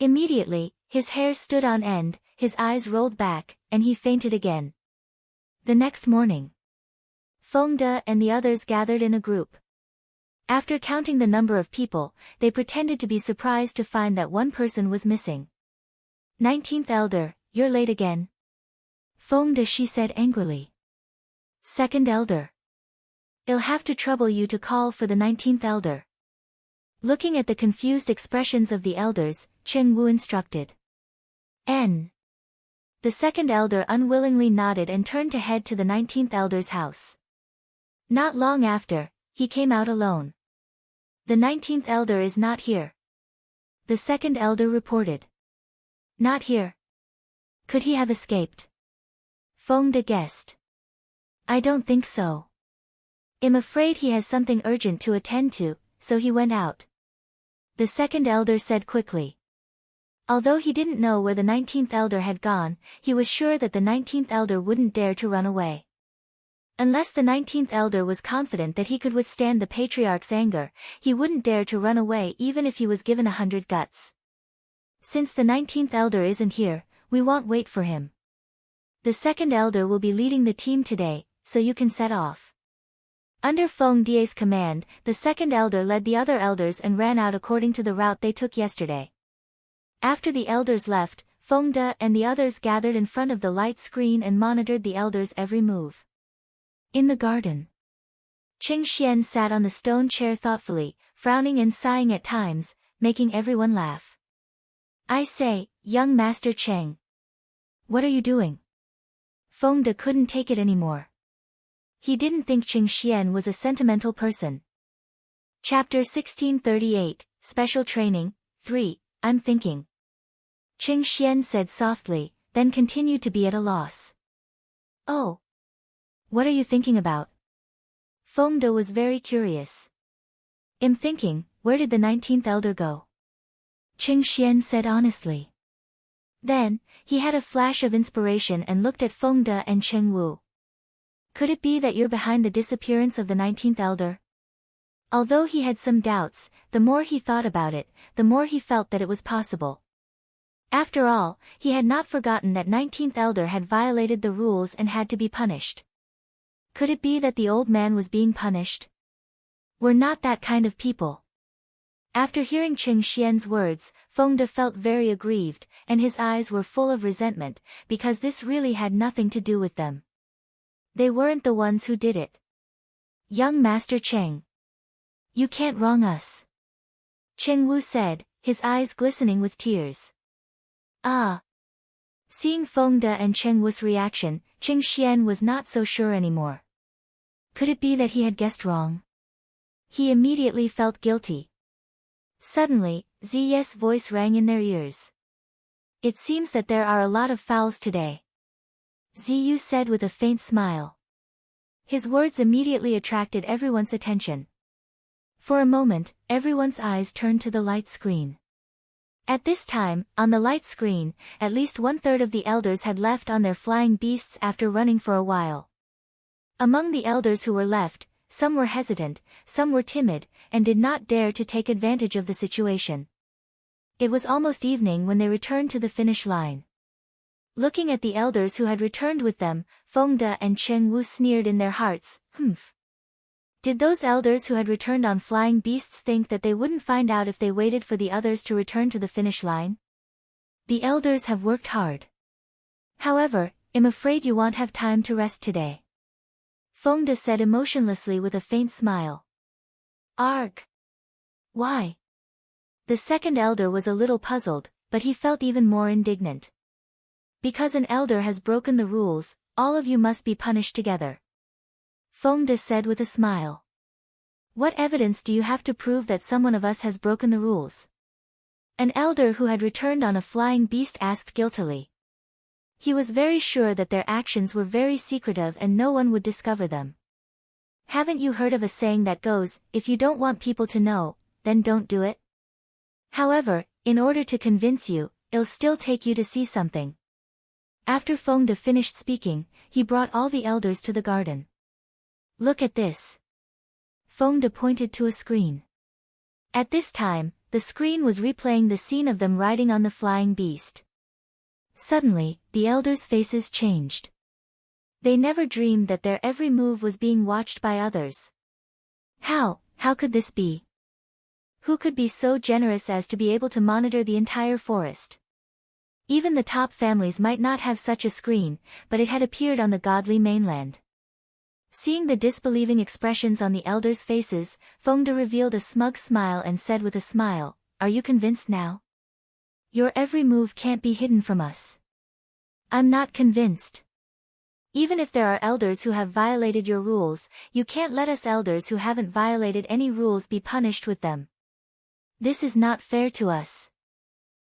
Immediately, his hair stood on end, his eyes rolled back, and he fainted again. The next morning, Feng De and the others gathered in a group. After counting the number of people, they pretended to be surprised to find that one person was missing. 19th elder, you're late again. Feng De, she said angrily. Second elder. I'll have to trouble you to call for the 19th elder. Looking at the confused expressions of the elders, Cheng Wu instructed. N. The second elder unwillingly nodded and turned to head to the 19th elder's house. Not long after, he came out alone. The 19th elder is not here. The second elder reported. Not here. Could he have escaped? Feng De guessed. I don't think so. I'm afraid he has something urgent to attend to, so he went out. The second elder said quickly. Although he didn't know where the 19th elder had gone, he was sure that the 19th elder wouldn't dare to run away. Unless the 19th elder was confident that he could withstand the patriarch's anger, he wouldn't dare to run away even if he was given 100 guts. Since the 19th elder isn't here, we won't wait for him. The second elder will be leading the team today, so you can set off. Under Feng De's command, the second elder led the other elders and ran out according to the route they took yesterday. After the elders left, Feng De and the others gathered in front of the light screen and monitored the elders' every move. In the garden, Qing Xian sat on the stone chair thoughtfully, frowning and sighing at times, making everyone laugh. I say, young Master Cheng. What are you doing? Feng De couldn't take it anymore. He didn't think Qing Xian was a sentimental person. Chapter 1638, Special Training, 3, I'm thinking. Qing Xian said softly, then continued to be at a loss. Oh. What are you thinking about? Feng De was very curious. I'm thinking, where did the 19th elder go? Qing Xian said honestly. Then, he had a flash of inspiration and looked at Feng De and Cheng Wu. Could it be that you're behind the disappearance of the 19th elder? Although he had some doubts, the more he thought about it, the more he felt that it was possible. After all, he had not forgotten that 19th elder had violated the rules and had to be punished. Could it be that the old man was being punished? We're not that kind of people. After hearing Qing Xian's words, Feng De felt very aggrieved, and his eyes were full of resentment, because this really had nothing to do with them. They weren't the ones who did it. Young Master Cheng. You can't wrong us. Cheng Wu said, his eyes glistening with tears. Ah. Seeing Feng De and Cheng Wu's reaction, Qing Xian was not so sure anymore. Could it be that he had guessed wrong? He immediately felt guilty. Suddenly, Ziye's voice rang in their ears. It seems that there are a lot of fowls today. Ziyu said with a faint smile. His words immediately attracted everyone's attention. For a moment, everyone's eyes turned to the light screen. At this time, on the light screen, at least 1/3 of the elders had left on their flying beasts after running for a while. Among the elders who were left, some were hesitant, some were timid, and did not dare to take advantage of the situation. It was almost evening when they returned to the finish line. Looking at the elders who had returned with them, Feng De and Cheng Wu sneered in their hearts, "Humph. Did those elders who had returned on flying beasts think that they wouldn't find out if they waited for the others to return to the finish line? The elders have worked hard. However, I'm afraid you won't have time to rest today." Feng De said emotionlessly with a faint smile. Arg. Why? The second elder was a little puzzled, but he felt even more indignant. Because an elder has broken the rules, all of you must be punished together. Feng De said with a smile. What evidence do you have to prove that someone of us has broken the rules? An elder who had returned on a flying beast asked guiltily. He was very sure that their actions were very secretive and no one would discover them. Haven't you heard of a saying that goes, if you don't want people to know, then don't do it? However, in order to convince you, it'll still take you to see something. After Feng De finished speaking, he brought all the elders to the garden. Look at this. Feng De pointed to a screen. At this time, the screen was replaying the scene of them riding on the flying beast. Suddenly, the elders' faces changed. They never dreamed that their every move was being watched by others. How could this be? Who could be so generous as to be able to monitor the entire forest? Even the top families might not have such a screen, but it had appeared on the godly mainland. Seeing the disbelieving expressions on the elders' faces, Feng De revealed a smug smile and said with a smile, "Are you convinced now? Your every move can't be hidden from us." "I'm not convinced. Even if there are elders who have violated your rules, you can't let us elders who haven't violated any rules be punished with them. This is not fair to us."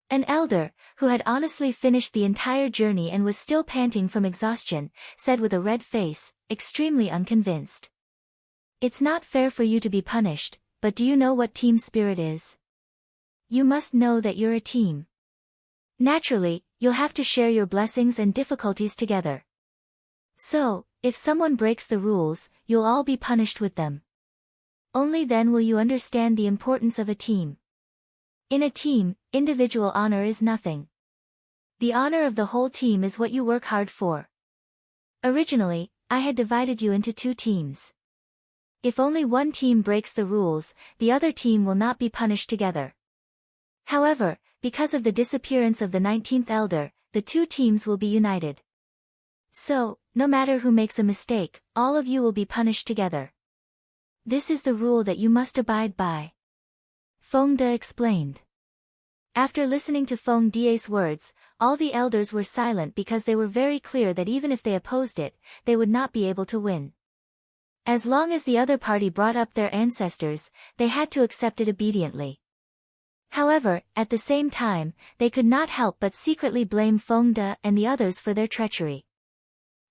An elder, who had honestly finished the entire journey and was still panting from exhaustion, said with a red face, extremely unconvinced. "It's not fair for you to be punished, but do you know what team spirit is? You must know that you're a team. Naturally, you'll have to share your blessings and difficulties together. So, if someone breaks the rules, you'll all be punished with them. Only then will you understand the importance of a team. In a team, individual honor is nothing. The honor of the whole team is what you work hard for. Originally, I had divided you into 2 teams. If only one team breaks the rules, the other team will not be punished together. However, because of the disappearance of the 19th elder, the 2 teams will be united. So, no matter who makes a mistake, all of you will be punished together. This is the rule that you must abide by," Feng De explained. After listening to Feng De's words, all the elders were silent because they were very clear that even if they opposed it, they would not be able to win. As long as the other party brought up their ancestors, they had to accept it obediently. However, at the same time, they could not help but secretly blame Feng De and the others for their treachery.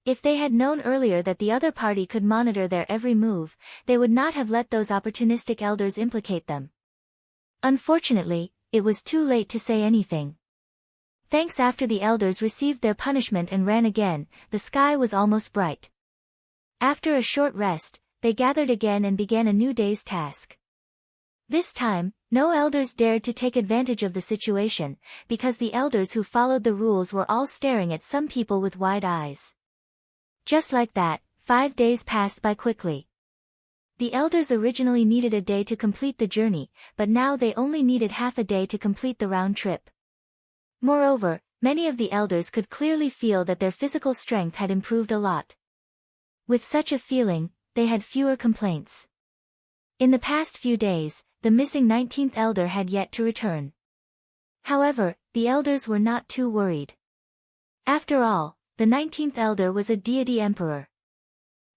If they had known earlier that the other party could monitor their every move, they would not have let those opportunistic elders implicate them. Unfortunately, it was too late to say anything. Thanks after the elders received their punishment and ran again, the sky was almost bright. After a short rest, they gathered again and began a new day's task. This time, no elders dared to take advantage of the situation, because the elders who followed the rules were all staring at some people with wide eyes. Just like that, 5 days passed by quickly. The elders originally needed a day to complete the journey, but now they only needed half a day to complete the round trip. Moreover, many of the elders could clearly feel that their physical strength had improved a lot. With such a feeling, they had fewer complaints. In the past few days, the missing 19th elder had yet to return. However, the elders were not too worried. After all, the 19th elder was a deity emperor.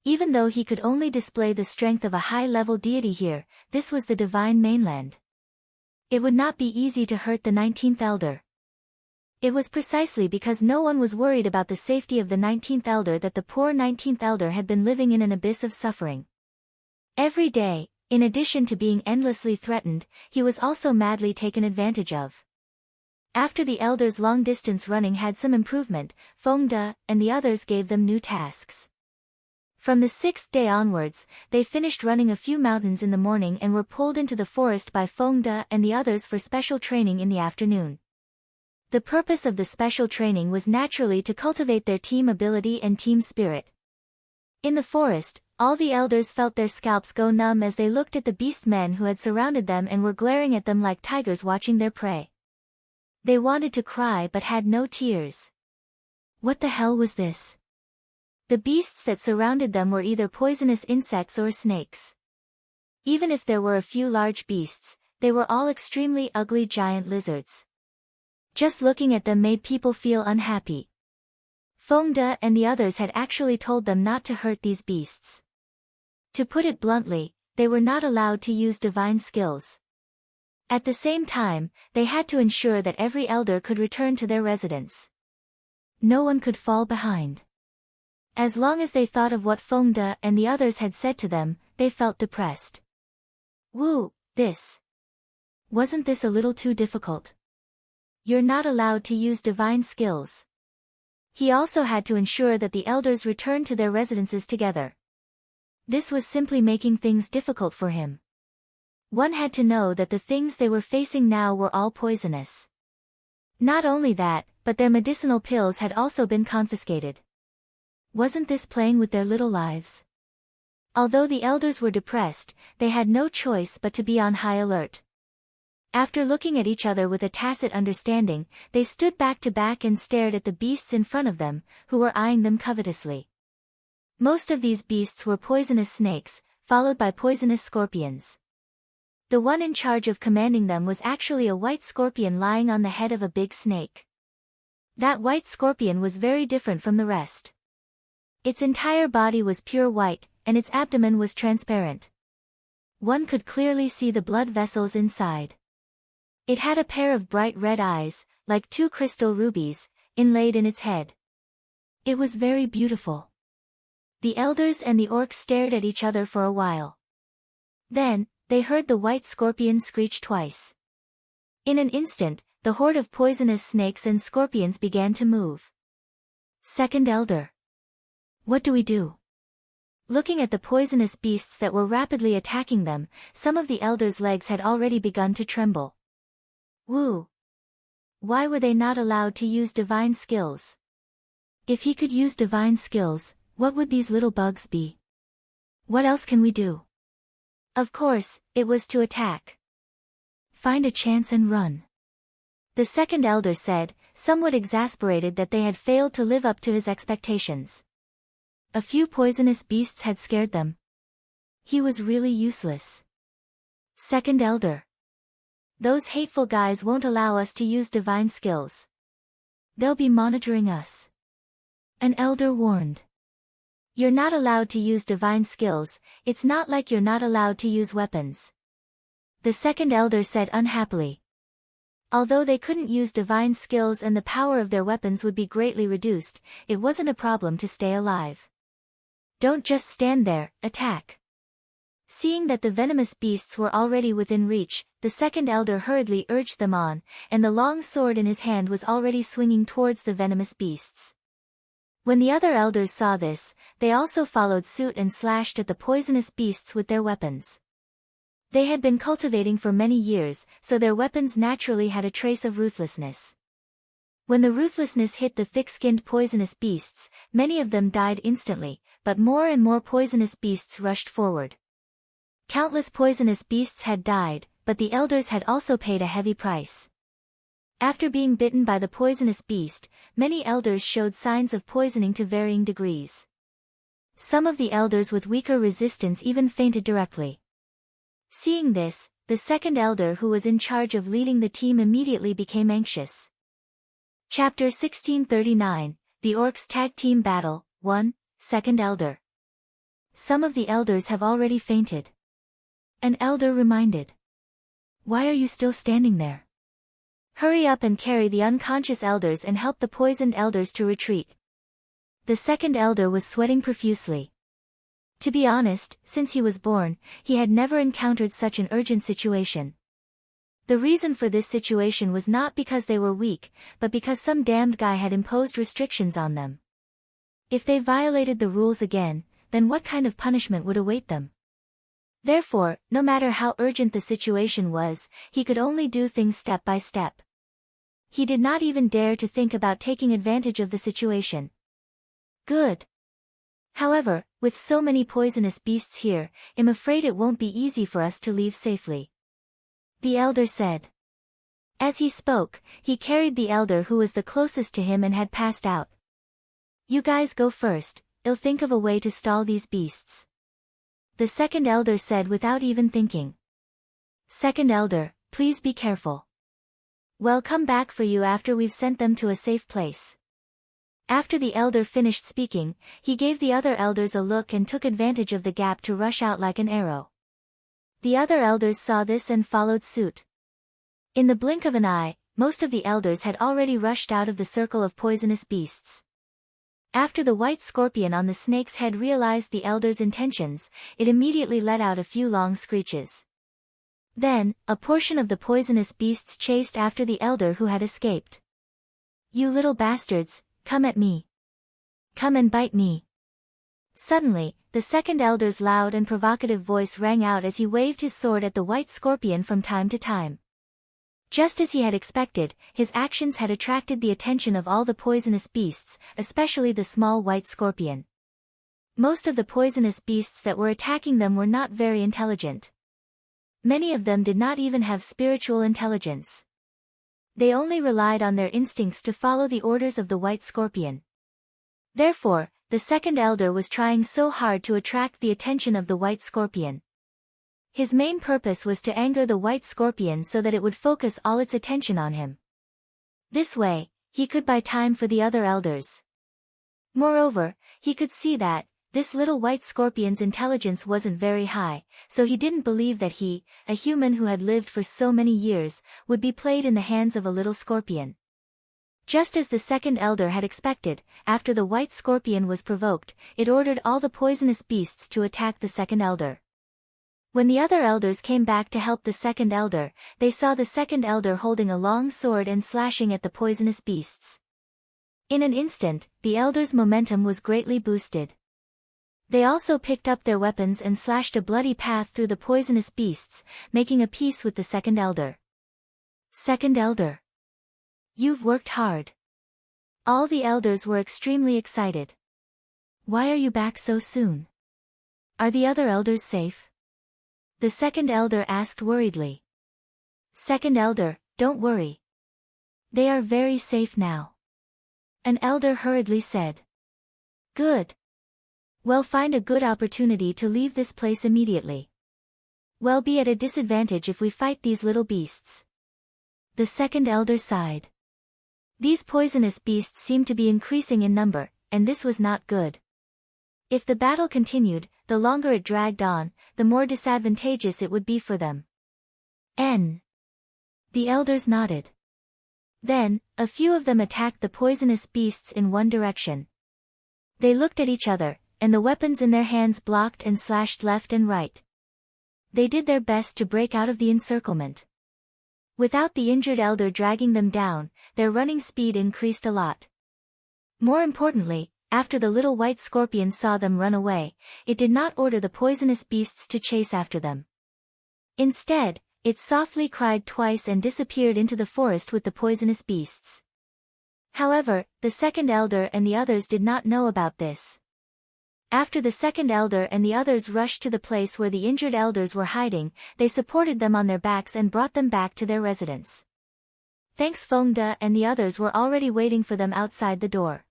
Even though he could only display the strength of a high-level deity here, this was the divine mainland. It would not be easy to hurt the 19th elder. It was precisely because no one was worried about the safety of the 19th elder that the poor 19th elder had been living in an abyss of suffering. Every day, in addition to being endlessly threatened, he was also madly taken advantage of. After the elders' long-distance running had some improvement, Fengde and the others gave them new tasks. From the 6th day onwards, they finished running a few mountains in the morning and were pulled into the forest by Fengde and the others for special training in the afternoon. The purpose of the special training was naturally to cultivate their team ability and team spirit. In the forest, all the elders felt their scalps go numb as they looked at the beast men who had surrounded them and were glaring at them like tigers watching their prey. They wanted to cry but had no tears. What the hell was this? The beasts that surrounded them were either poisonous insects or snakes. Even if there were a few large beasts, they were all extremely ugly giant lizards. Just looking at them made people feel unhappy. Fengde and the others had actually told them not to hurt these beasts. To put it bluntly, they were not allowed to use divine skills. At the same time, they had to ensure that every elder could return to their residence. No one could fall behind. As long as they thought of what Fengde and the others had said to them, they felt depressed. Wasn't this a little too difficult? You're not allowed to use divine skills. He also had to ensure that the elders returned to their residences together. This was simply making things difficult for him. One had to know that the things they were facing now were all poisonous. Not only that, but their medicinal pills had also been confiscated. Wasn't this playing with their little lives? Although the elders were depressed, they had no choice but to be on high alert. After looking at each other with a tacit understanding, they stood back to back and stared at the beasts in front of them, who were eyeing them covetously. Most of these beasts were poisonous snakes, followed by poisonous scorpions. The one in charge of commanding them was actually a white scorpion lying on the head of a big snake. That white scorpion was very different from the rest. Its entire body was pure white, and its abdomen was transparent. One could clearly see the blood vessels inside. It had a pair of bright red eyes, like 2 crystal rubies, inlaid in its head. It was very beautiful. The elders and the orcs stared at each other for a while. Then, they heard the white scorpion screech twice. In an instant, the horde of poisonous snakes and scorpions began to move. Second elder. What do we do? Looking at the poisonous beasts that were rapidly attacking them, some of the elders' legs had already begun to tremble. Why were they not allowed to use divine skills? If he could use divine skills, what would these little bugs be? What else can we do? Of course, it was to attack. Find a chance and run. The second elder said, somewhat exasperated that they had failed to live up to his expectations. A few poisonous beasts had scared them. He was really useless. Second elder. Those hateful guys won't allow us to use divine skills. They'll be monitoring us. An elder warned. You're not allowed to use divine skills, it's not like you're not allowed to use weapons. The second elder said unhappily. Although they couldn't use divine skills and the power of their weapons would be greatly reduced, it wasn't a problem to stay alive. Don't just stand there, attack. Seeing that the venomous beasts were already within reach, the second elder hurriedly urged them on, and the long sword in his hand was already swinging towards the venomous beasts. When the other elders saw this, they also followed suit and slashed at the poisonous beasts with their weapons. They had been cultivating for many years, so their weapons naturally had a trace of ruthlessness. When the ruthlessness hit the thick-skinned poisonous beasts, many of them died instantly, but more and more poisonous beasts rushed forward. Countless poisonous beasts had died, but the elders had also paid a heavy price. After being bitten by the poisonous beast, many elders showed signs of poisoning to varying degrees. Some of the elders with weaker resistance even fainted directly. Seeing this, the second elder who was in charge of leading the team immediately became anxious. Chapter 1639, The Orcs Tag Team Battle, 1, Second Elder. Some of the elders have already fainted. An elder reminded. Why are you still standing there? Hurry up and carry the unconscious elders and help the poisoned elders to retreat. The second elder was sweating profusely. To be honest, since he was born, he had never encountered such an urgent situation. The reason for this situation was not because they were weak, but because some damned guy had imposed restrictions on them. If they violated the rules again, then what kind of punishment would await them? Therefore, no matter how urgent the situation was, he could only do things step by step. He did not even dare to think about taking advantage of the situation. Good. However, with so many poisonous beasts here, I'm afraid it won't be easy for us to leave safely. The elder said. As he spoke, he carried the elder who was the closest to him and had passed out. You guys go first, I'll think of a way to stall these beasts. The second elder said without even thinking. Second elder, please be careful. We'll come back for you after we've sent them to a safe place. After the elder finished speaking, he gave the other elders a look and took advantage of the gap to rush out like an arrow. The other elders saw this and followed suit. In the blink of an eye, most of the elders had already rushed out of the circle of poisonous beasts. After the white scorpion on the snake's head realized the elder's intentions, it immediately let out a few long screeches. Then, a portion of the poisonous beasts chased after the elder who had escaped. You little bastards, come at me. Come and bite me. Suddenly, the second elder's loud and provocative voice rang out as he waved his sword at the white scorpion from time to time. Just as he had expected, his actions had attracted the attention of all the poisonous beasts, especially the small white scorpion. Most of the poisonous beasts that were attacking them were not very intelligent. Many of them did not even have spiritual intelligence. They only relied on their instincts to follow the orders of the white scorpion. Therefore, the second elder was trying so hard to attract the attention of the white scorpion. His main purpose was to anger the white scorpion so that it would focus all its attention on him. This way, he could buy time for the other elders. Moreover, he could see that this little white scorpion's intelligence wasn't very high, so he didn't believe that he, a human who had lived for so many years, would be played in the hands of a little scorpion. Just as the second elder had expected, after the white scorpion was provoked, it ordered all the poisonous beasts to attack the second elder. When the other elders came back to help the second elder, they saw the second elder holding a long sword and slashing at the poisonous beasts. In an instant, the elder's momentum was greatly boosted. They also picked up their weapons and slashed a bloody path through the poisonous beasts, making a peace with the second elder. Second elder. You've worked hard. All the elders were extremely excited. Why are you back so soon? Are the other elders safe? The second elder asked worriedly. Second elder, don't worry. They are very safe now. An elder hurriedly said. Good. Well, find a good opportunity to leave this place immediately. We'll be at a disadvantage if we fight these little beasts. The second elder sighed. These poisonous beasts seemed to be increasing in number, and this was not good. If the battle continued, the longer it dragged on, the more disadvantageous it would be for them. The elders nodded. Then, a few of them attacked the poisonous beasts in one direction. They looked at each other, and the weapons in their hands blocked and slashed left and right. They did their best to break out of the encirclement. Without the injured elder dragging them down, their running speed increased a lot. More importantly, after the little white scorpion saw them run away, it did not order the poisonous beasts to chase after them. Instead, it softly cried twice and disappeared into the forest with the poisonous beasts. However, the second elder and the others did not know about this. After the second elder and the others rushed to the place where the injured elders were hiding, they supported them on their backs and brought them back to their residence. Thanks Fengde and the others were already waiting for them outside the door.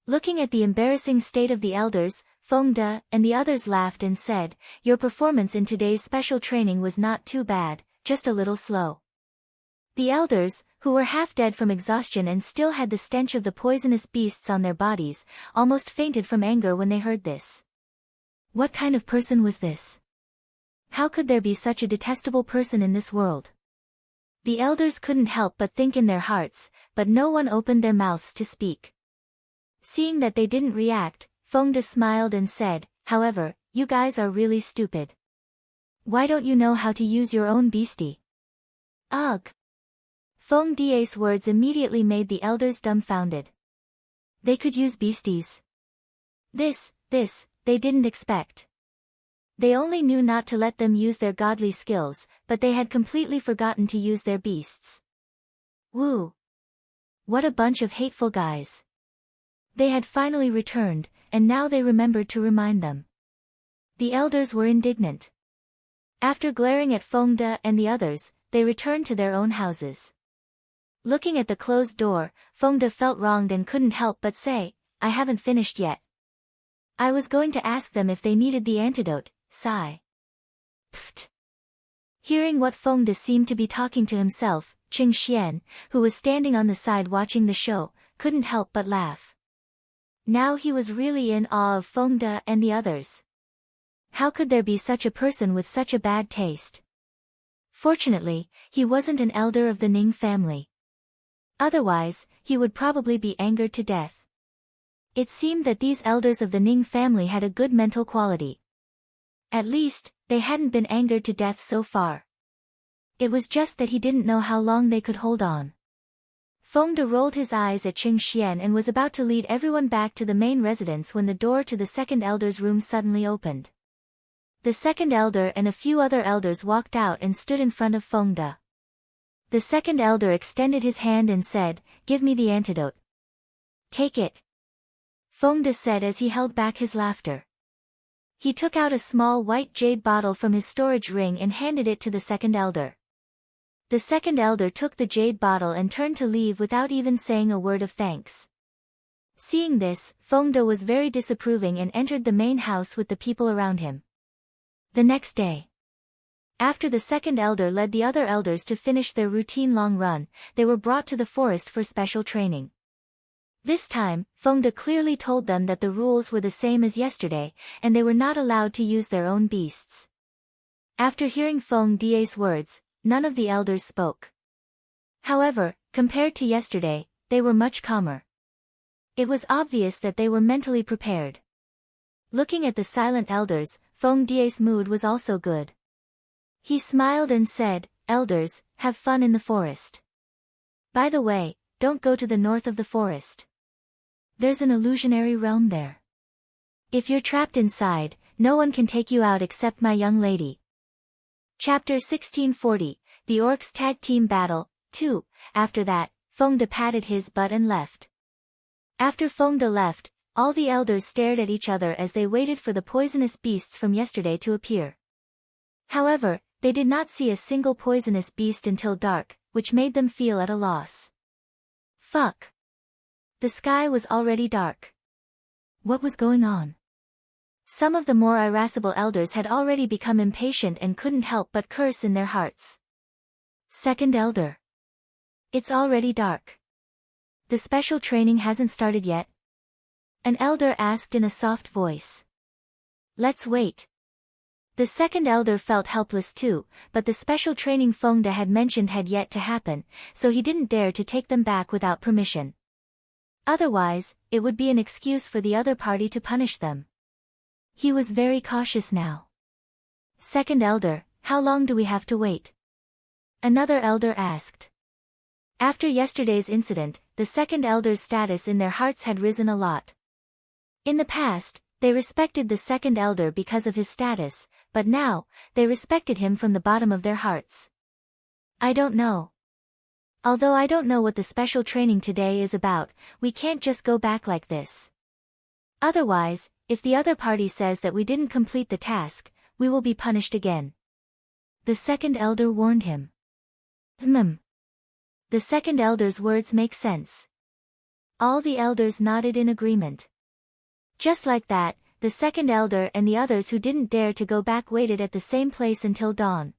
Looking at the embarrassing state of the elders, Fengde and the others laughed and said, "Your performance in today's special training was not too bad, just a little slow." The elders, who were half dead from exhaustion and still had the stench of the poisonous beasts on their bodies, almost fainted from anger when they heard this. What kind of person was this? How could there be such a detestable person in this world? The elders couldn't help but think in their hearts, but no one opened their mouths to speak. Seeing that they didn't react, Fengde smiled and said, "However, you guys are really stupid. Why don't you know how to use your own beastie?" Ugh! Fengde's words immediately made the elders dumbfounded. They could use beasties. This, they didn't expect. They only knew not to let them use their godly skills, but they had completely forgotten to use their beasts. Woo! What a bunch of hateful guys. They had finally returned, and now they remembered to remind them. The elders were indignant. After glaring at Fengde and the others, they returned to their own houses. Looking at the closed door, Fengde felt wronged and couldn't help but say, "I haven't finished yet. I was going to ask them if they needed the antidote." Sigh. Pfft. Hearing what Fengde seemed to be talking to himself, Qing Xian, who was standing on the side watching the show, couldn't help but laugh. Now he was really in awe of Fengde and the others. How could there be such a person with such a bad taste? Fortunately, he wasn't an elder of the Ning family. Otherwise, he would probably be angered to death. It seemed that these elders of the Ning family had a good mental quality. At least, they hadn't been angered to death so far. It was just that he didn't know how long they could hold on. Fengde rolled his eyes at Qing Xian and was about to lead everyone back to the main residence when the door to the second elder's room suddenly opened. The second elder and a few other elders walked out and stood in front of Fengde. The second elder extended his hand and said, "Give me the antidote." "Take it," Fengde said as he held back his laughter. He took out a small white jade bottle from his storage ring and handed it to the second elder. The second elder took the jade bottle and turned to leave without even saying a word of thanks. Seeing this, Fengde was very disapproving and entered the main house with the people around him. The next day, after the second elder led the other elders to finish their routine long run, they were brought to the forest for special training. This time, Fengde clearly told them that the rules were the same as yesterday, and they were not allowed to use their own beasts. After hearing Fengde's words, none of the elders spoke. However, compared to yesterday, they were much calmer. It was obvious that they were mentally prepared. Looking at the silent elders, Fengde's mood was also good. He smiled and said, "Elders, have fun in the forest. By the way, don't go to the north of the forest. There's an illusionary realm there. If you're trapped inside, no one can take you out except my young lady." Chapter 1640, The Orcs Tag Team Battle, 2. After that, Fengde patted his butt and left. After Fengde left, all the elders stared at each other as they waited for the poisonous beasts from yesterday to appear. However, they did not see a single poisonous beast until dark, which made them feel at a loss. Fuck. The sky was already dark. What was going on? Some of the more irascible elders had already become impatient and couldn't help but curse in their hearts. Second elder. It's already dark. The special training hasn't started yet? An elder asked in a soft voice. Let's wait. The second elder felt helpless too, but the special training Fengde had mentioned had yet to happen, so he didn't dare to take them back without permission. Otherwise, it would be an excuse for the other party to punish them. He was very cautious now. Second elder, how long do we have to wait? Another elder asked. After yesterday's incident, the second elder's status in their hearts had risen a lot. In the past, they respected the second elder because of his status, but now, they respected him from the bottom of their hearts. I don't know. Although I don't know what the special training today is about, we can't just go back like this. Otherwise, if the other party says that we didn't complete the task, we will be punished again. The second elder warned him. The second elder's words make sense. All the elders nodded in agreement. Just like that, the second elder and the others who didn't dare to go back waited at the same place until dawn.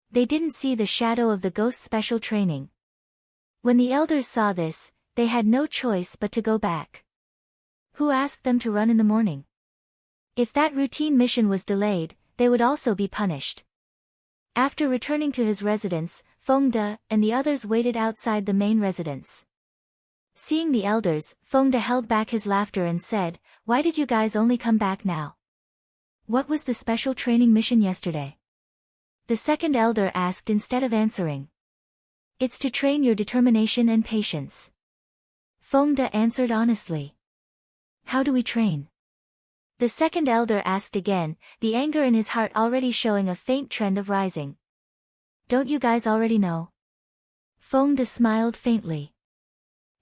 They didn't see the shadow of the ghost's special training. When the elders saw this, they had no choice but to go back. Who asked them to run in the morning? If that routine mission was delayed, they would also be punished. After returning to his residence, Fengde and the others waited outside the main residence. Seeing the elders, Fengde held back his laughter and said, "Why did you guys only come back now? What was the special training mission yesterday?" The second elder asked instead of answering. "It's to train your determination and patience." Fengde answered honestly. "How do we train?" The second elder asked again, the anger in his heart already showing a faint trend of rising. "Don't you guys already know?" Fengde smiled faintly.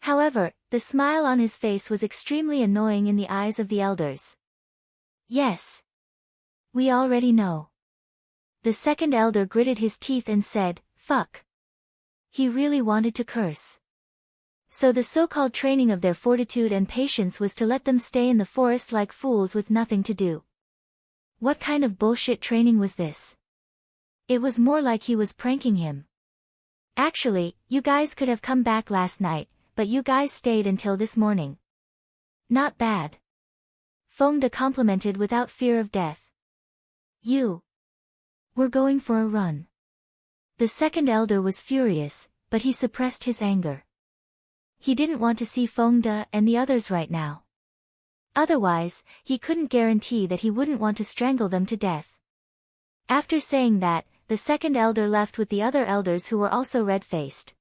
However, the smile on his face was extremely annoying in the eyes of the elders. "Yes. We already know." The second elder gritted his teeth and said, "Fuck." He really wanted to curse. So the so-called training of their fortitude and patience was to let them stay in the forest like fools with nothing to do. What kind of bullshit training was this? It was more like he was pranking him. "Actually, you guys could have come back last night, but you guys stayed until this morning. Not bad." Fengde complimented without fear of death. We're going for a run." The second elder was furious, but he suppressed his anger. He didn't want to see Fengde and the others right now. Otherwise, he couldn't guarantee that he wouldn't want to strangle them to death. After saying that, the second elder left with the other elders who were also red-faced.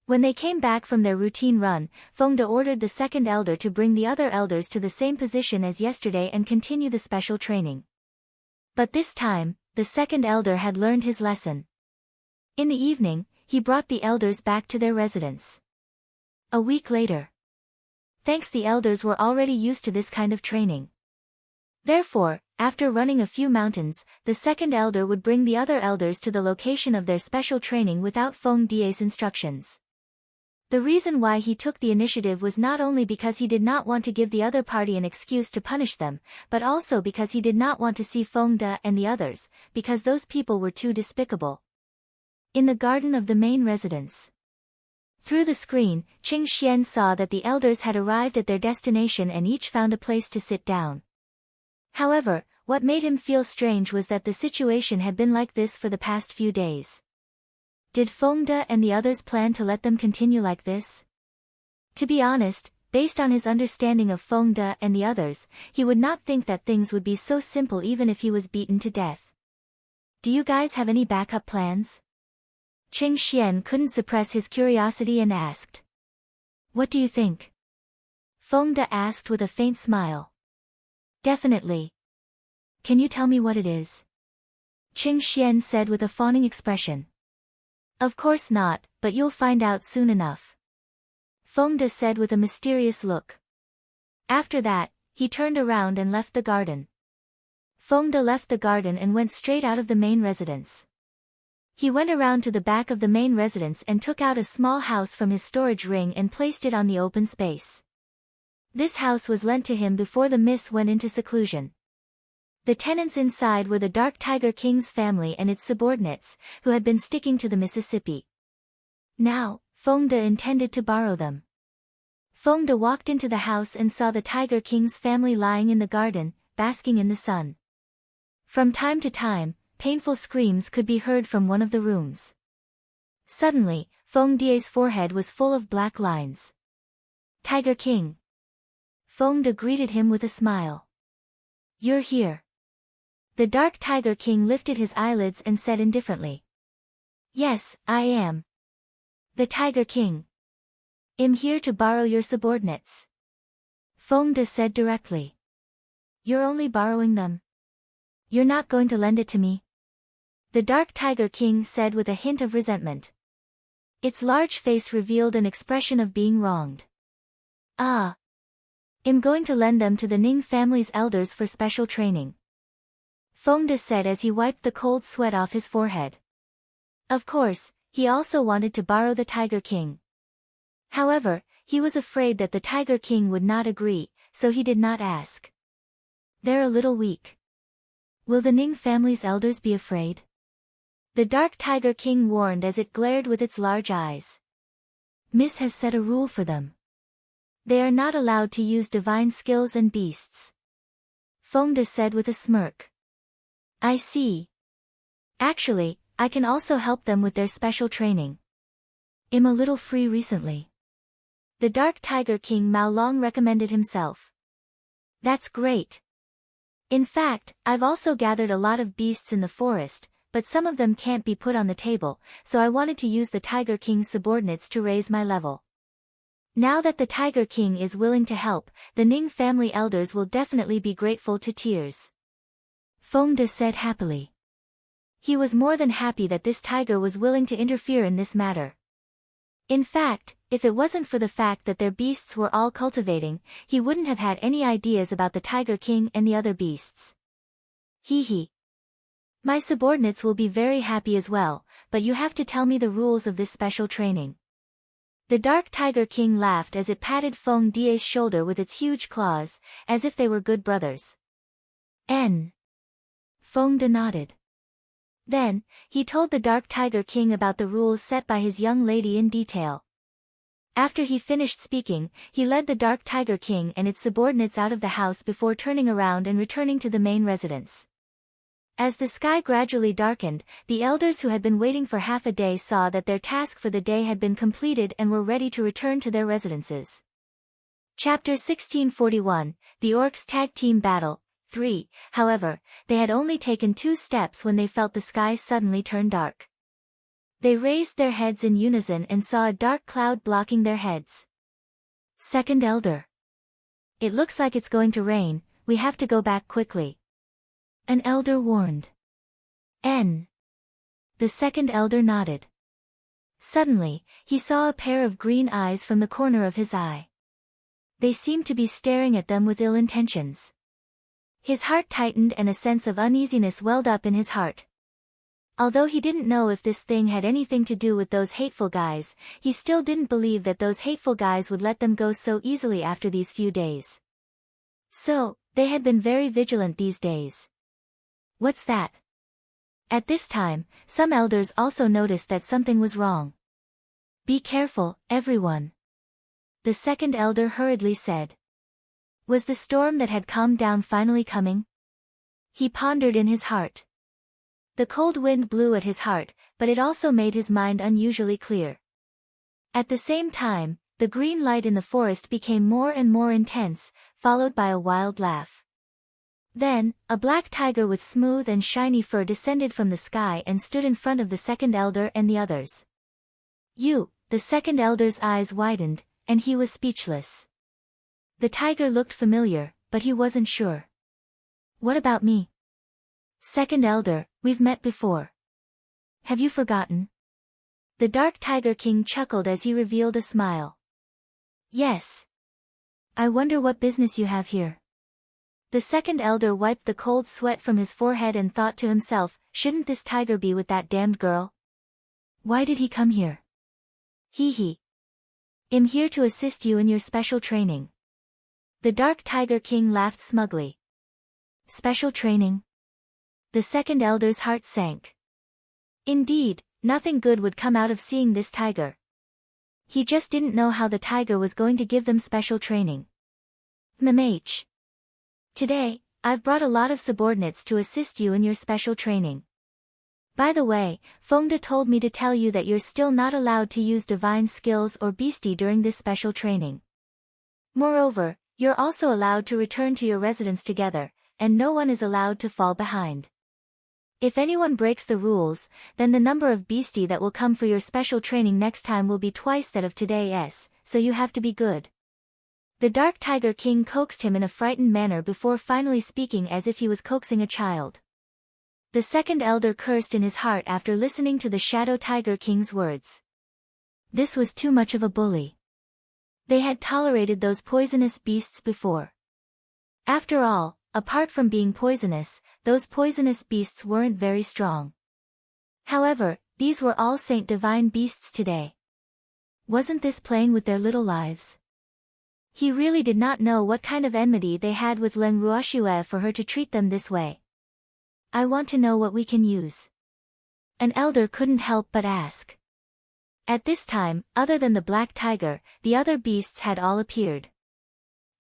When they came back from their routine run, Fengde ordered the second elder to bring the other elders to the same position as yesterday and continue the special training. But this time, the second elder had learned his lesson. In the evening, he brought the elders back to their residence. A week later. Thanks, the elders were already used to this kind of training. Therefore, after running a few mountains, the second elder would bring the other elders to the location of their special training without Fengde's instructions. The reason why he took the initiative was not only because he did not want to give the other party an excuse to punish them, but also because he did not want to see Fengde and the others, because those people were too despicable. In the garden of the main residence. Through the screen, Qing Xian saw that the elders had arrived at their destination and each found a place to sit down. However, what made him feel strange was that the situation had been like this for the past few days. Did Fengde and the others plan to let them continue like this? To be honest, based on his understanding of Fengde and the others, he would not think that things would be so simple even if he was beaten to death. "Do you guys have any backup plans?" Qing Xian couldn't suppress his curiosity and asked. "What do you think?" Fengde asked with a faint smile. "Definitely. Can you tell me what it is?" Qing Xian said with a fawning expression. "Of course not, but you'll find out soon enough," Fengde said with a mysterious look. After that, he turned around and left the garden. Fengde left the garden and went straight out of the main residence. He went around to the back of the main residence and took out a small house from his storage ring and placed it on the open space. This house was lent to him before the miss went into seclusion. The tenants inside were the Dark Tiger King's family and its subordinates, who had been sticking to the Mississippi. Now, Fengde intended to borrow them. Fengde walked into the house and saw the Tiger King's family lying in the garden, basking in the sun. From time to time, painful screams could be heard from one of the rooms. Suddenly, Fengde's forehead was full of black lines. "Tiger King." Fengde greeted him with a smile. "You're here." The Dark Tiger King lifted his eyelids and said indifferently. "Yes, I am. The Tiger King. I'm here to borrow your subordinates." Fengde said directly. You're only borrowing them. You're not going to lend it to me? The Dark Tiger King said with a hint of resentment. Its large face revealed an expression of being wronged. Ah. I'm going to lend them to the Ning family's elders for special training. Fengde said as he wiped the cold sweat off his forehead. Of course, he also wanted to borrow the Tiger King. However, he was afraid that the Tiger King would not agree, so he did not ask. They're a little weak. Will the Ning family's elders be afraid? The Dark Tiger King warned as it glared with its large eyes. Miss has set a rule for them. They are not allowed to use divine skills and beasts. Fengde said with a smirk. I see. Actually, I can also help them with their special training. I'm a little free recently. The Dark Tiger King Mao Long recommended himself. That's great. In fact, I've also gathered a lot of beasts in the forest, but some of them can't be put on the table, so I wanted to use the Tiger King's subordinates to raise my level. Now that the Tiger King is willing to help, the Ning family elders will definitely be grateful to tears. Fengde said happily. He was more than happy that this tiger was willing to interfere in this matter. In fact, if it wasn't for the fact that their beasts were all cultivating, he wouldn't have had any ideas about the Tiger King and the other beasts. Hee hee. My subordinates will be very happy as well, but you have to tell me the rules of this special training. The Dark Tiger King laughed as it patted Fengde's shoulder with its huge claws, as if they were good brothers. Fengde nodded. Then, he told the Dark Tiger King about the rules set by his young lady in detail. After he finished speaking, he led the Dark Tiger King and its subordinates out of the house before turning around and returning to the main residence. As the sky gradually darkened, the elders who had been waiting for half a day saw that their task for the day had been completed and were ready to return to their residences. Chapter 1641, The Orcs Tag Team Battle, 3. However, they had only taken 2 steps when they felt the sky suddenly turn dark. They raised their heads in unison and saw a dark cloud blocking their heads. Second Elder. It looks like it's going to rain, we have to go back quickly. An elder warned. The second elder nodded. Suddenly, he saw a pair of green eyes from the corner of his eye. They seemed to be staring at them with ill intentions. His heart tightened and a sense of uneasiness welled up in his heart. Although he didn't know if this thing had anything to do with those hateful guys, he still didn't believe that those hateful guys would let them go so easily after these few days. So, they had been very vigilant these days. What's that? At this time, some elders also noticed that something was wrong. Be careful, everyone. The second elder hurriedly said. Was the storm that had calmed down finally coming? He pondered in his heart. The cold wind blew at his heart, but it also made his mind unusually clear. At the same time, the green light in the forest became more and more intense, followed by a wild laugh. Then, a black tiger with smooth and shiny fur descended from the sky and stood in front of the second elder and the others. The second elder's eyes widened, and he was speechless. The tiger looked familiar, but he wasn't sure. What about me? Second elder, we've met before. Have you forgotten? The Dark Tiger King chuckled as he revealed a smile. Yes. I wonder what business you have here. The second elder wiped the cold sweat from his forehead and thought to himself, shouldn't this tiger be with that damned girl? Why did he come here? Hee hee. I'm here to assist you in your special training. The Dark Tiger King laughed smugly. Special training? The second elder's heart sank. Indeed, nothing good would come out of seeing this tiger. He just didn't know how the tiger was going to give them special training. Today, I've brought a lot of subordinates to assist you in your special training. By the way, Fengde told me to tell you that you're still not allowed to use divine skills or beastie during this special training. Moreover, you're also allowed to return to your residence together, and no one is allowed to fall behind. If anyone breaks the rules, then the number of beastie that will come for your special training next time will be twice that of today's, so you have to be good. The Dark Tiger King coaxed him in a frightened manner before finally speaking as if he was coaxing a child. The second elder cursed in his heart after listening to the Shadow Tiger King's words. This was too much of a bully. They had tolerated those poisonous beasts before. After all, apart from being poisonous, those poisonous beasts weren't very strong. However, these were all Saint Divine beasts today. Wasn't this playing with their little lives? He really did not know what kind of enmity they had with Leng Ruoxue for her to treat them this way. I want to know what we can use. An elder couldn't help but ask. At this time, other than the black tiger, the other beasts had all appeared.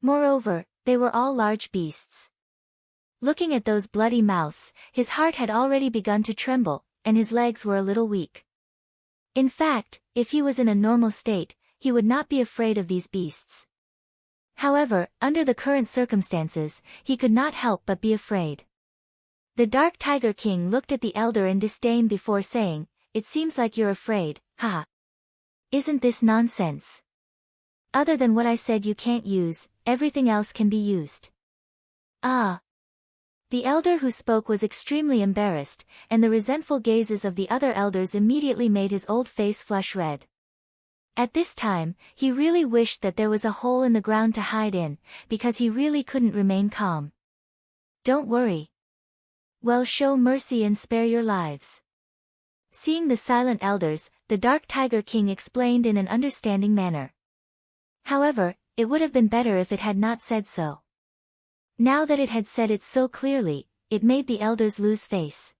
Moreover, they were all large beasts. Looking at those bloody mouths, his heart had already begun to tremble, and his legs were a little weak. In fact, if he was in a normal state, he would not be afraid of these beasts. However, under the current circumstances, he could not help but be afraid. The Dark Tiger King looked at the elder in disdain before saying, "It seems like you're afraid, haha. Isn't this nonsense? Other than what I said you can't use, everything else can be used." Ah. The elder who spoke was extremely embarrassed, and the resentful gazes of the other elders immediately made his old face flush red. At this time, he really wished that there was a hole in the ground to hide in, because he really couldn't remain calm. "Don't worry. Well, show mercy and spare your lives." Seeing the silent elders, the Dark Tiger King explained in an understanding manner. However, it would have been better if it had not said so. Now that it had said it so clearly, it made the elders lose face.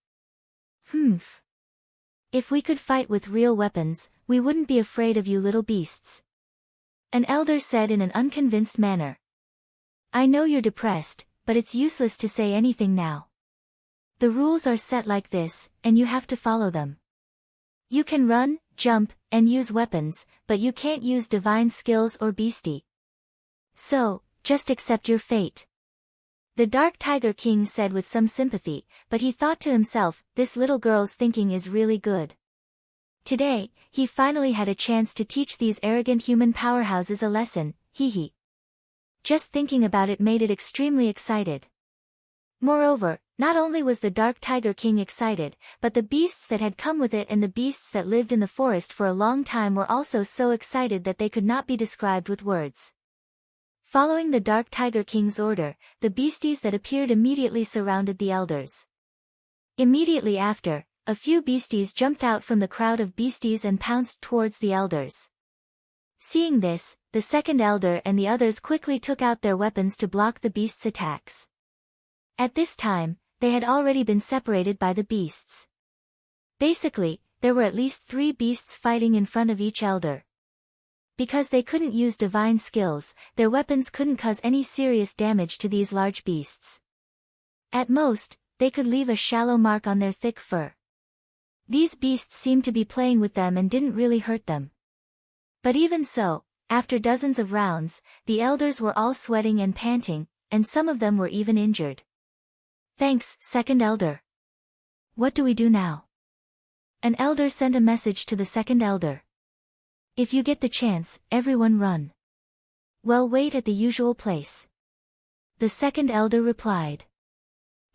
"Humph. If we could fight with real weapons, we wouldn't be afraid of you little beasts." An elder said in an unconvinced manner. "I know you're depressed, but it's useless to say anything now. The rules are set like this, and you have to follow them. You can run, jump, and use weapons, but you can't use divine skills or beastie. So, just accept your fate." The Dark Tiger King said with some sympathy, but he thought to himself, this little girl's thinking is really good. Today, he finally had a chance to teach these arrogant human powerhouses a lesson, hee. Just thinking about it made it extremely excited. Moreover, not only was the Dark Tiger King excited, but the beasts that had come with it and the beasts that lived in the forest for a long time were also so excited that they could not be described with words. Following the Dark Tiger King's order, the beasties that appeared immediately surrounded the elders. Immediately after, a few beasties jumped out from the crowd of beasties and pounced towards the elders. Seeing this, the second elder and the others quickly took out their weapons to block the beasts' attacks. At this time, they had already been separated by the beasts. Basically, there were at least 3 beasts fighting in front of each elder. Because they couldn't use divine skills, their weapons couldn't cause any serious damage to these large beasts. At most, they could leave a shallow mark on their thick fur. These beasts seemed to be playing with them and didn't really hurt them. But even so, after dozens of rounds, the elders were all sweating and panting, and some of them were even injured. "Thanks, second elder. What do we do now?" An elder sent a message to the second elder. "If you get the chance, everyone run. Well, wait at the usual place." The second elder replied.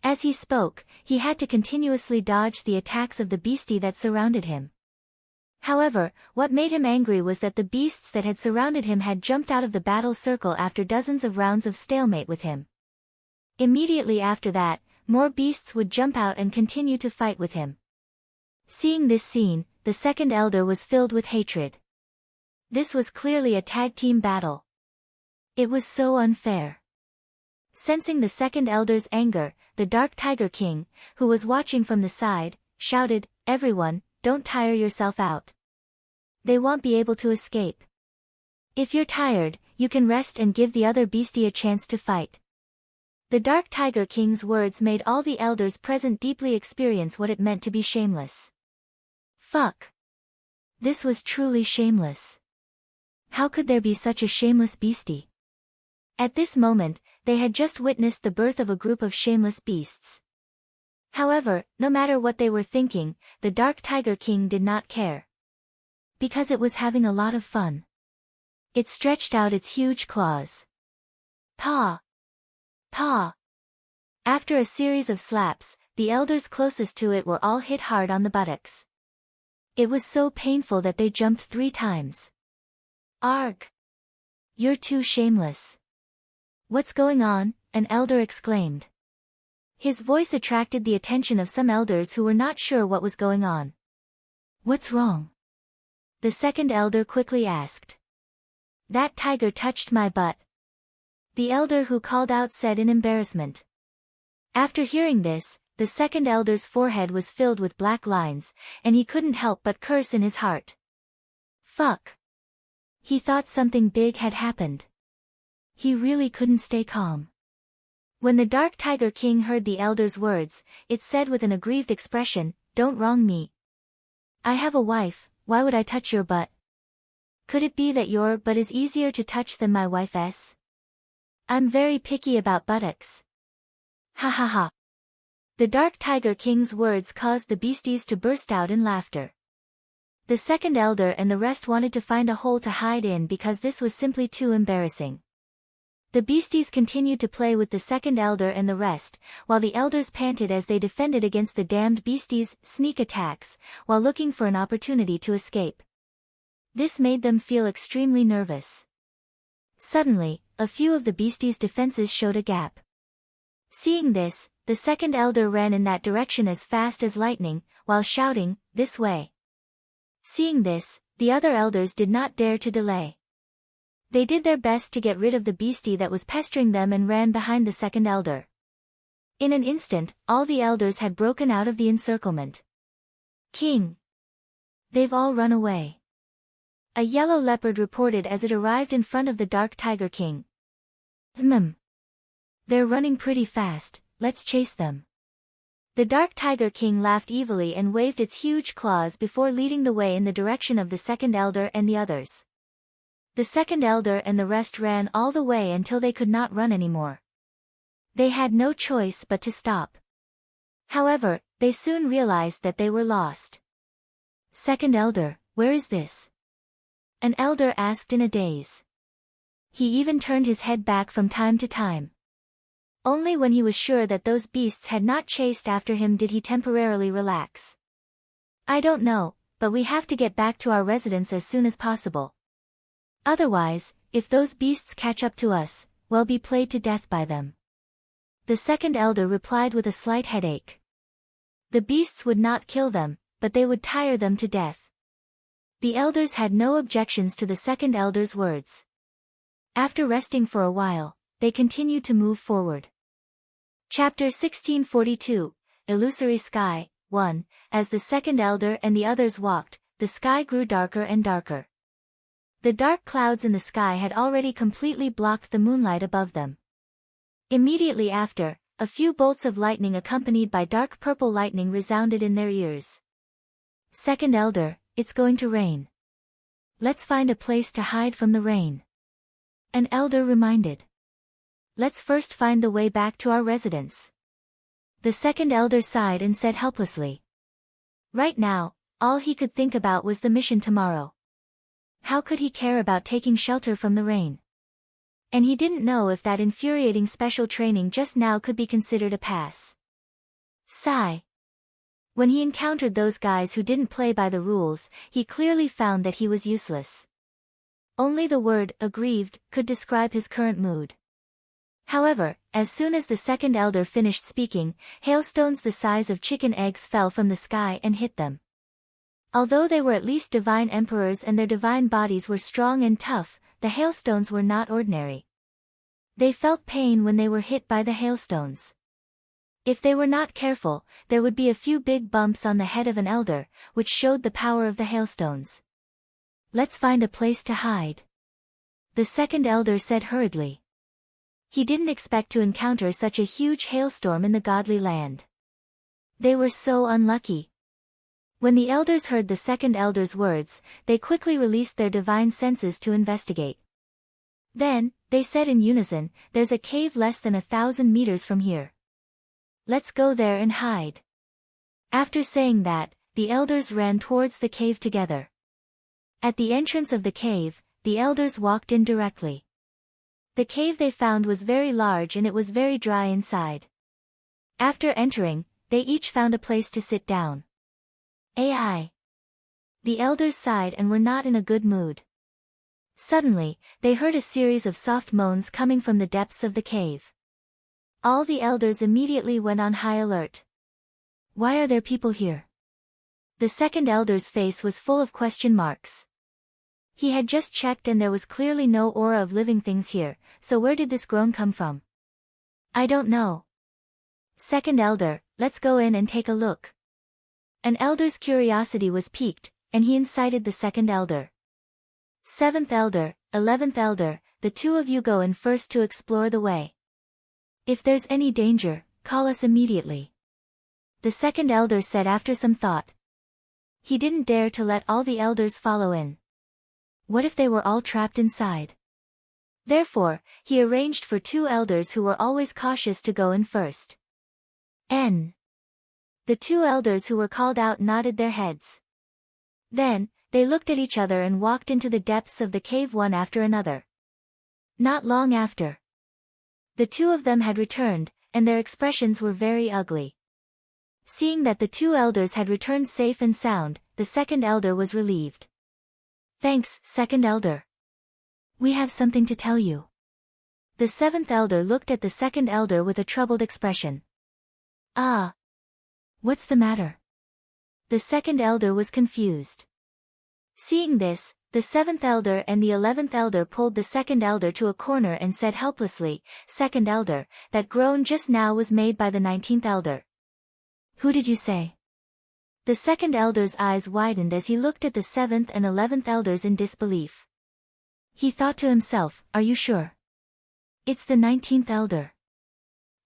As he spoke, he had to continuously dodge the attacks of the beastie that surrounded him. However, what made him angry was that the beasts that had surrounded him had jumped out of the battle circle after dozens of rounds of stalemate with him. Immediately after that, more beasts would jump out and continue to fight with him. Seeing this scene, the second elder was filled with hatred. This was clearly a tag team battle. It was so unfair. Sensing the second elder's anger, the Dark Tiger King, who was watching from the side, shouted, "Everyone, don't tire yourself out. They won't be able to escape. If you're tired, you can rest and give the other beastie a chance to fight." The Dark Tiger King's words made all the elders present deeply experience what it meant to be shameless. Fuck. This was truly shameless. How could there be such a shameless beastie? At this moment, they had just witnessed the birth of a group of shameless beasts. However, no matter what they were thinking, the Dark Tiger King did not care. Because it was having a lot of fun. It stretched out its huge claws. Paw! Paw! After a series of slaps, the elders closest to it were all hit hard on the buttocks. It was so painful that they jumped 3 times. Arg! You're too shameless. What's going on? An elder exclaimed. His voice attracted the attention of some elders who were not sure what was going on. What's wrong? The second elder quickly asked. That tiger touched my butt. The elder who called out said in embarrassment. After hearing this, the second elder's forehead was filled with black lines, and he couldn't help but curse in his heart. Fuck. He thought something big had happened. He really couldn't stay calm. When the Dark Tiger King heard the elder's words, it said with an aggrieved expression, Don't wrong me. I have a wife, why would I touch your butt? Could it be that your butt is easier to touch than my wife's? I'm very picky about buttocks. Ha ha ha. The Dark Tiger King's words caused the beasties to burst out in laughter. The second elder and the rest wanted to find a hole to hide in because this was simply too embarrassing. The beasties continued to play with the second elder and the rest, while the elders panted as they defended against the damned beasties' sneak attacks, while looking for an opportunity to escape. This made them feel extremely nervous. Suddenly, a few of the beasties' defenses showed a gap. Seeing this, the second elder ran in that direction as fast as lightning, while shouting, This way. Seeing this, the other elders did not dare to delay. They did their best to get rid of the beastie that was pestering them and ran behind the second elder. In an instant, all the elders had broken out of the encirclement. King! They've all run away. A yellow leopard reported as it arrived in front of the Dark Tiger King. They're running pretty fast, let's chase them. The Dark Tiger King laughed evilly and waved its huge claws before leading the way in the direction of the second elder and the others. The second elder and the rest ran all the way until they could not run anymore. They had no choice but to stop. However, they soon realized that they were lost. Second elder, where is this? An elder asked in a daze. He even turned his head back from time to time. Only when he was sure that those beasts had not chased after him did he temporarily relax. I don't know, but we have to get back to our residence as soon as possible. Otherwise, if those beasts catch up to us, we'll be played to death by them. The second elder replied with a slight headache. The beasts would not kill them, but they would tire them to death. The elders had no objections to the second elder's words. After resting for a while, they continued to move forward. Chapter 1642, Illusory Sky, 1. As the second elder and the others walked, the sky grew darker and darker. The dark clouds in the sky had already completely blocked the moonlight above them. Immediately after, a few bolts of lightning accompanied by dark purple lightning resounded in their ears. Second elder, it's going to rain. Let's find a place to hide from the rain. An elder reminded. Let's first find the way back to our residence. The second elder sighed and said helplessly. Right now, all he could think about was the mission tomorrow. How could he care about taking shelter from the rain? And he didn't know if that infuriating special training just now could be considered a pass. Sigh. When he encountered those guys who didn't play by the rules, he clearly found that he was useless. Only the word, aggrieved, could describe his current mood. However, as soon as the second elder finished speaking, hailstones the size of chicken eggs fell from the sky and hit them. Although they were at least divine emperors and their divine bodies were strong and tough, the hailstones were not ordinary. They felt pain when they were hit by the hailstones. If they were not careful, there would be a few big bumps on the head of an elder, which showed the power of the hailstones. Let's find a place to hide. The second elder said hurriedly. He didn't expect to encounter such a huge hailstorm in the godly land. They were so unlucky. When the elders heard the second elder's words, they quickly released their divine senses to investigate. Then, they said in unison, there's a cave less than 1,000 meters from here. Let's go there and hide. After saying that, the elders ran towards the cave together. At the entrance of the cave, the elders walked in directly. The cave they found was very large and it was very dry inside. After entering, they each found a place to sit down. Ai. The elders sighed and were not in a good mood. Suddenly, they heard a series of soft moans coming from the depths of the cave. All the elders immediately went on high alert. Why are there people here? The second elder's face was full of question marks. He had just checked and there was clearly no aura of living things here, so where did this groan come from? I don't know. Second elder, let's go in and take a look. An elder's curiosity was piqued, and he incited the second elder. Seventh elder, 11th elder, the two of you go in first to explore the way. If there's any danger, call us immediately. The second elder said after some thought. He didn't dare to let all the elders follow in. What if they were all trapped inside? Therefore, he arranged for 2 elders who were always cautious to go in first. The 2 elders who were called out nodded their heads. Then, they looked at each other and walked into the depths of the cave one after another. Not long after, the 2 of them had returned, and their expressions were very ugly. Seeing that the 2 elders had returned safe and sound, the second elder was relieved. Thanks, second elder. We have something to tell you. The 7th elder looked at the second elder with a troubled expression. Ah. What's the matter? The second elder was confused. Seeing this, the 7th elder and the 11th elder pulled the second elder to a corner and said helplessly, Second elder, that groan just now was made by the 19th elder. Who did you say? The second elder's eyes widened as he looked at the 7th and 11th elders in disbelief. He thought to himself, are you sure? It's the 19th elder.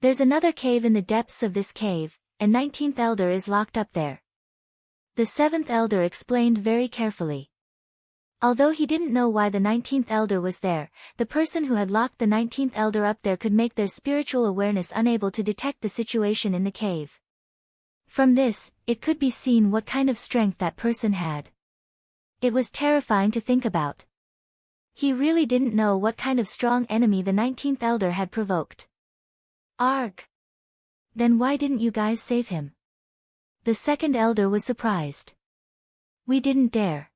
There's another cave in the depths of this cave, and 19th elder is locked up there. The 7th elder explained very carefully. Although he didn't know why the 19th elder was there, the person who had locked the 19th elder up there could make their spiritual awareness unable to detect the situation in the cave. From this, it could be seen what kind of strength that person had. It was terrifying to think about. He really didn't know what kind of strong enemy the 19th elder had provoked. Arg! Then why didn't you guys save him? The second elder was surprised. We didn't dare.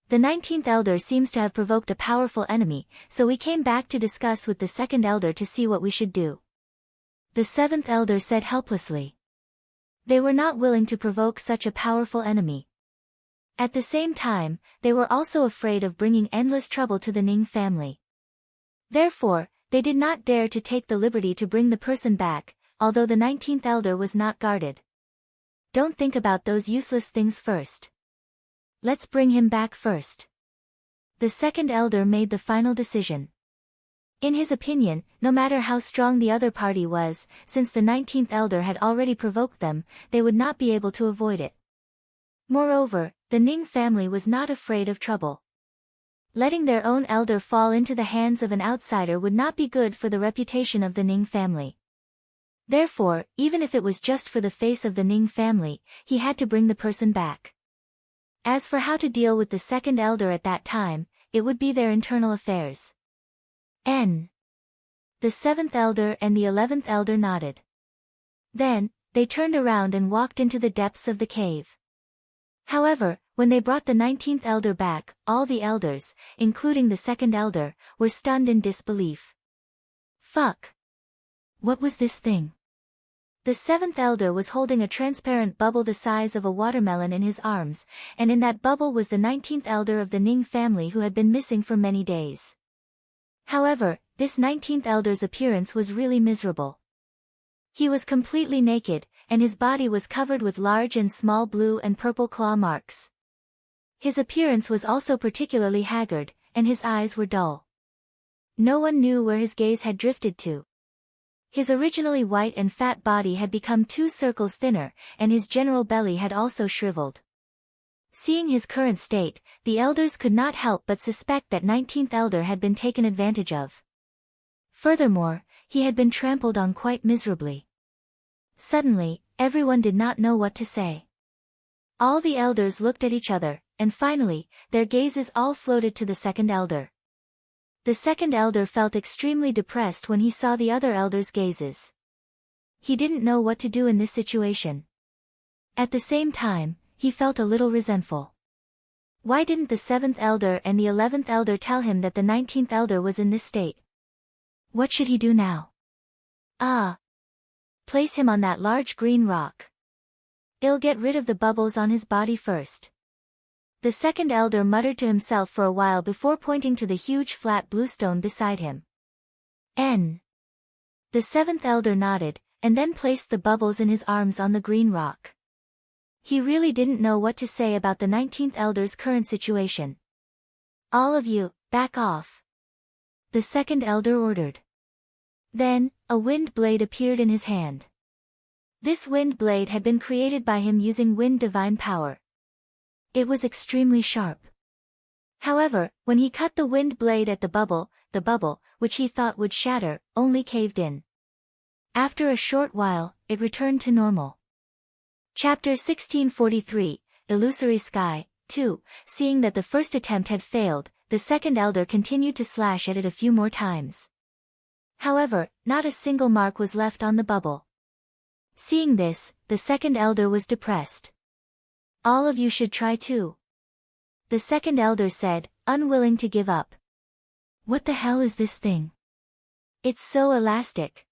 The 19th elder seems to have provoked a powerful enemy, so we came back to discuss with the second elder to see what we should do. The 7th elder said helplessly. They were not willing to provoke such a powerful enemy. At the same time, they were also afraid of bringing endless trouble to the Ning family. Therefore, they did not dare to take the liberty to bring the person back, although the 19th elder was not guarded. Don't think about those useless things first. Let's bring him back first. The second elder made the final decision. In his opinion, no matter how strong the other party was, since the 19th elder had already provoked them, they would not be able to avoid it. Moreover, the Ning family was not afraid of trouble. Letting their own elder fall into the hands of an outsider would not be good for the reputation of the Ning family. Therefore, even if it was just for the face of the Ning family, he had to bring the person back. As for how to deal with the second elder at that time, it would be their internal affairs. The 7th elder and the 11th elder nodded. Then, they turned around and walked into the depths of the cave. However, when they brought the 19th elder back, all the elders, including the second elder, were stunned in disbelief. Fuck! What was this thing? The 7th elder was holding a transparent bubble the size of a watermelon in his arms, and in that bubble was the 19th elder of the Ning family who had been missing for many days. However, this 19th elder's appearance was really miserable. He was completely naked, and his body was covered with large and small blue and purple claw marks. His appearance was also particularly haggard, and his eyes were dull. No one knew where his gaze had drifted to. His originally white and fat body had become 2 circles thinner, and his general belly had also shriveled. Seeing his current state, the elders could not help but suspect that 19th elder had been taken advantage of. Furthermore, he had been trampled on quite miserably. Suddenly, everyone did not know what to say. All the elders looked at each other, and finally, their gazes all floated to the second elder. The second elder felt extremely depressed when he saw the other elders' gazes. He didn't know what to do in this situation. At the same time, he felt a little resentful. Why didn't the 7th elder and the 11th elder tell him that the 19th elder was in this state? What should he do now? Place him on that large green rock. I'll get rid of the bubbles on his body first. The second elder muttered to himself for a while before pointing to the huge flat blue stone beside him. The 7th elder nodded, and then placed the bubbles in his arms on the green rock. He really didn't know what to say about the 19th elder's current situation. All of you, back off. The second elder ordered. Then, a wind blade appeared in his hand. This wind blade had been created by him using wind divine power. It was extremely sharp. However, when he cut the wind blade at the bubble, which he thought would shatter, only caved in. After a short while, it returned to normal. Chapter 1643, Illusory Sky, 2. Seeing that the first attempt had failed, the second elder continued to slash at it a few more times. However, not a single mark was left on the bubble. Seeing this, the second elder was depressed. All of you should try too. The second elder said, unwilling to give up. What the hell is this thing? It's so elastic.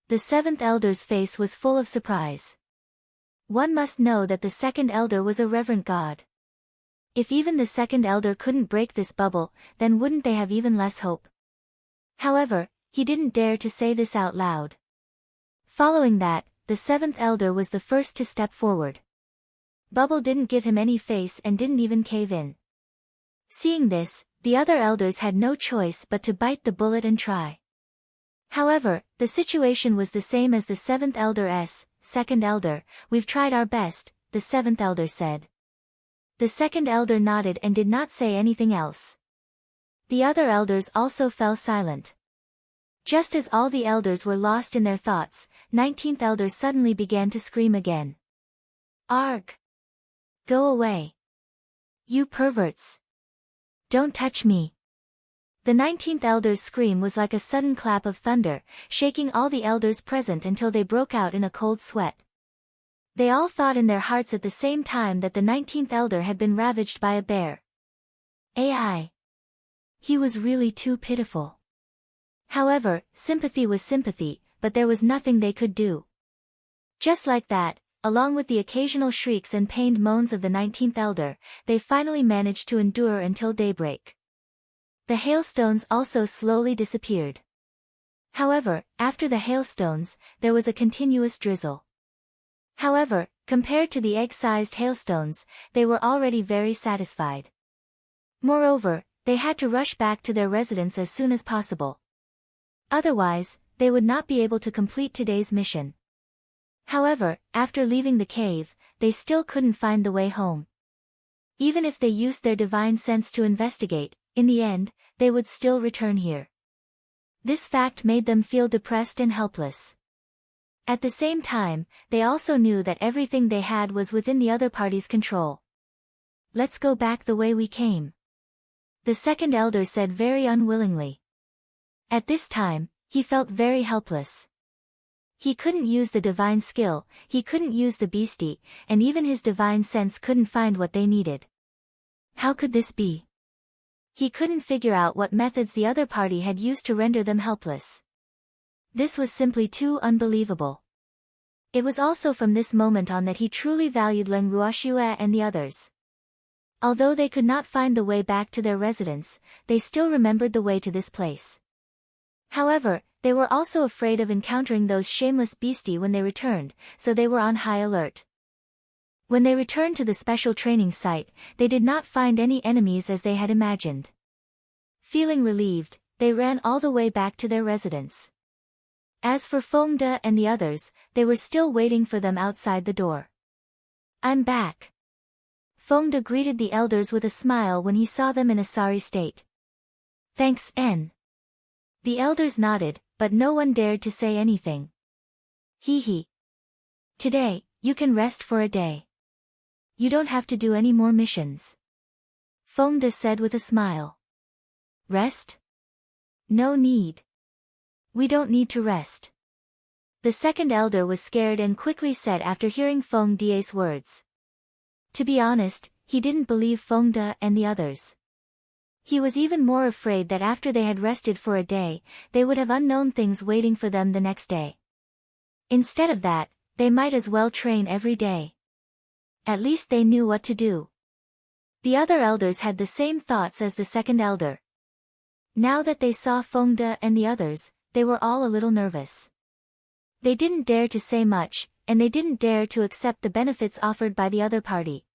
The 7th elder's face was full of surprise. One must know that the second elder was a reverent god. If even the second elder couldn't break this bubble, then wouldn't they have even less hope? However, he didn't dare to say this out loud. Following that, the 7th elder was the first to step forward. Bubble didn't give him any face and didn't even cave in. Seeing this, the other elders had no choice but to bite the bullet and try. However, the situation was the same as the 7th elder's. Second elder, we've tried our best, the 7th elder said. The second elder nodded and did not say anything else. The other elders also fell silent. Just as all the elders were lost in their thoughts, 19th elder suddenly began to scream again. Arg! Go away! You perverts! Don't touch me! The 19th elder's scream was like a sudden clap of thunder, shaking all the elders present until they broke out in a cold sweat. They all thought in their hearts at the same time that the 19th elder had been ravaged by a bear. Ai! He was really too pitiful. However, sympathy was sympathy, but there was nothing they could do. Just like that, along with the occasional shrieks and pained moans of the 19th elder, they finally managed to endure until daybreak. The hailstones also slowly disappeared. However, after the hailstones, there was a continuous drizzle. However, compared to the egg-sized hailstones, they were already very satisfied. Moreover, they had to rush back to their residence as soon as possible. Otherwise, they would not be able to complete today's mission. However, after leaving the cave, they still couldn't find the way home. Even if they used their divine sense to investigate, in the end, they would still return here. This fact made them feel depressed and helpless. At the same time, they also knew that everything they had was within the other party's control. Let's go back the way we came. The second elder said very unwillingly. At this time, he felt very helpless. He couldn't use the divine skill, he couldn't use the beastie, and even his divine sense couldn't find what they needed. How could this be? He couldn't figure out what methods the other party had used to render them helpless. This was simply too unbelievable. It was also from this moment on that he truly valued Leng Ruoxue and the others. Although they could not find the way back to their residence, they still remembered the way to this place. However, they were also afraid of encountering those shameless beastie when they returned, so they were on high alert. When they returned to the special training site, they did not find any enemies as they had imagined. Feeling relieved, they ran all the way back to their residence. As for Fengde and the others, they were still waiting for them outside the door. I'm back. Fengde greeted the elders with a smile when he saw them in a sorry state. Thanks, N. The elders nodded, but no one dared to say anything. Hee. Today, you can rest for a day. You don't have to do any more missions. Fengde said with a smile. Rest? No need. We don't need to rest. The second elder was scared and quickly said after hearing Feng Die's words. To be honest, he didn't believe Feng De and the others. He was even more afraid that after they had rested for a day, they would have unknown things waiting for them the next day. Instead of that, they might as well train every day. At least they knew what to do. The other elders had the same thoughts as the second elder. Now that they saw Feng De and the others, they were all a little nervous. They didn't dare to say much, and they didn't dare to accept the benefits offered by the other party.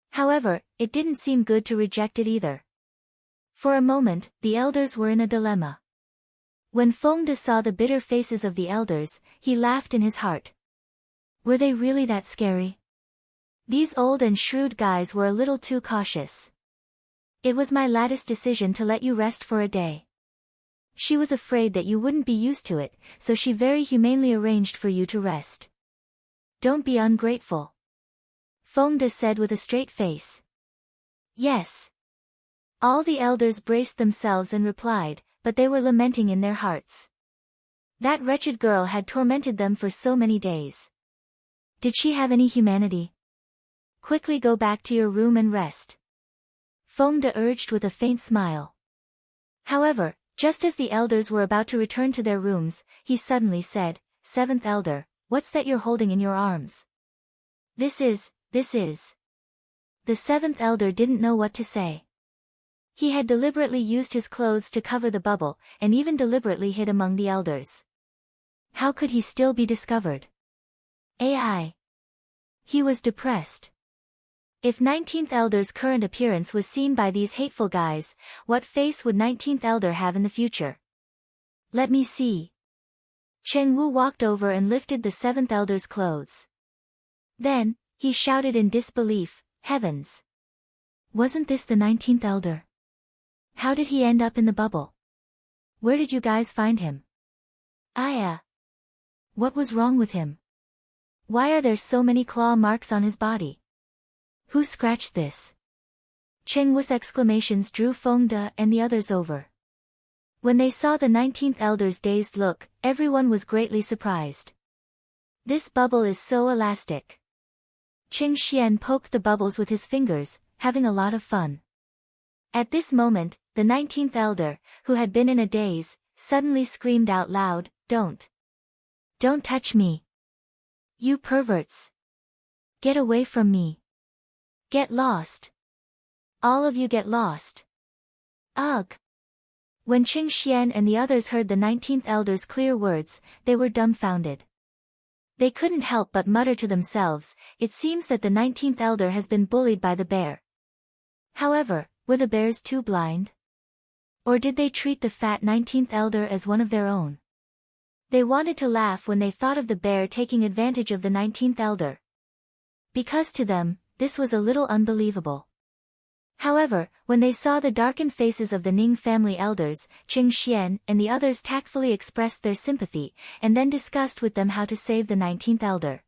However, it didn't seem good to reject it either. For a moment, the elders were in a dilemma. When Feng De saw the bitter faces of the elders, he laughed in his heart. Were they really that scary? These old and shrewd guys were a little too cautious. It was my latest decision to let you rest for a day. She was afraid that you wouldn't be used to it, so she very humanely arranged for you to rest. Don't be ungrateful. Feng De said with a straight face. Yes. All the elders braced themselves and replied, but they were lamenting in their hearts. That wretched girl had tormented them for so many days. Did she have any humanity? Quickly go back to your room and rest. Feng De urged with a faint smile. However, just as the elders were about to return to their rooms, he suddenly said, Seventh elder, what's that you're holding in your arms? This is. The seventh elder didn't know what to say. He had deliberately used his clothes to cover the bubble, and even deliberately hid among the elders. How could he still be discovered? AI. He was depressed. If 19th Elder's current appearance was seen by these hateful guys, what face would 19th Elder have in the future? Let me see. Cheng Wu walked over and lifted the 7th Elder's clothes. Then, he shouted in disbelief, Heavens! Wasn't this the 19th Elder? How did he end up in the bubble? Where did you guys find him? What was wrong with him? Why are there so many claw marks on his body? Who scratched this? Cheng Wu's exclamations drew Feng De and the others over. When they saw the 19th Elder's dazed look, everyone was greatly surprised. This bubble is so elastic. Qing Xian poked the bubbles with his fingers, having a lot of fun. At this moment, the 19th Elder, who had been in a daze, suddenly screamed out loud, Don't touch me! You perverts! Get away from me! Get lost! All of you get lost! Ugh! When Qing Xian and the others heard the 19th Elder's clear words, they were dumbfounded. They couldn't help but mutter to themselves, it seems that the 19th Elder has been bullied by the bear. However, were the bears too blind? Or did they treat the fat 19th Elder as one of their own? They wanted to laugh when they thought of the bear taking advantage of the 19th Elder. Because to them, this was a little unbelievable. However, when they saw the darkened faces of the Ning family elders, Qing Xian and the others tactfully expressed their sympathy, and then discussed with them how to save the 19th Elder.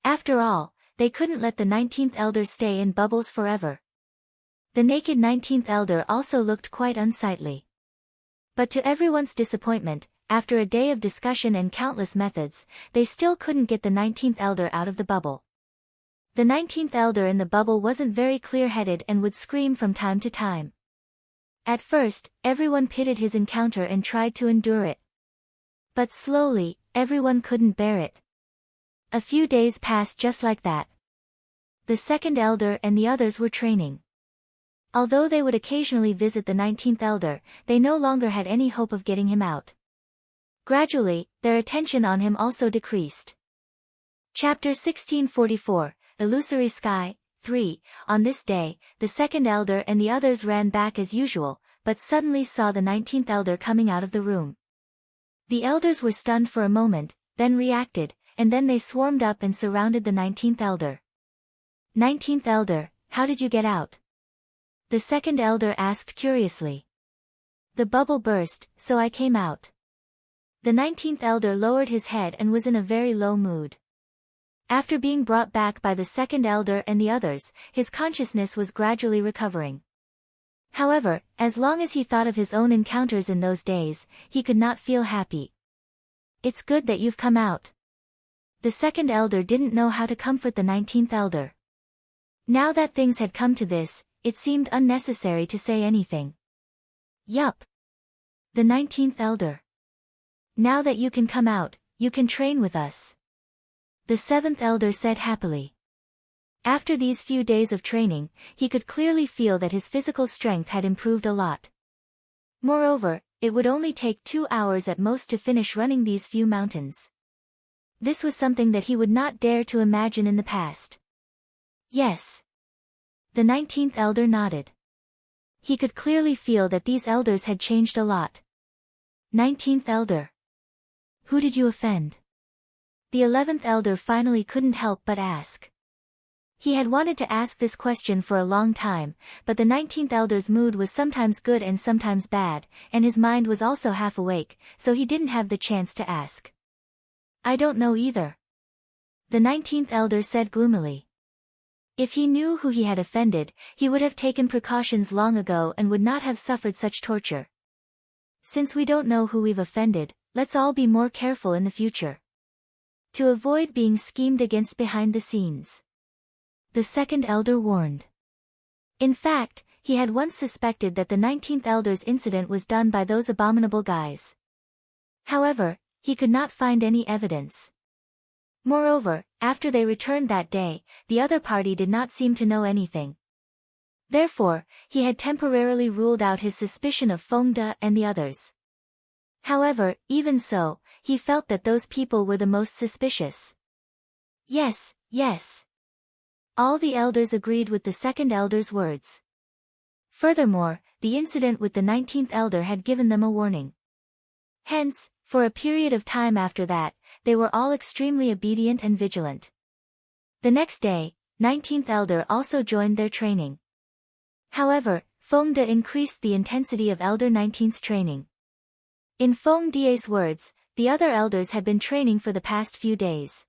After all, they couldn't let the 19th Elder stay in bubbles forever. The naked 19th Elder also looked quite unsightly. But to everyone's disappointment, after a day of discussion and countless methods, they still couldn't get the 19th Elder out of the bubble. The 19th Elder in the bubble wasn't very clear-headed and would scream from time to time. At first, everyone pitied his encounter and tried to endure it. But slowly, everyone couldn't bear it. A few days passed just like that. The second Elder and the others were training. Although they would occasionally visit the 19th Elder, they no longer had any hope of getting him out. Gradually, their attention on him also decreased. Chapter 1644, Illusory Sky, 3. On this day, the second Elder and the others ran back as usual, but suddenly saw the 19th Elder coming out of the room. The elders were stunned for a moment, then reacted, and then they swarmed up and surrounded the 19th Elder. 19th Elder, how did you get out? The second Elder asked curiously. The bubble burst, so I came out. The 19th Elder lowered his head and was in a very low mood. After being brought back by the second Elder and the others, his consciousness was gradually recovering. However, as long as he thought of his own encounters in those days, he could not feel happy. It's good that you've come out. The second elder didn't know how to comfort the 19th elder. Now that things had come to this, it seemed unnecessary to say anything. Yup. The 19th elder. Now that you can come out, you can train with us. The 7th elder said happily. After these few days of training, he could clearly feel that his physical strength had improved a lot. Moreover, it would only take 2 hours at most to finish running these few mountains. This was something that he would not dare to imagine in the past. Yes. The 19th elder nodded. He could clearly feel that these elders had changed a lot. 19th elder. Who did you offend? The 11th elder finally couldn't help but ask. He had wanted to ask this question for a long time, but the 19th elder's mood was sometimes good and sometimes bad, and his mind was also half awake, so he didn't have the chance to ask. I don't know either. The 19th elder said gloomily. If he knew who he had offended, he would have taken precautions long ago and would not have suffered such torture. Since we don't know who we've offended, let's all be more careful in the future. To avoid being schemed against behind the scenes. The second elder warned. In fact, he had once suspected that the 19th elder's incident was done by those abominable guys. However, he could not find any evidence. Moreover, after they returned that day, the other party did not seem to know anything. Therefore, he had temporarily ruled out his suspicion of Fengde and the others. However, even so, he felt that those people were the most suspicious. Yes, yes. All the elders agreed with the second elder's words. Furthermore, the incident with the 19th elder had given them a warning. Hence, for a period of time after that, they were all extremely obedient and vigilant. The next day, 19th elder also joined their training. However, Fengde increased the intensity of Elder 19th's training. In Fengde's words, the other elders had been training for the past few days.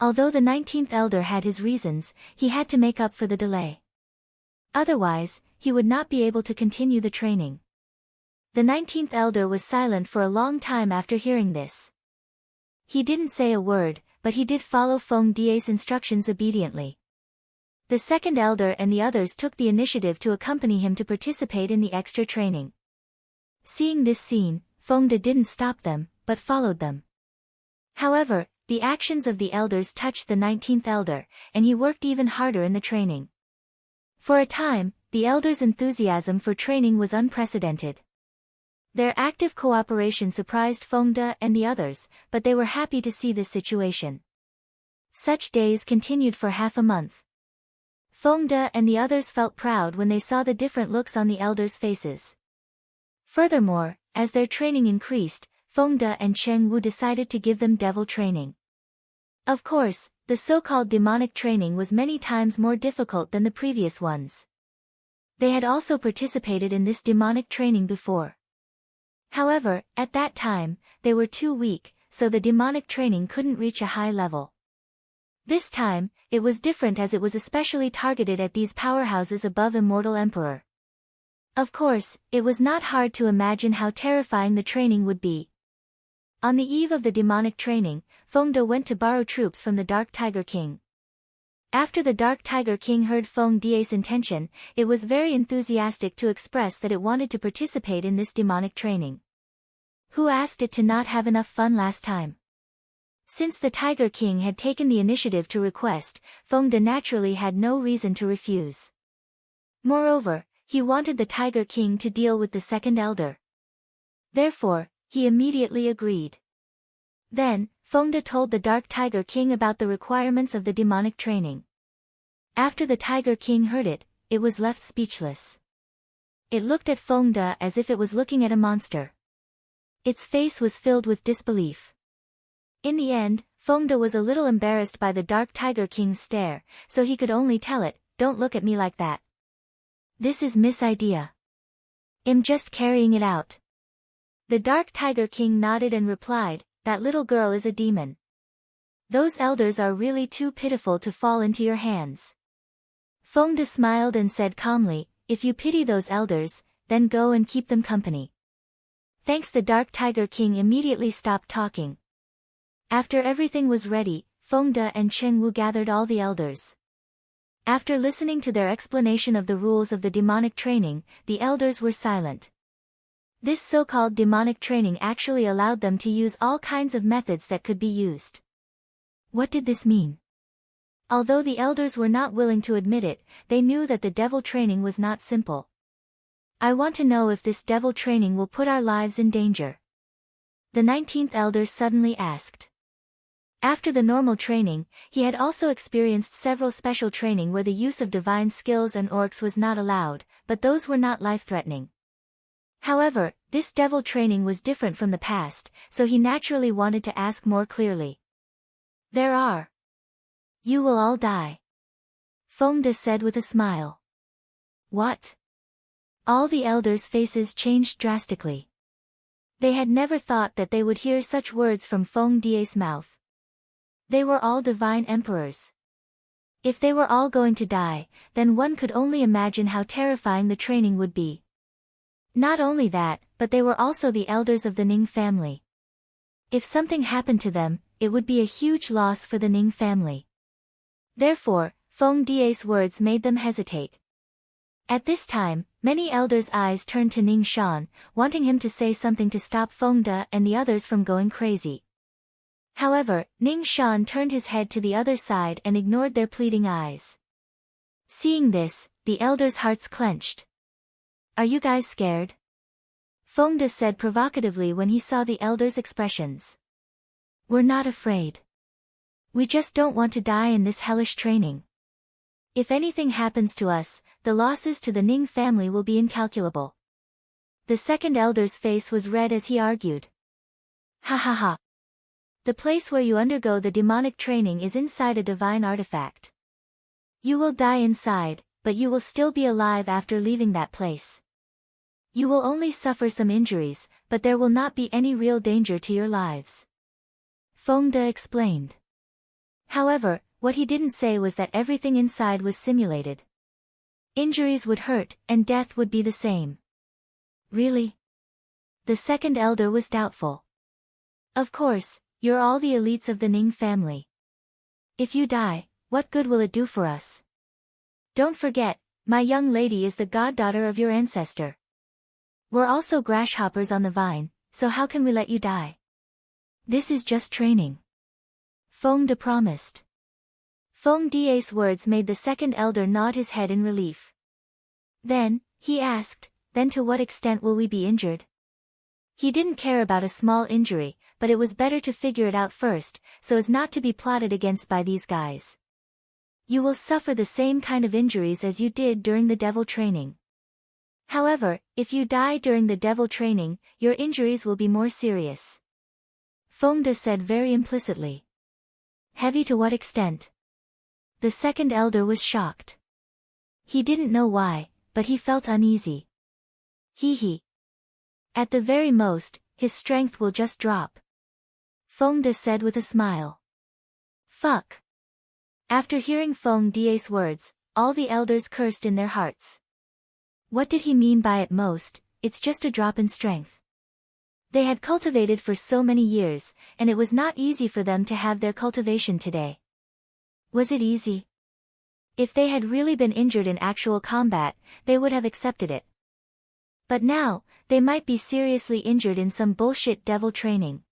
Although the 19th elder had his reasons, he had to make up for the delay. Otherwise, he would not be able to continue the training. The 19th elder was silent for a long time after hearing this. He didn't say a word, but he did follow Fengde's instructions obediently. The second elder and the others took the initiative to accompany him to participate in the extra training. Seeing this scene, Fengde didn't stop them, but followed them. However, the actions of the elders touched the 19th elder, and he worked even harder in the training. For a time, the elders' enthusiasm for training was unprecedented. Their active cooperation surprised Fengde and the others, but they were happy to see this situation. Such days continued for half a month. Fengde and the others felt proud when they saw the different looks on the elders' faces. Furthermore, as their training increased, Fengde and Cheng Wu decided to give them devil training. Of course, the so-called demonic training was many times more difficult than the previous ones. They had also participated in this demonic training before. However, at that time, they were too weak, so the demonic training couldn't reach a high level. This time, it was different as it was especially targeted at these powerhouses above Immortal Emperor. Of course, it was not hard to imagine how terrifying the training would be. On the eve of the demonic training, Fengde went to borrow troops from the Dark Tiger King. After the Dark Tiger King heard Fengde's intention, it was very enthusiastic to express that it wanted to participate in this demonic training. Who asked it to not have enough fun last time? Since the Tiger King had taken the initiative to request, Fengde naturally had no reason to refuse. Moreover, he wanted the Tiger King to deal with the second elder. Therefore, he immediately agreed. Then, Fengde told the Dark Tiger King about the requirements of the demonic training. After the Tiger King heard it, it was left speechless. It looked at Fengde as if it was looking at a monster. Its face was filled with disbelief. In the end, Fengde was a little embarrassed by the Dark Tiger King's stare, so he could only tell it, "Don't look at me like that. This is Miss Idea. I'm just carrying it out." The Dark Tiger King nodded and replied, "That little girl is a demon. Those elders are really too pitiful to fall into your hands." Fengde smiled and said calmly, if you pity those elders, then go and keep them company. Thanks. The Dark Tiger King immediately stopped talking. After everything was ready, Feng De and Chen Wu gathered all the elders. After listening to their explanation of the rules of the demonic training, the elders were silent. This so-called demonic training actually allowed them to use all kinds of methods that could be used. What did this mean? Although the elders were not willing to admit it, they knew that the devil training was not simple. I want to know if this devil training will put our lives in danger. The 19th elder suddenly asked. After the normal training, he had also experienced several special training where the use of divine skills and orcs was not allowed, but those were not life-threatening. However, this devil training was different from the past, so he naturally wanted to ask more clearly. There are. You will all die. Feng De said with a smile. What? All the elders' faces changed drastically. They had never thought that they would hear such words from Feng De's mouth. They were all divine emperors. If they were all going to die, then one could only imagine how terrifying the training would be. Not only that, but they were also the elders of the Ning family. If something happened to them, it would be a huge loss for the Ning family. Therefore, Feng De's words made them hesitate. At this time, many elders' eyes turned to Ning Shan, wanting him to say something to stop Feng De and the others from going crazy. However, Ning Shan turned his head to the other side and ignored their pleading eyes. Seeing this, the elders' hearts clenched. Are you guys scared? Feng De said provocatively when he saw the elders' expressions. We're not afraid. We just don't want to die in this hellish training. If anything happens to us, the losses to the Ning family will be incalculable. The second elder's face was red as he argued. Ha ha ha. The place where you undergo the demonic training is inside a divine artifact. You will die inside, but you will still be alive after leaving that place. You will only suffer some injuries, but there will not be any real danger to your lives. Feng De explained. However, what he didn't say was that everything inside was simulated. Injuries would hurt, and death would be the same. Really? The second elder was doubtful. Of course. You're all the elites of the Ning family. If you die, what good will it do for us? Don't forget, my young lady is the goddaughter of your ancestor. We're also grasshoppers on the vine, so how can we let you die? This is just training. Feng De promised. Feng De's words made the second elder nod his head in relief. Then, he asked, then to what extent will we be injured? He didn't care about a small injury, but it was better to figure it out first, so as not to be plotted against by these guys. You will suffer the same kind of injuries as you did during the devil training. However, if you die during the devil training, your injuries will be more serious. Feng De said very implicitly. Heavy to what extent? The second elder was shocked. He didn't know why, but he felt uneasy. Hee. At the very most, his strength will just drop. Feng De said with a smile. Fuck. After hearing Feng De's words, all the elders cursed in their hearts. What did he mean by at most? It's just a drop in strength. They had cultivated for so many years, and it was not easy for them to have their cultivation today. Was it easy? If they had really been injured in actual combat, they would have accepted it. But now, they might be seriously injured in some bullshit devil training.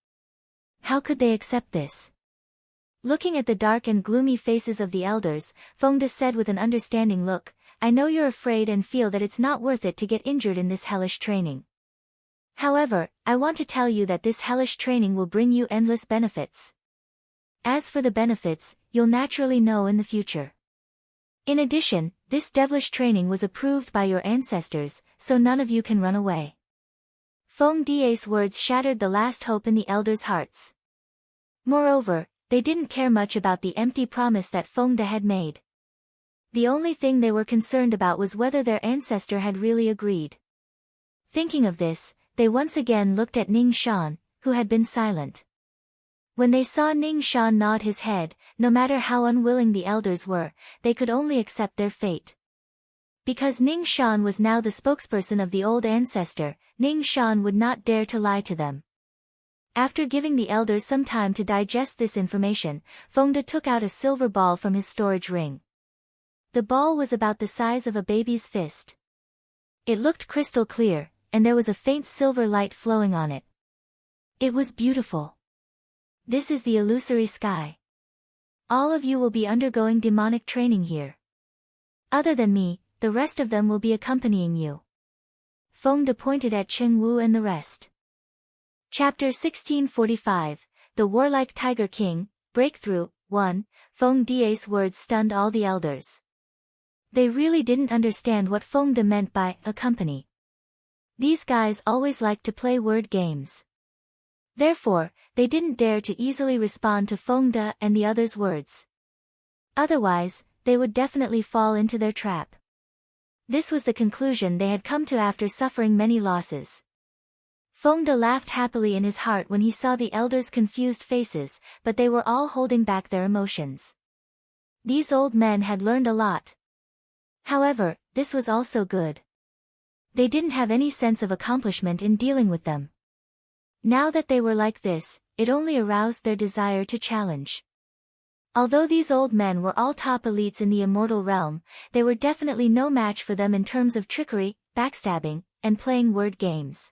How could they accept this? Looking at the dark and gloomy faces of the elders, Feng De said with an understanding look, I know you're afraid and feel that it's not worth it to get injured in this hellish training. However, I want to tell you that this hellish training will bring you endless benefits. As for the benefits, you'll naturally know in the future. In addition, this devilish training was approved by your ancestors, so none of you can run away. Feng De's words shattered the last hope in the elders' hearts. Moreover, they didn't care much about the empty promise that Feng De had made. The only thing they were concerned about was whether their ancestor had really agreed. Thinking of this, they once again looked at Ning Shan, who had been silent. When they saw Ning Shan nod his head, no matter how unwilling the elders were, they could only accept their fate. Because Ning Shan was now the spokesperson of the old ancestor, Ning Shan would not dare to lie to them. After giving the elders some time to digest this information, Fengde took out a silver ball from his storage ring. The ball was about the size of a baby's fist. It looked crystal clear, and there was a faint silver light flowing on it. It was beautiful. This is the illusory sky. All of you will be undergoing demonic training here. Other than me, the rest of them will be accompanying you. Fengde pointed at Cheng Wu and the rest. Chapter 1645, The Warlike Tiger King, Breakthrough, 1, Fengde's words stunned all the elders. They really didn't understand what Fengde meant by accompany. These guys always liked to play word games. Therefore, they didn't dare to easily respond to Fengde and the others' words. Otherwise, they would definitely fall into their trap. This was the conclusion they had come to after suffering many losses. Fengde laughed happily in his heart when he saw the elders' confused faces, but they were all holding back their emotions. These old men had learned a lot. However, this was also good. They didn't have any sense of accomplishment in dealing with them. Now that they were like this, it only aroused their desire to challenge. Although these old men were all top elites in the immortal realm, they were definitely no match for them in terms of trickery, backstabbing, and playing word games.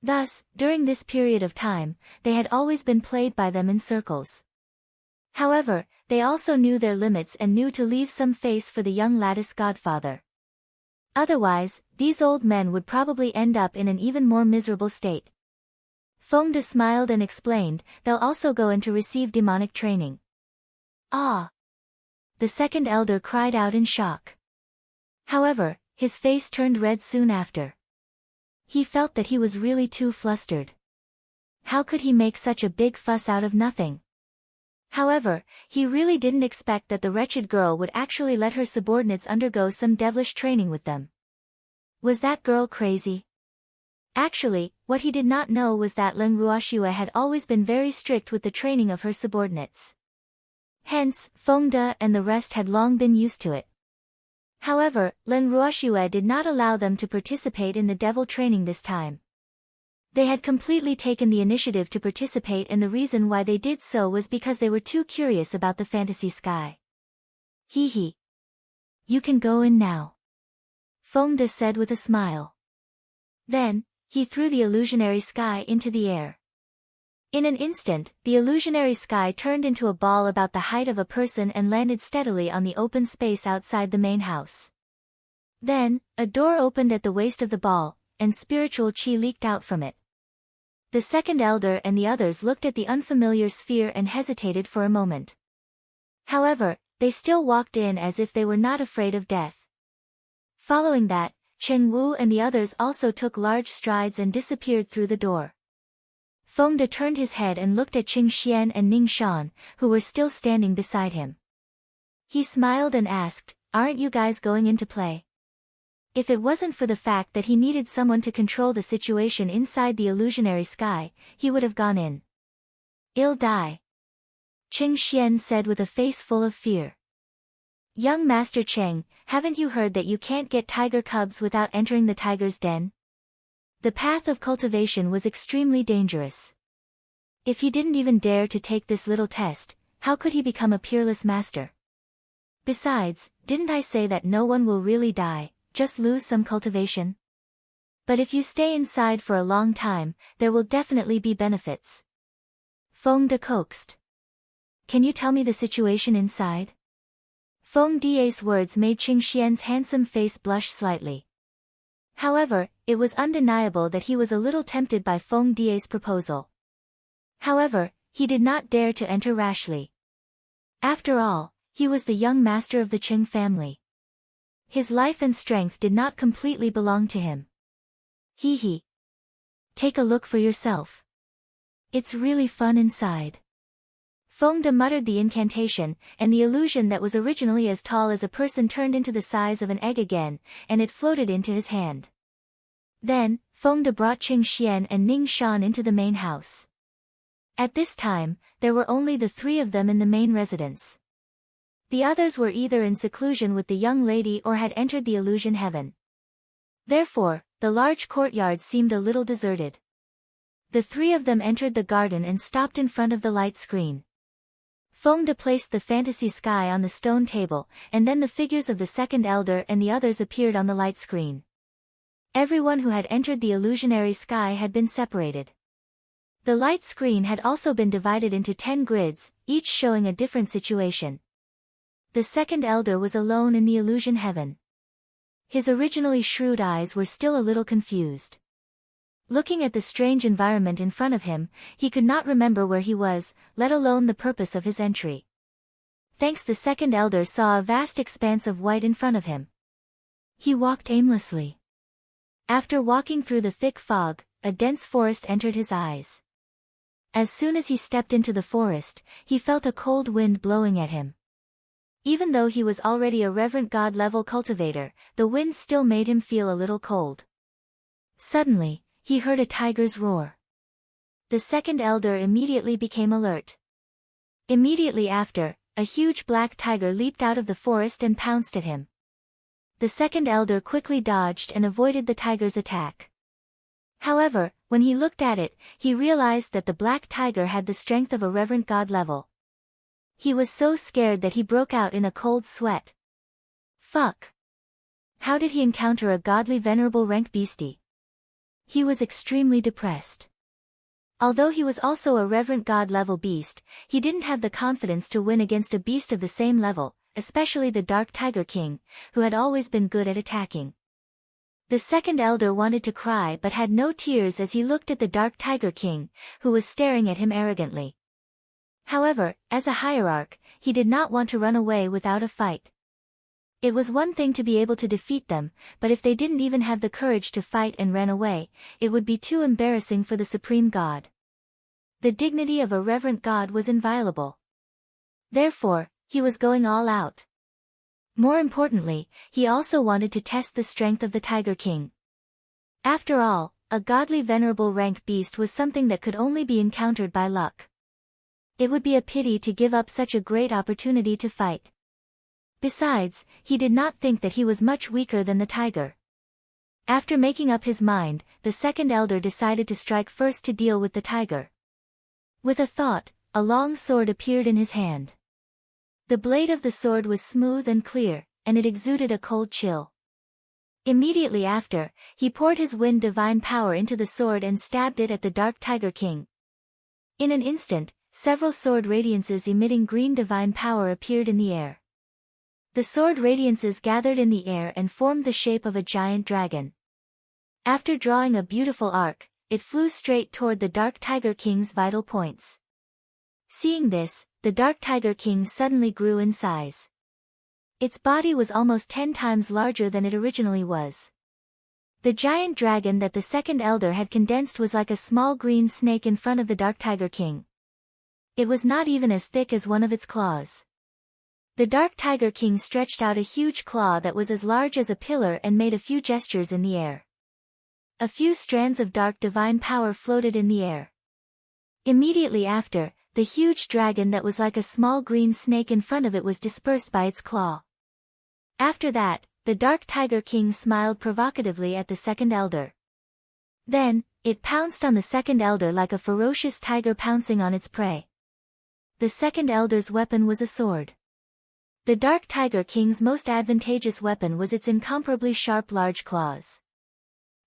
Thus, during this period of time, they had always been played by them in circles. However, they also knew their limits and knew to leave some face for the young lattice godfather. Otherwise, these old men would probably end up in an even more miserable state. Fengde smiled and explained, they'll also go in to receive demonic training. Ah! The second elder cried out in shock. However, his face turned red soon after. He felt that he was really too flustered. How could he make such a big fuss out of nothing? However, he really didn't expect that the wretched girl would actually let her subordinates undergo some devilish training with them. Was that girl crazy? Actually, what he did not know was that Len Ruoxue had always been very strict with the training of her subordinates. Hence, Fengde and the rest had long been used to it. However, Len Ruoxue did not allow them to participate in the devil training this time. They had completely taken the initiative to participate, and the reason why they did so was because they were too curious about the fantasy sky. Hee hee. You can go in now. Fengde said with a smile. Then, he threw the illusionary sky into the air. In an instant, the illusionary sky turned into a ball about the height of a person and landed steadily on the open space outside the main house. Then, a door opened at the waist of the ball, and spiritual chi leaked out from it. The second elder and the others looked at the unfamiliar sphere and hesitated for a moment. However, they still walked in as if they were not afraid of death. Following that, Cheng Wu and the others also took large strides and disappeared through the door. Fengde turned his head and looked at Qing Xian and Ning Shan, who were still standing beside him. He smiled and asked, "Aren't you guys going in to play?" If it wasn't for the fact that he needed someone to control the situation inside the illusionary sky, he would have gone in. "I'll die," Qing Xian said with a face full of fear. "Young Master Cheng, haven't you heard that you can't get tiger cubs without entering the tiger's den? The path of cultivation was extremely dangerous. If he didn't even dare to take this little test, how could he become a peerless master? Besides, didn't I say that no one will really die, just lose some cultivation? But if you stay inside for a long time, there will definitely be benefits." Fengde coaxed. "Can you tell me the situation inside?" Fengde's words made Qing Xian's handsome face blush slightly. However, it was undeniable that he was a little tempted by Fengde's proposal. However, he did not dare to enter rashly. After all, he was the young master of the Qing family. His life and strength did not completely belong to him. Hee hee. Take a look for yourself. It's really fun inside. Fengde muttered the incantation, and the illusion that was originally as tall as a person turned into the size of an egg again, and it floated into his hand. Then, Fengde brought Qing Xian and Ning Shan into the main house. At this time, there were only the three of them in the main residence. The others were either in seclusion with the young lady or had entered the illusion heaven. Therefore, the large courtyard seemed a little deserted. The three of them entered the garden and stopped in front of the light screen. Fengde placed the fantasy sky on the stone table, and then the figures of the second elder and the others appeared on the light screen. Everyone who had entered the illusionary sky had been separated. The light screen had also been divided into 10 grids, each showing a different situation. The second elder was alone in the illusion heaven. His originally shrewd eyes were still a little confused. Looking at the strange environment in front of him, he could not remember where he was, let alone the purpose of his entry. Thanks, the second elder saw a vast expanse of white in front of him. He walked aimlessly. After walking through the thick fog, a dense forest entered his eyes. As soon as he stepped into the forest, he felt a cold wind blowing at him. Even though he was already a reverent god-level cultivator, the wind still made him feel a little cold. Suddenly, he heard a tiger's roar. The second elder immediately became alert. Immediately after, a huge black tiger leaped out of the forest and pounced at him. The second elder quickly dodged and avoided the tiger's attack. However, when he looked at it, he realized that the black tiger had the strength of a reverent god level. He was so scared that he broke out in a cold sweat. Fuck! How did he encounter a godly venerable rank beastie? He was extremely depressed. Although he was also a reverent god-level beast, he didn't have the confidence to win against a beast of the same level, especially the Dark Tiger King, who had always been good at attacking. The second elder wanted to cry but had no tears as he looked at the Dark Tiger King, who was staring at him arrogantly. However, as a hierarch, he did not want to run away without a fight. It was one thing to be able to defeat them, but if they didn't even have the courage to fight and ran away, it would be too embarrassing for the supreme god. The dignity of a reverent god was inviolable. Therefore, he was going all out. More importantly, he also wanted to test the strength of the Tiger King. After all, a godly venerable rank beast was something that could only be encountered by luck. It would be a pity to give up such a great opportunity to fight. Besides, he did not think that he was much weaker than the tiger. After making up his mind, the second elder decided to strike first to deal with the tiger. With a thought, a long sword appeared in his hand. The blade of the sword was smooth and clear, and it exuded a cold chill. Immediately after, he poured his wind divine power into the sword and stabbed it at the Dark Tiger King. In an instant, several sword radiances emitting green divine power appeared in the air. The sword radiances gathered in the air and formed the shape of a giant dragon. After drawing a beautiful arc, it flew straight toward the Dark Tiger King's vital points. Seeing this, the Dark Tiger King suddenly grew in size. Its body was almost 10 times larger than it originally was. The giant dragon that the second elder had condensed was like a small green snake in front of the Dark Tiger King. It was not even as thick as one of its claws. The Dark Tiger King stretched out a huge claw that was as large as a pillar and made a few gestures in the air. A few strands of dark divine power floated in the air. Immediately after, the huge dragon that was like a small green snake in front of it was dispersed by its claw. After that, the Dark Tiger King smiled provocatively at the second elder. Then, it pounced on the second elder like a ferocious tiger pouncing on its prey. The second elder's weapon was a sword. The Dark Tiger King's most advantageous weapon was its incomparably sharp large claws.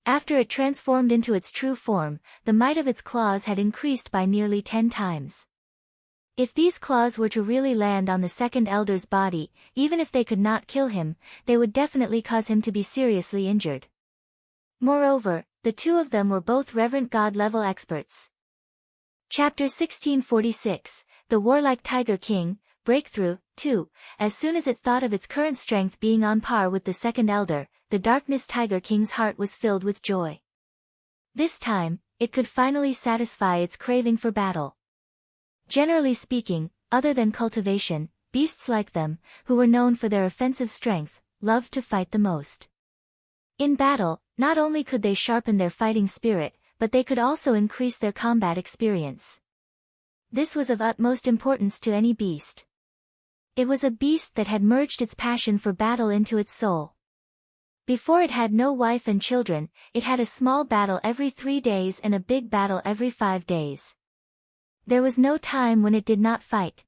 After it transformed into its true form, the might of its claws had increased by nearly 10 times. If these claws were to really land on the second elder's body, even if they could not kill him, they would definitely cause him to be seriously injured. Moreover, the two of them were both reverent god-level experts. Chapter 1646, The Warlike Tiger King, Breakthrough, 2. As soon as it thought of its current strength being on par with the second elder, the Darkness Tiger King's heart was filled with joy. This time, it could finally satisfy its craving for battle. Generally speaking, other than cultivation, beasts like them, who were known for their offensive strength, loved to fight the most. In battle, not only could they sharpen their fighting spirit, but they could also increase their combat experience. This was of utmost importance to any beast. It was a beast that had merged its passion for battle into its soul. Before it had no wife and children, it had a small battle every 3 days and a big battle every 5 days. There was no time when it did not fight.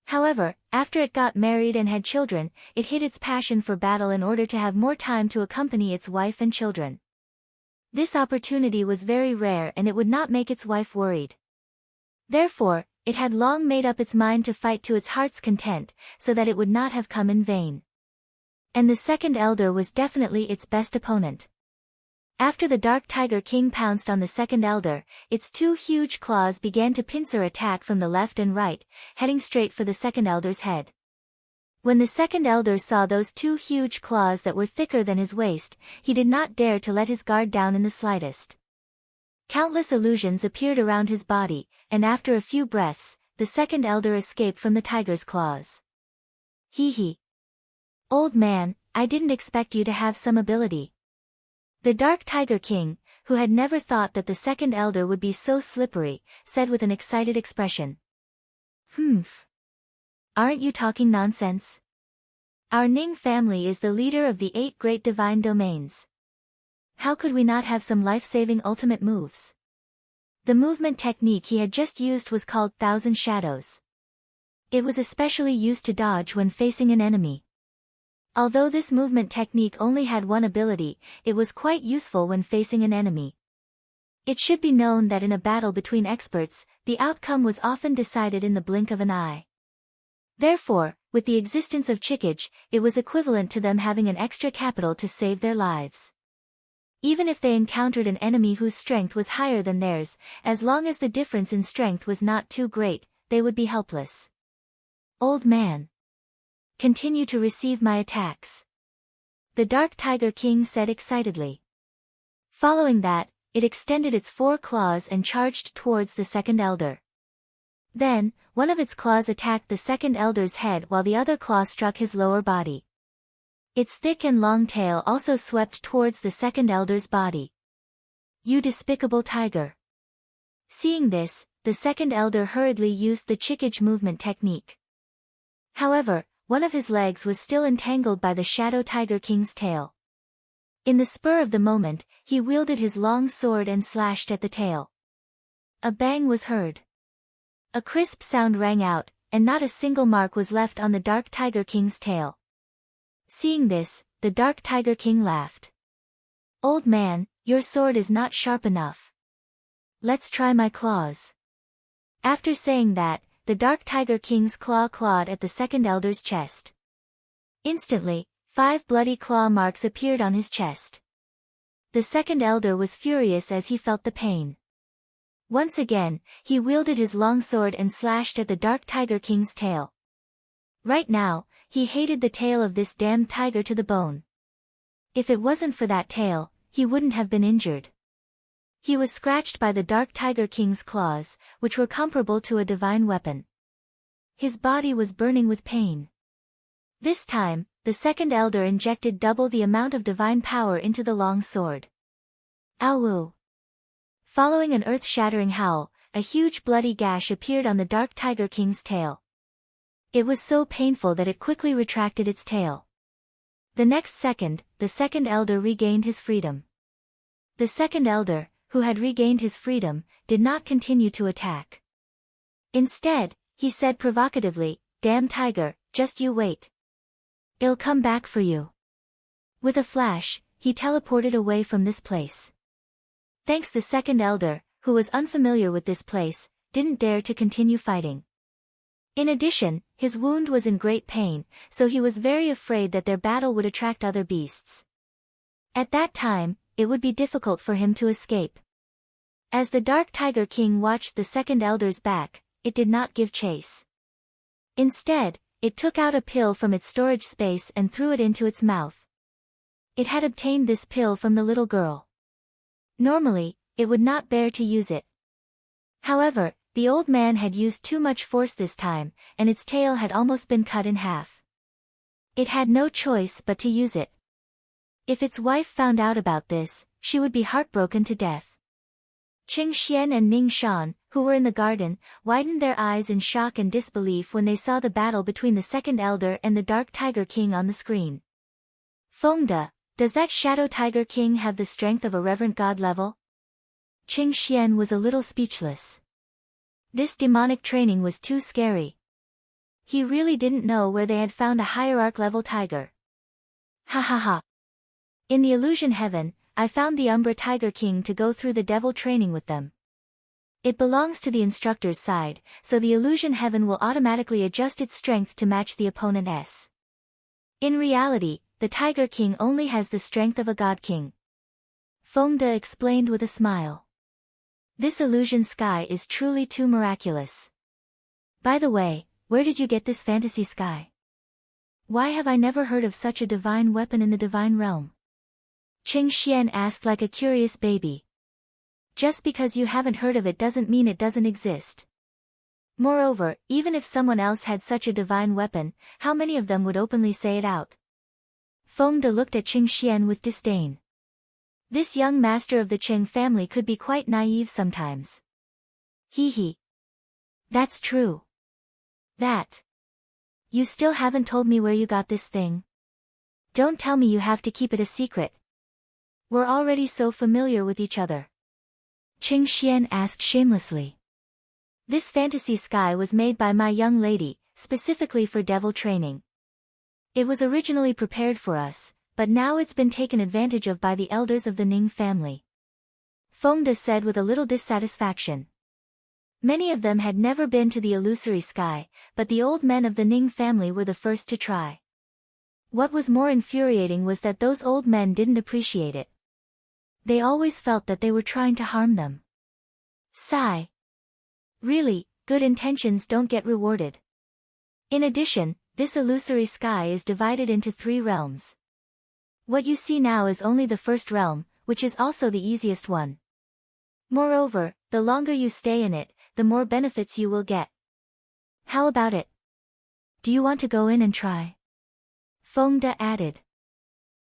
However, after it got married and had children, it hid its passion for battle in order to have more time to accompany its wife and children. This opportunity was very rare and it would not make its wife worried. Therefore, it had long made up its mind to fight to its heart's content, so that it would not have come in vain. And the second elder was definitely its best opponent. After the Dark Tiger King pounced on the second elder, its 2 huge claws began to pincer attack from the left and right, heading straight for the second elder's head. When the second elder saw those 2 huge claws that were thicker than his waist, he did not dare to let his guard down in the slightest. Countless illusions appeared around his body, and after a few breaths, the second elder escaped from the tiger's claws. Hee hee. Old man, I didn't expect you to have some ability. The Dark Tiger King, who had never thought that the second elder would be so slippery, said with an excited expression. Humph. Aren't you talking nonsense? Our Ning family is the leader of the 8 great divine domains. How could we not have some life-saving ultimate moves? The movement technique he had just used was called Thousand Shadows. It was especially used to dodge when facing an enemy. Although this movement technique only had one ability, it was quite useful when facing an enemy. It should be known that in a battle between experts, the outcome was often decided in the blink of an eye. Therefore, with the existence of chickage, it was equivalent to them having an extra capital to save their lives. Even if they encountered an enemy whose strength was higher than theirs, as long as the difference in strength was not too great, they would be helpless. Old man. Continue to receive my attacks. The Dark Tiger King said excitedly. Following that, it extended its 4 claws and charged towards the second elder. Then, one of its claws attacked the second elder's head while the other claw struck his lower body. Its thick and long tail also swept towards the second elder's body. You despicable tiger. Seeing this, the second elder hurriedly used the chickage movement technique. However, one of his legs was still entangled by the Shadow Tiger King's tail. In the spur of the moment, he wielded his long sword and slashed at the tail. A bang was heard. A crisp sound rang out, and not a single mark was left on the Dark Tiger King's tail. Seeing this, the Dark Tiger King laughed. Old man, your sword is not sharp enough. Let's try my claws. After saying that, the Dark Tiger King's claw clawed at the second elder's chest. Instantly, 5 bloody claw marks appeared on his chest. The second elder was furious as he felt the pain. Once again, he wielded his long sword and slashed at the Dark Tiger King's tail. Right now, he hated the tail of this damned tiger to the bone. If it wasn't for that tail, he wouldn't have been injured. He was scratched by the Dark Tiger King's claws, which were comparable to a divine weapon. His body was burning with pain. This time, the second elder injected double the amount of divine power into the long sword. Ow! Following an earth-shattering howl, a huge bloody gash appeared on the Dark Tiger King's tail. It was so painful that it quickly retracted its tail. The next second, the second elder regained his freedom. The second elder, who had regained his freedom, did not continue to attack. Instead, he said provocatively, Damn tiger, just you wait. I'll come back for you. With a flash, he teleported away from this place. Thanks the second elder, who was unfamiliar with this place, didn't dare to continue fighting. In addition, his wound was in great pain, so he was very afraid that their battle would attract other beasts. At that time, it would be difficult for him to escape. As the Dark Tiger King watched the second elder's back, it did not give chase. Instead, it took out a pill from its storage space and threw it into its mouth. It had obtained this pill from the little girl. Normally, it would not bear to use it. However, the old man had used too much force this time, and its tail had almost been cut in half. It had no choice but to use it. If its wife found out about this, she would be heartbroken to death. Qing Xian and Ning Shan, who were in the garden, widened their eyes in shock and disbelief when they saw the battle between the second elder and the Dark Tiger King on the screen. Fengde, does that Shadow Tiger King have the strength of a reverent god level? Qing Xian was a little speechless. This demonic training was too scary. He really didn't know where they had found a hierarch level tiger. Ha ha ha. In the illusion heaven, I found the Umbra Tiger King to go through the devil training with them. It belongs to the instructor's side, so the illusion heaven will automatically adjust its strength to match the opponent's. In reality, the Tiger King only has the strength of a God King. Fengde explained with a smile. This illusion sky is truly too miraculous. By the way, where did you get this fantasy sky? Why have I never heard of such a divine weapon in the divine realm? Qing Xian asked like a curious baby. Just because you haven't heard of it doesn't mean it doesn't exist. Moreover, even if someone else had such a divine weapon, how many of them would openly say it out? Fengde looked at Qing Xian with disdain. This young master of the Qing family could be quite naive sometimes. Hee hee. That's true. That. You still haven't told me where you got this thing. Don't tell me you have to keep it a secret. We're already so familiar with each other. Qing Xian asked shamelessly. This fantasy sky was made by my young lady, specifically for devil training. It was originally prepared for us, but now it's been taken advantage of by the elders of the Ning family. Fengde said with a little dissatisfaction. Many of them had never been to the illusory sky, but the old men of the Ning family were the first to try. What was more infuriating was that those old men didn't appreciate it. They always felt that they were trying to harm them. Sigh. Really, good intentions don't get rewarded. In addition, this illusory sky is divided into 3 realms. What you see now is only the first realm, which is also the easiest one. Moreover, the longer you stay in it, the more benefits you will get. How about it? Do you want to go in and try? Fengde added.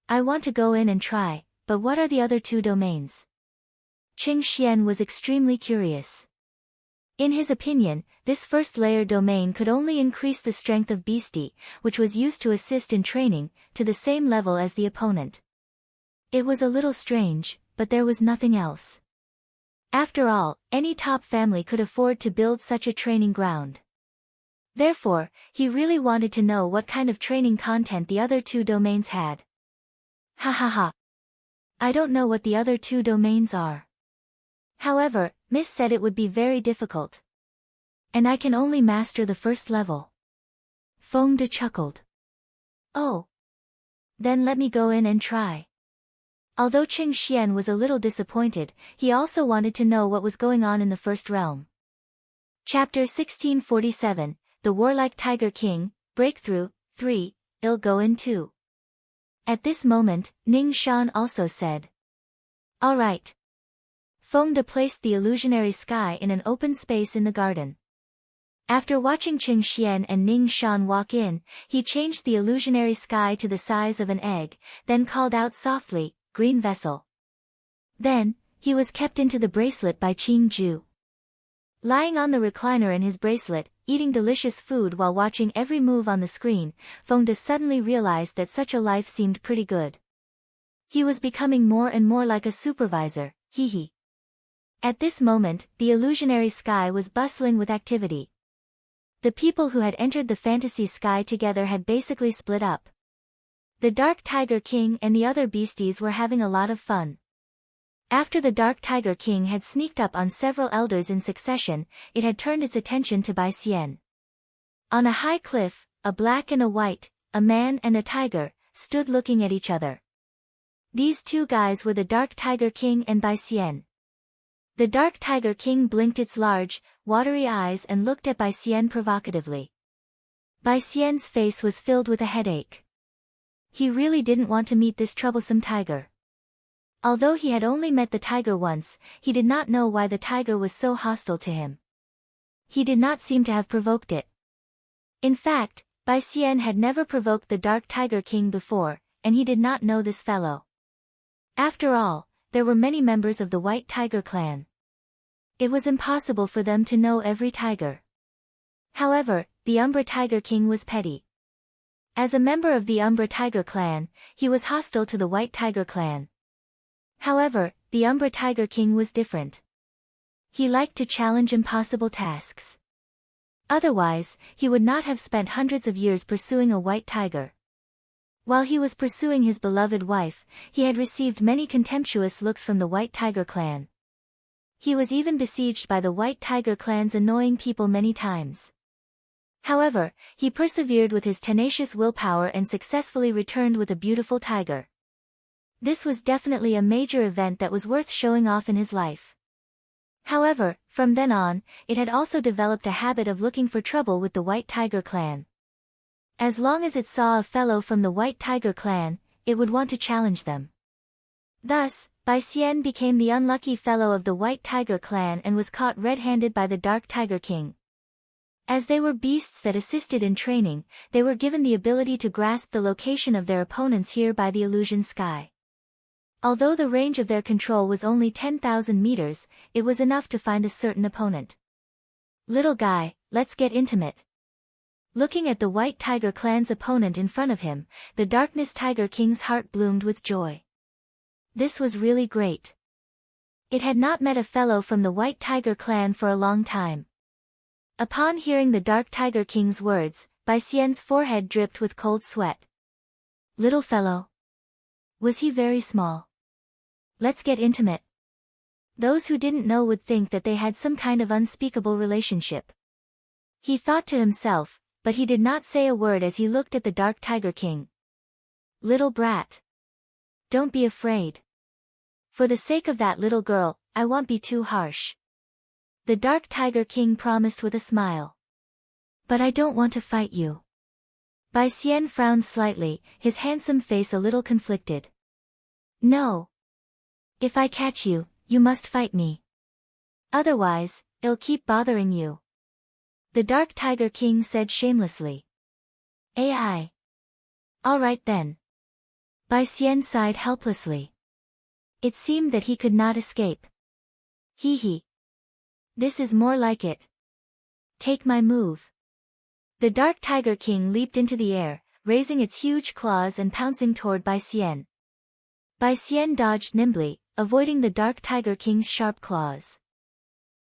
I want to go in and try, but what are the other 2 domains? Qing Xian was extremely curious. In his opinion, this first layer domain could only increase the strength of beastie, which was used to assist in training, to the same level as the opponent. It was a little strange, but there was nothing else. After all, any top family could afford to build such a training ground. Therefore, he really wanted to know what kind of training content the other 2 domains had. Ha ha ha. I don't know what the other 2 domains are. However, Miss said it would be very difficult. And I can only master the first level. Fengde chuckled. Oh. Then let me go in and try. Although Qing Xian was a little disappointed, he also wanted to know what was going on in the first realm. Chapter 1647, The Warlike Tiger King, Breakthrough, 3, I'll go in too. At this moment, Ning Shan also said. All right. Fengde placed the illusionary sky in an open space in the garden. After watching Qing Xian and Ning Shan walk in, he changed the illusionary sky to the size of an egg, then called out softly, Green vessel. Then, he was kept into the bracelet by Qing Ju. Lying on the recliner in his bracelet, eating delicious food while watching every move on the screen, Fengde suddenly realized that such a life seemed pretty good. He was becoming more and more like a supervisor, hee hee. At this moment, the illusionary sky was bustling with activity. The people who had entered the fantasy sky together had basically split up. The Dark Tiger King and the other beasties were having a lot of fun. After the Dark Tiger King had sneaked up on several elders in succession, it had turned its attention to Bai Xian. On a high cliff, a black and a white, a man and a tiger, stood looking at each other. These 2 guys were the Dark Tiger King and Bai Xian. The Dark Tiger King blinked its large, watery eyes and looked at Bai Xian provocatively. Bai Xian's face was filled with a headache. He really didn't want to meet this troublesome tiger. Although he had only met the tiger once, he did not know why the tiger was so hostile to him. He did not seem to have provoked it. In fact, Bai Xian had never provoked the Dark Tiger King before, and he did not know this fellow. After all, there were many members of the White Tiger clan. It was impossible for them to know every tiger. However, the Umbra Tiger King was petty. As a member of the Umbra Tiger clan, he was hostile to the White Tiger clan. However, the Umbra Tiger King was different. He liked to challenge impossible tasks. Otherwise, he would not have spent hundreds of years pursuing a white tiger. While he was pursuing his beloved wife, he had received many contemptuous looks from the White Tiger clan. He was even besieged by the White Tiger clan's annoying people many times. However, he persevered with his tenacious willpower and successfully returned with a beautiful tiger. This was definitely a major event that was worth showing off in his life. However, from then on, it had also developed a habit of looking for trouble with the White Tiger clan. As long as it saw a fellow from the White Tiger clan, it would want to challenge them. Thus, Bai Xian became the unlucky fellow of the White Tiger clan and was caught red-handed by the Dark Tiger King. As they were beasts that assisted in training, they were given the ability to grasp the location of their opponents here by the illusion sky. Although the range of their control was only 10,000 meters, it was enough to find a certain opponent. Little guy, let's get intimate. Looking at the White Tiger clan's opponent in front of him, the Darkness Tiger King's heart bloomed with joy. This was really great. It had not met a fellow from the White Tiger clan for a long time. Upon hearing the Dark Tiger King's words, Bai Xian's forehead dripped with cold sweat. Little fellow. Was he very small? Let's get intimate. Those who didn't know would think that they had some kind of unspeakable relationship. He thought to himself, but he did not say a word as he looked at the Dark Tiger King. Little brat. Don't be afraid. For the sake of that little girl, I won't be too harsh. The Dark Tiger King promised with a smile. But I don't want to fight you. Bai Xian frowned slightly, his handsome face a little conflicted. No. If I catch you, you must fight me. Otherwise, I'll keep bothering you. The Dark Tiger King said shamelessly. AI. All right then. Bai Xian sighed helplessly. It seemed that he could not escape. Hee hee. This is more like it. Take my move. The Dark Tiger King leaped into the air, raising its huge claws and pouncing toward Bai Xian. Bai Xian dodged nimbly, avoiding the Dark Tiger King's sharp claws.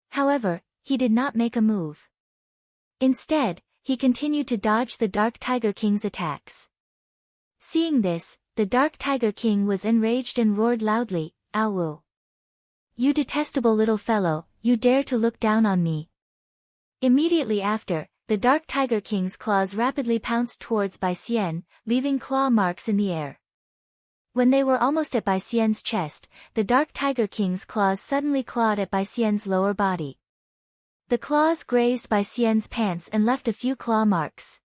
However, he did not make a move. Instead, he continued to dodge the Dark Tiger King's attacks. Seeing this, the Dark Tiger King was enraged and roared loudly, "Ow! You detestable little fellow, you dare to look down on me!" Immediately after, the Dark Tiger King's claws rapidly pounced towards Bai Xian, leaving claw marks in the air. When they were almost at Bai Xian's chest, the Dark Tiger King's claws suddenly clawed at Bai Xian's lower body. The claws grazed Bai Xian's pants and left a few claw marks.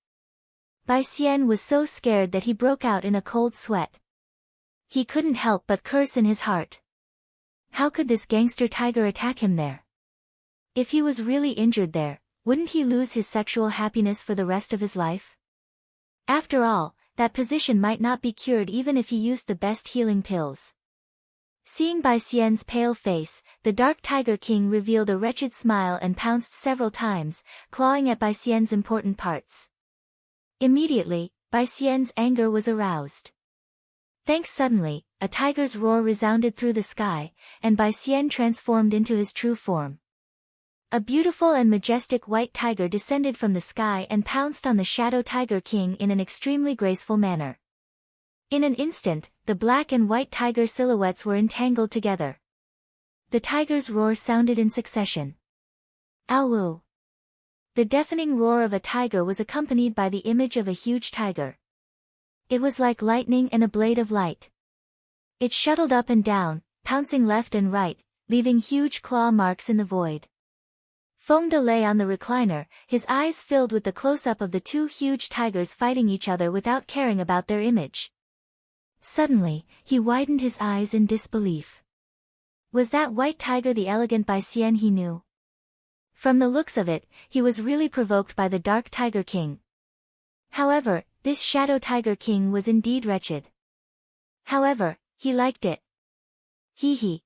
Bai Xian was so scared that he broke out in a cold sweat. He couldn't help but curse in his heart. How could this gangster tiger attack him there? If he was really injured there, wouldn't he lose his sexual happiness for the rest of his life? After all, that position might not be cured even if he used the best healing pills. Seeing Bai Xian's pale face, the Dark Tiger King revealed a wretched smile and pounced several times, clawing at Bai Xian's important parts. Immediately, Bai Xian's anger was aroused. Thanks suddenly, a tiger's roar resounded through the sky, and Bai Xian transformed into his true form. A beautiful and majestic white tiger descended from the sky and pounced on the Shadow Tiger King in an extremely graceful manner. In an instant, the black and white tiger silhouettes were entangled together. The tiger's roar sounded in succession. Ow! The deafening roar of a tiger was accompanied by the image of a huge tiger. It was like lightning and a blade of light. It shuttled up and down, pouncing left and right, leaving huge claw marks in the void. Feng De lay on the recliner, his eyes filled with the close-up of the two huge tigers fighting each other without caring about their image. Suddenly, he widened his eyes in disbelief. Was that white tiger the elegant Bai Xian he knew? From the looks of it, he was really provoked by the Dark Tiger King. However, this Shadow Tiger King was indeed wretched. However, he liked it. Hee hee.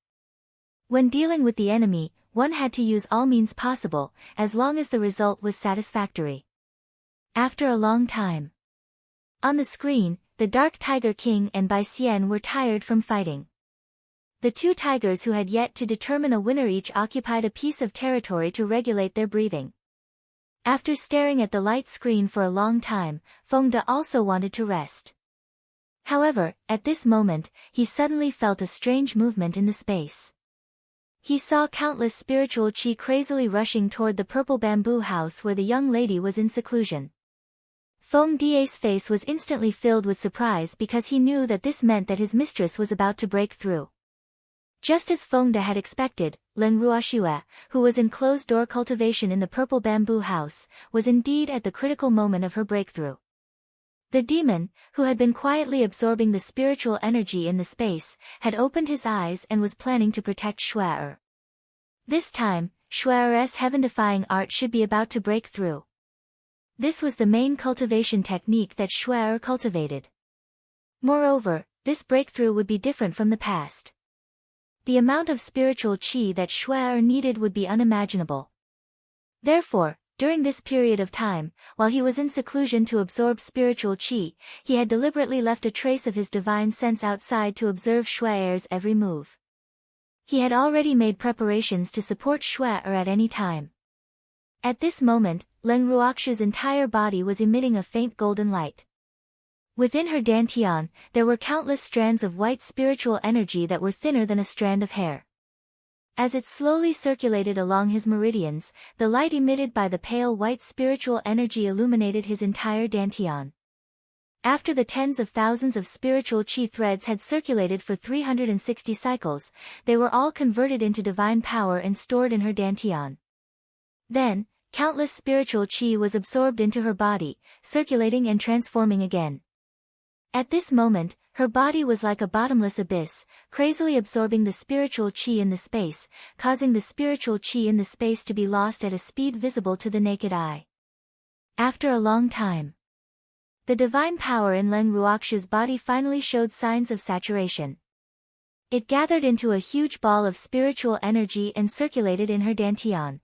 When dealing with the enemy, one had to use all means possible, as long as the result was satisfactory. After a long time. On the screen, the Dark Tiger King and Bai Xian were tired from fighting. The two tigers who had yet to determine a winner each occupied a piece of territory to regulate their breathing. After staring at the light screen for a long time, Feng De also wanted to rest. However, at this moment, he suddenly felt a strange movement in the space. He saw countless spiritual qi crazily rushing toward the purple bamboo house where the young lady was in seclusion. Feng De's face was instantly filled with surprise because he knew that this meant that his mistress was about to break through. Just as Feng De had expected, Leng Ruoxue, who was in closed-door cultivation in the purple bamboo house, was indeed at the critical moment of her breakthrough. The demon, who had been quietly absorbing the spiritual energy in the space, had opened his eyes and was planning to protect Shuai. This time, Shuai's heaven-defying art should be about to break through. This was the main cultivation technique that Shuai cultivated. Moreover, this breakthrough would be different from the past. The amount of spiritual qi that Shuai needed would be unimaginable. Therefore, during this period of time, while he was in seclusion to absorb spiritual qi, he had deliberately left a trace of his divine sense outside to observe Shuai's every move. He had already made preparations to support Shuai at any time. At this moment, Leng Ruoxue's entire body was emitting a faint golden light. Within her dantian, there were countless strands of white spiritual energy that were thinner than a strand of hair. As it slowly circulated along his meridians, the light emitted by the pale white spiritual energy illuminated his entire dantian. After the tens of thousands of spiritual qi threads had circulated for 360 cycles, they were all converted into divine power and stored in her dantian. Then, countless spiritual qi was absorbed into her body, circulating and transforming again. At this moment, her body was like a bottomless abyss, crazily absorbing the spiritual qi in the space, causing the spiritual qi in the space to be lost at a speed visible to the naked eye. After a long time, the divine power in Leng Ruoxue's body finally showed signs of saturation. It gathered into a huge ball of spiritual energy and circulated in her dantian.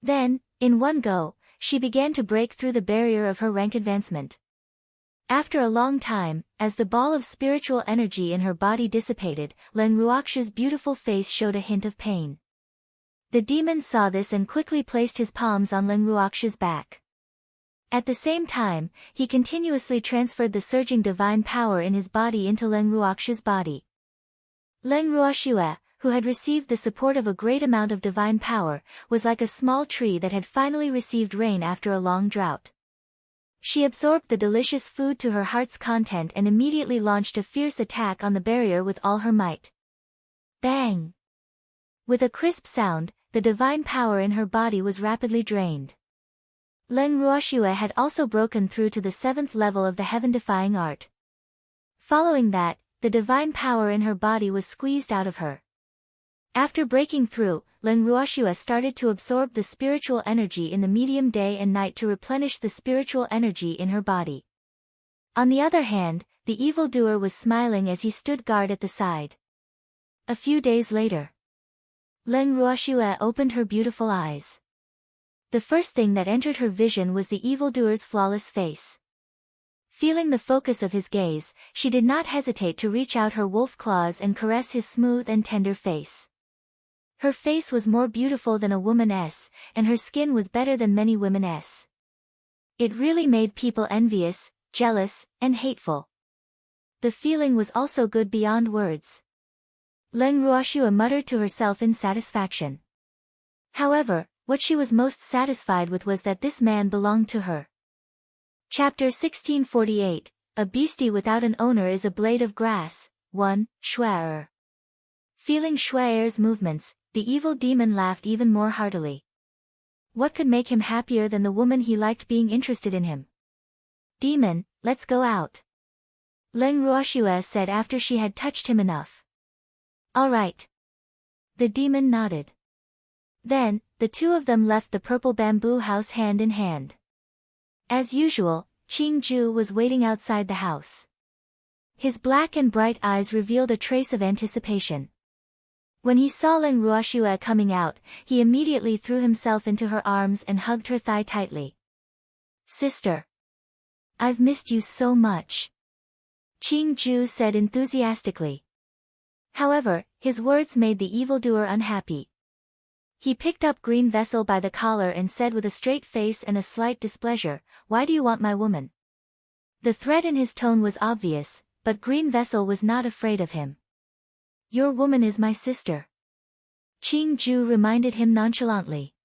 Then, in one go, she began to break through the barrier of her rank advancement. After a long time, as the ball of spiritual energy in her body dissipated, Leng Ruoxue's beautiful face showed a hint of pain. The demon saw this and quickly placed his palms on Leng Ruoxue's back. At the same time, he continuously transferred the surging divine power in his body into Leng Ruoxue's body. Leng Ruoxue, who had received the support of a great amount of divine power, was like a small tree that had finally received rain after a long drought. She absorbed the delicious food to her heart's content and immediately launched a fierce attack on the barrier with all her might. Bang! With a crisp sound, the divine power in her body was rapidly drained. Leng Ruoxue had also broken through to the 7th level of the heaven-defying art. Following that, the divine power in her body was squeezed out of her. After breaking through, Leng Ruoxue started to absorb the spiritual energy in the medium day and night to replenish the spiritual energy in her body. On the other hand, the evildoer was smiling as he stood guard at the side. A few days later, Leng Ruoxue opened her beautiful eyes. The first thing that entered her vision was the evildoer's flawless face. Feeling the focus of his gaze, she did not hesitate to reach out her wolf claws and caress his smooth and tender face. Her face was more beautiful than a woman's, and her skin was better than many women's. It really made people envious, jealous, and hateful. The feeling was also good beyond words. Leng Ruoxue muttered to herself in satisfaction. However, what she was most satisfied with was that this man belonged to her. Chapter 1648, A Beastie Without an Owner is a Blade of Grass, 1, Shuai. Feeling Shuai's movements, the evil demon laughed even more heartily. What could make him happier than the woman he liked being interested in him? Demon, let's go out. Leng Ruoxue said after she had touched him enough. All right. The demon nodded. Then, the two of them left the purple bamboo house hand in hand. As usual, Qing Ju was waiting outside the house. His black and bright eyes revealed a trace of anticipation. When he saw Len Ruoxue coming out, he immediately threw himself into her arms and hugged her thigh tightly. Sister. I've missed you so much. Qing Ju said enthusiastically. However, his words made the evildoer unhappy. He picked up Green Vessel by the collar and said with a straight face and a slight displeasure, "Why do you want my woman?" The threat in his tone was obvious, but Green Vessel was not afraid of him. "Your woman is my sister," Qing Ju reminded him nonchalantly.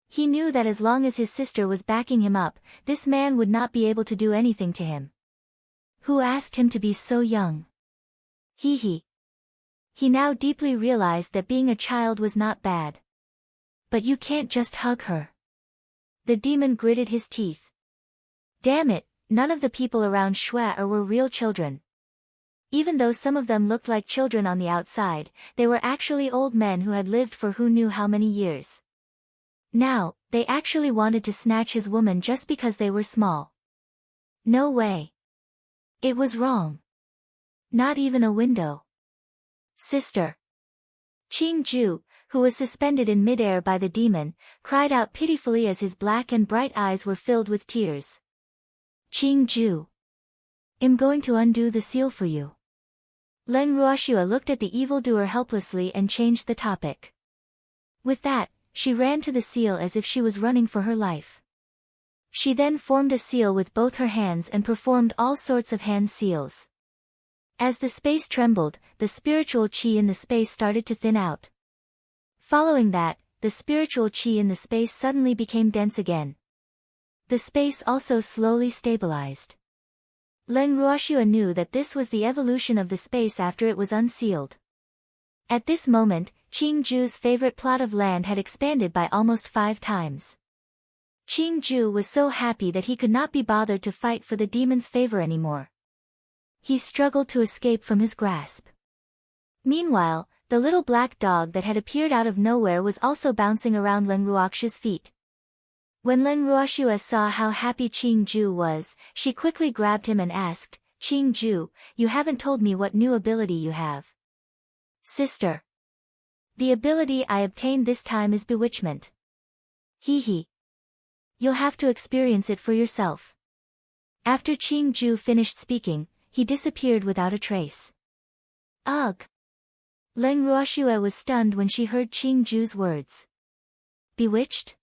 He knew that as long as his sister was backing him up, this man would not be able to do anything to him. Who asked him to be so young? He now deeply realized that being a child was not bad. But you can't just hug her. The demon gritted his teeth. Damn it, none of the people around Shuai were real children. Even though some of them looked like children on the outside, they were actually old men who had lived for who knew how many years. Now, they actually wanted to snatch his woman just because they were small. No way. It was wrong. Not even a window. Sister. Qing Ju, who was suspended in midair by the demon, cried out pitifully as his black and bright eyes were filled with tears. Qing Ju. I'm going to undo the seal for you. Len Ruoxue looked at the evildoer helplessly and changed the topic. With that, she ran to the seal as if she was running for her life. She then formed a seal with both her hands and performed all sorts of hand seals. As the space trembled, the spiritual qi in the space started to thin out. Following that, the spiritual qi in the space suddenly became dense again. The space also slowly stabilized. Len Ruoxue knew that this was the evolution of the space after it was unsealed. At this moment, Qing Ju's favorite plot of land had expanded by almost 5 times. Qing Ju was so happy that he could not be bothered to fight for the demon's favor anymore. He struggled to escape from his grasp. Meanwhile, the little black dog that had appeared out of nowhere was also bouncing around Len Ruoxue's feet. When Len Ruoxue saw how happy Qing Ju was, she quickly grabbed him and asked, "Qing Ju, you haven't told me what new ability you have." "Sister. The ability I obtained this time is bewitchment." He. "You'll have to experience it for yourself." After Qing Ju finished speaking, he disappeared without a trace. Ugh! Len Ruoxue was stunned when she heard Qing Ju's words. Bewitched?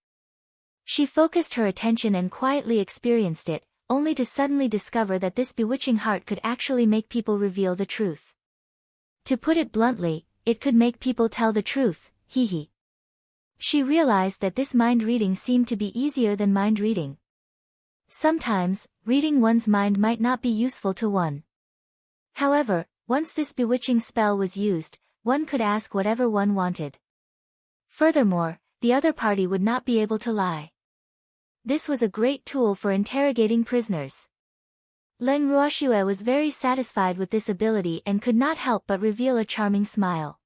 She focused her attention and quietly experienced it, only to suddenly discover that this bewitching heart could actually make people reveal the truth. To put it bluntly, it could make people tell the truth, he. She realized that this mind reading seemed to be easier than mind reading. Sometimes, reading one's mind might not be useful to one. However, once this bewitching spell was used, one could ask whatever one wanted. Furthermore, the other party would not be able to lie. This was a great tool for interrogating prisoners. Len Ruoxue was very satisfied with this ability and could not help but reveal a charming smile.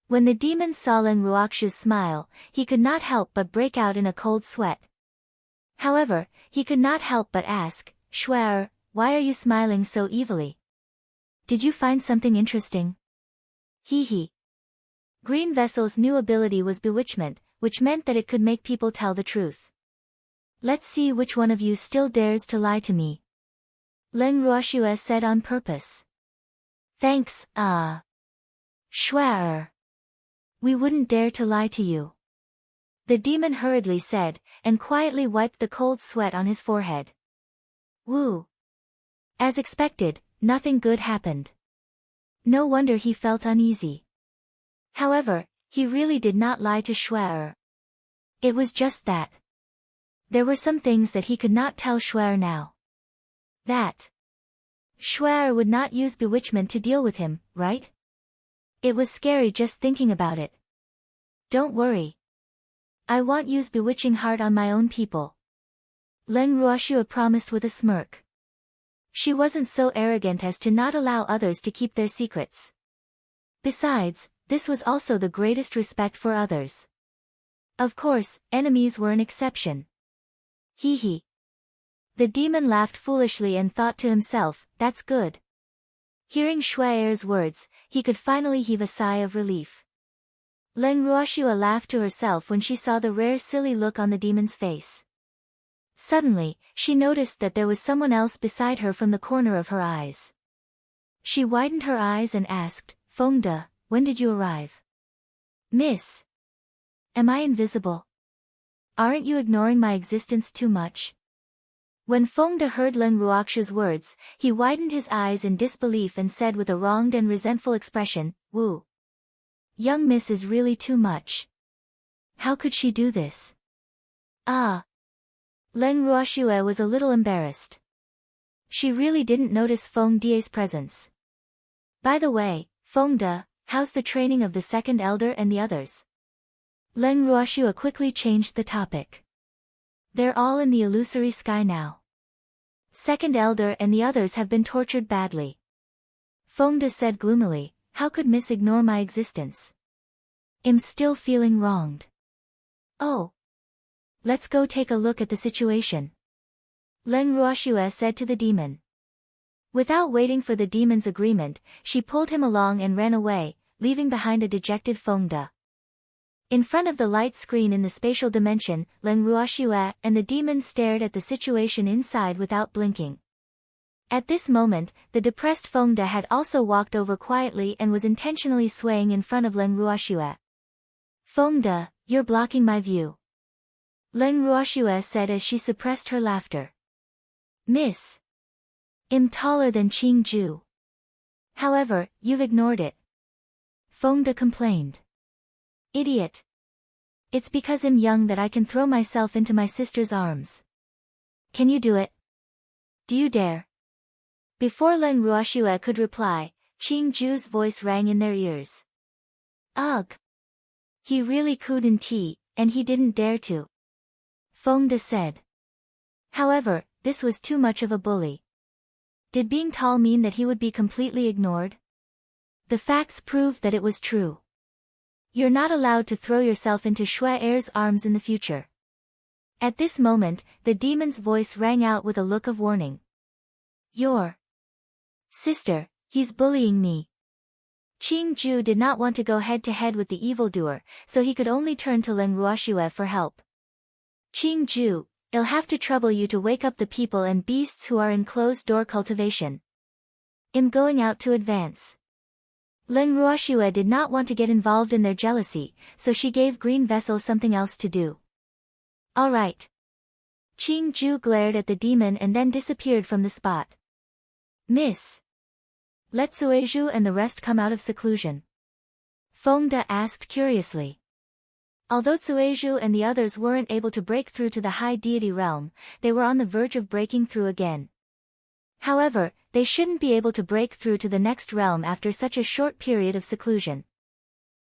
When the demon saw Len Ruoxue's smile, he could not help but break out in a cold sweat. However, he could not help but ask, "Shuai, why are you smiling so evilly? Did you find something interesting?" He. Green Vessel's new ability was bewitchment, which meant that it could make people tell the truth. "Let's see which one of you still dares to lie to me," Len Ruoxue said on purpose. "Thanks, Shuai. We wouldn't dare to lie to you," the demon hurriedly said, and quietly wiped the cold sweat on his forehead. Woo! As expected, nothing good happened. No wonder he felt uneasy. However, he really did not lie to Shuai. It was just that there were some things that he could not tell Shuai now. That Shuai would not use bewitchment to deal with him, right? It was scary just thinking about it. "Don't worry. I won't use bewitching heart on my own people," Len Ruoxue promised with a smirk. She wasn't so arrogant as to not allow others to keep their secrets. Besides, this was also the greatest respect for others. Of course, enemies were an exception. He. The demon laughed foolishly and thought to himself, "That's good." Hearing Shuai's words, he could finally heave a sigh of relief. Leng Ruoxua laughed to herself when she saw the rare silly look on the demon's face. Suddenly, she noticed that there was someone else beside her from the corner of her eyes. She widened her eyes and asked, Fengde, when did you arrive? Miss. Am I invisible? Aren't you ignoring my existence too much? When Fengde heard Leng Ruoxua's words, he widened his eyes in disbelief and said with a wronged and resentful expression, Wu. Young miss is really too much. How could she do this? Ah. Leng Ruoxua was a little embarrassed. She really didn't notice Fengde's presence. By the way, Fengde, how's the training of the second elder and the others? Leng Ruoxua quickly changed the topic. They're all in the illusory sky now. Second elder and the others have been tortured badly. Fengde said gloomily, how could miss ignore my existence? I'm still feeling wronged. Oh. Let's go take a look at the situation. Leng Ruoxua said to the demon. Without waiting for the demon's agreement, she pulled him along and ran away, leaving behind a dejected Fengde. In front of the light screen in the spatial dimension, Leng Ruoxua and the demon stared at the situation inside without blinking. At this moment, the depressed Fengde had also walked over quietly and was intentionally swaying in front of Leng Ruoxua. Fengde, you're blocking my view. Leng Ruoxua said as she suppressed her laughter. Miss. I'm taller than Qing Ju. However, you've ignored it. Fengde complained. Idiot. It's because I'm young that I can throw myself into my sister's arms. Can you do it? Do you dare? Before Leng Ruoxua could reply, Qing Ju's voice rang in their ears. Ugh. He really couldn't, and he didn't dare to. Fengde said. However, this was too much of a bully. Did being tall mean that he would be completely ignored? The facts proved that it was true. You're not allowed to throw yourself into Shui Er's arms in the future. At this moment, the demon's voice rang out with a look of warning. Your sister, he's bullying me. Qing Ju did not want to go head-to-head with the evildoer, so he could only turn to Leng Ruoxua for help. Qing Ju, I'll have to trouble you to wake up the people and beasts who are in closed-door cultivation. I'm going out to advance. Leng Ruoxua did not want to get involved in their jealousy, so she gave Green Vessel something else to do. All right. Qing Ju glared at the demon and then disappeared from the spot. Miss. Let Suizhu and the rest come out of seclusion. Fengde asked curiously. Although Suizhu and the others weren't able to break through to the high deity realm, they were on the verge of breaking through again. However, they shouldn't be able to break through to the next realm after such a short period of seclusion.